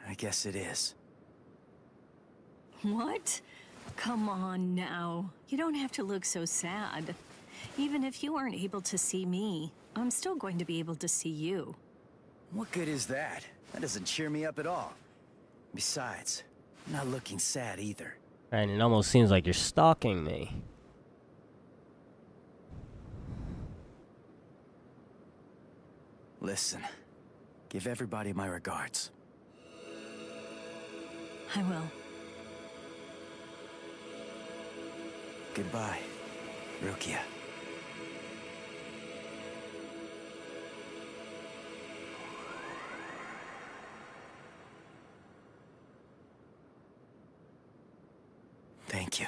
I guess it is. What? Come on now. You don't have to look so sad. Even if you aren't able to see me, I'm still going to be able to see you. What good is that? That doesn't cheer me up at all. Besides, I'm not looking sad either. And it almost seems like you're stalking me. Listen, give everybody my regards. I will. Goodbye, Rukia. Thank you.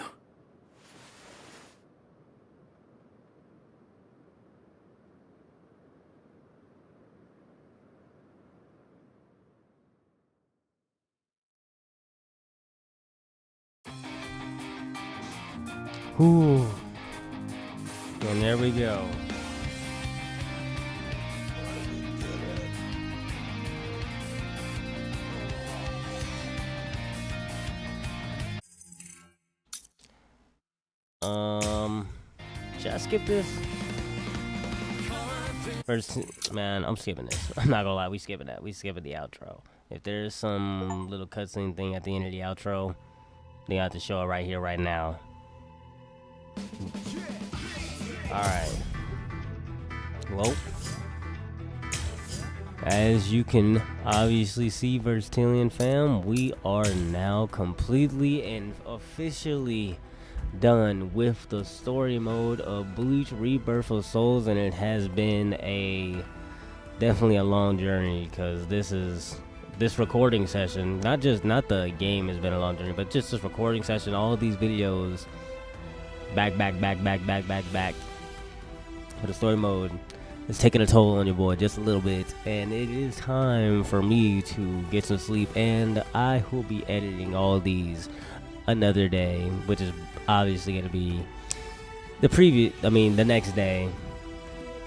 Ooh. And there we go. Should I skip this? First, man, I'm skipping this. I'm not gonna lie, we skipping that. We skipping the outro. If there's some little cutscene thing at the end of the outro, they have to show it right here, right now. Alright. Well, as you can obviously see, Verstillion fam, we are now completely and officially done with the story mode of Bleach Rebirth of Souls, and it has been definitely a long journey, because this recording session, not the game has been a long journey, but just this recording session, all of these videos back for the story mode is taking a toll on your boy just a little bit, and it is time for me to get some sleep, and I will be editing all these another day, which is obviously going to be the next day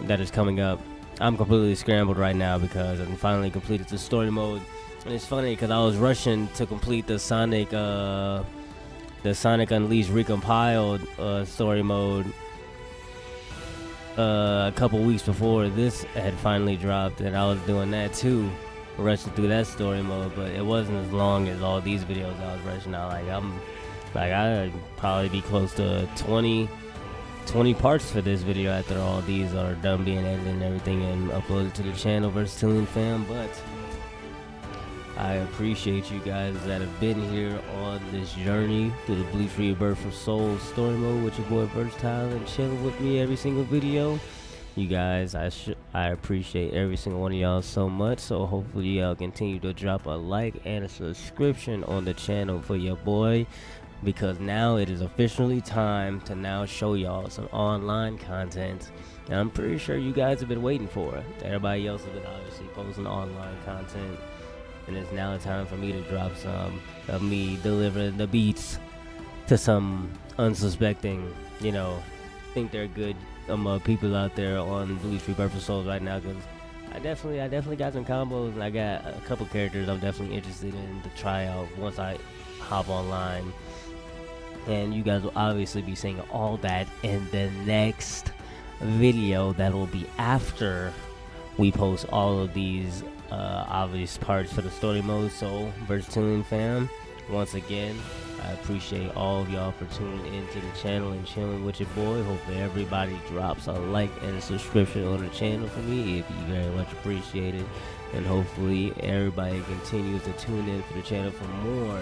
that is coming up. I'm completely scrambled right now because I finally completed the story mode, and it's funny because I was rushing to complete the Sonic Unleashed recompiled story mode a couple weeks before this had finally dropped, and I was doing that too, rushing through that story mode, but it wasn't as long as all these videos I was rushing out. I'd probably be close to 20 parts for this video after all these are done being edited and everything and uploaded to the channel, Verstillion fam. But I appreciate you guys that have been here on this journey through the Bleach Rebirth from Soul story mode with your boy Versatile and chilling with me every single video. You guys, I appreciate every single one of y'all so much. So hopefully y'all continue to drop a like and a subscription on the channel for your boy, because now it is officially time to now show y'all some online content and I'm pretty sure you guys have been waiting for it. Everybody else has been obviously posting online content, and it's now time for me to drop some of me delivering the beats to some unsuspecting, you know, think they're good people out there on Bleach Rebirth of Souls right now, because I definitely got some combos, and I got a couple characters I'm definitely interested in to try out once I hop online. And you guys will obviously be seeing all that in the next video that will be after we post all of these obvious parts for the story mode. So Versatilian fam, once again, I appreciate all of y'all for tuning into the channel and chilling with your boy. Hopefully everybody drops a like and a subscription on the channel for me. It'd be very much appreciated. And hopefully everybody continues to tune in for the channel for more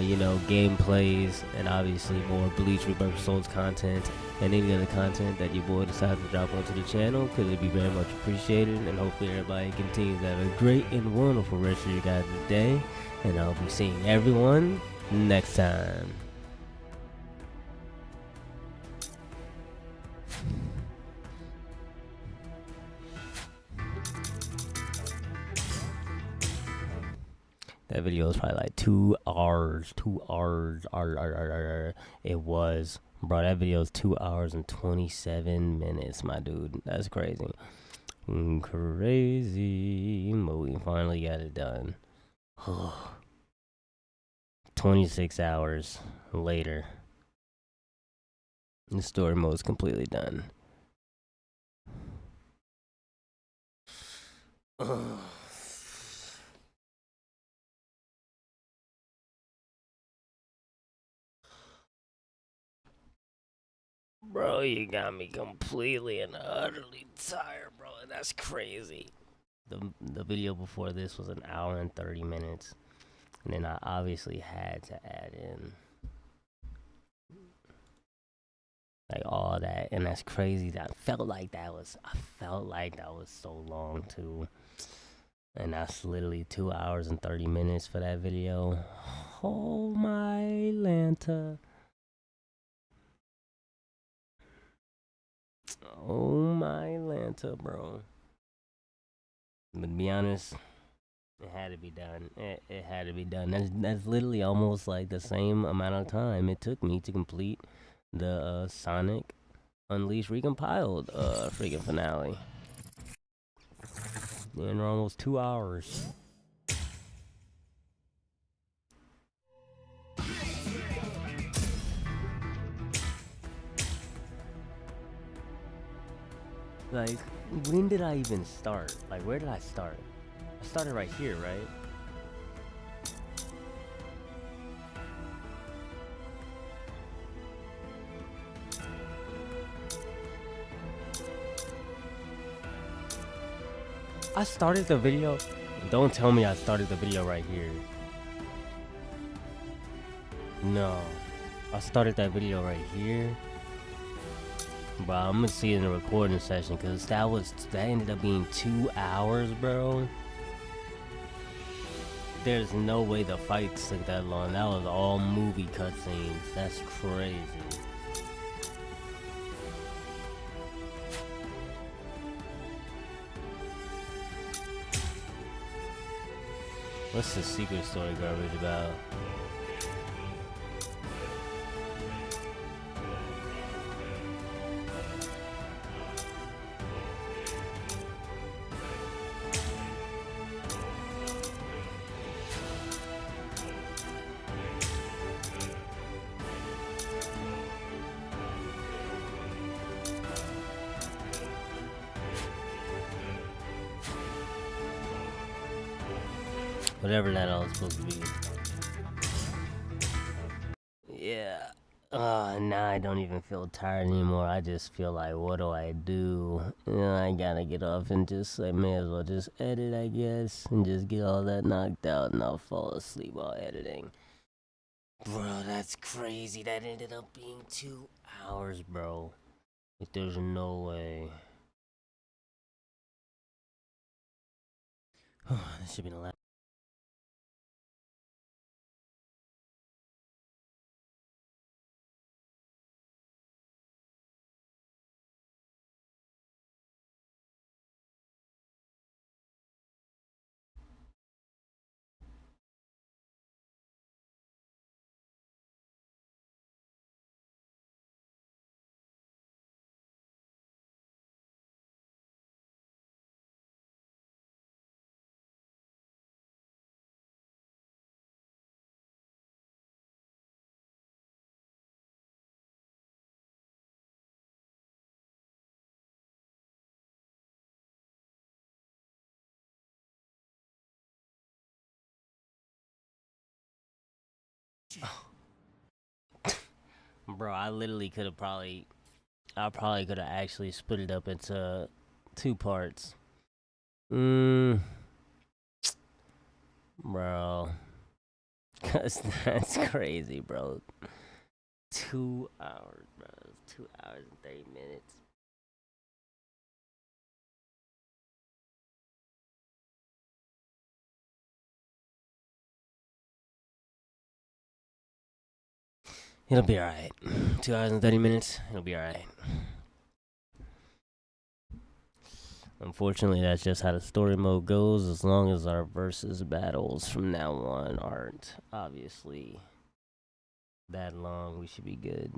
you know, gameplays and obviously more Bleach Rebirth Souls content and any other content that your boy decides to drop onto the channel, because it'd be very much appreciated. And hopefully everybody continues to have a great and wonderful rest of your guys' day, and I'll be seeing everyone next time. That video was probably like 2 hours. It was, bro. That video is 2 hours and 27 minutes, my dude. That's crazy. Crazy. But we finally got it done. 26 hours later, the story mode is completely done. Bro, you got me completely and utterly tired, bro. That's crazy. The video before this was 1 hour and 30 minutes. And then I obviously had to add in like all that. And that's crazy. I felt like that was so long too. And that's literally 2 hours and 30 minutes for that video. Oh my Lanta. Oh my Lanta, bro. But to be honest, it had to be done. It had to be done. That's literally almost like the same amount of time it took me to complete the Sonic Unleashed recompiled freaking finale. And almost 2 hours. Like, when did I even start? Like, where did I start? I started right here, right? I started the video. Don't tell me I started the video right here. No. I started that video right here. But I'm gonna see it in the recording session, because that ended up being 2 hours, bro. There's no way the fights took that long. That was all movie cutscenes. That's crazy. What's the secret story garbage about? Whatever that all is supposed to be. Yeah. Now I don't even feel tired anymore. I just feel like, what do I do? You know, I gotta get off and just, I may as well just edit, I guess, and just get all that knocked out, and I'll fall asleep while editing. Bro, that's crazy. That ended up being 2 hours, bro. Like, there's no way. This should be the last. Bro, I literally could have I probably could have actually split it up into 2 parts. Bro. Cause that's crazy, bro. 2 hours, bro. 2 hours and 30 minutes. It'll be alright. 2 hours and 30 minutes. It'll be alright. Unfortunately, that's just how the story mode goes. As long as our versus battles from now on aren't obviously that long, we should be good.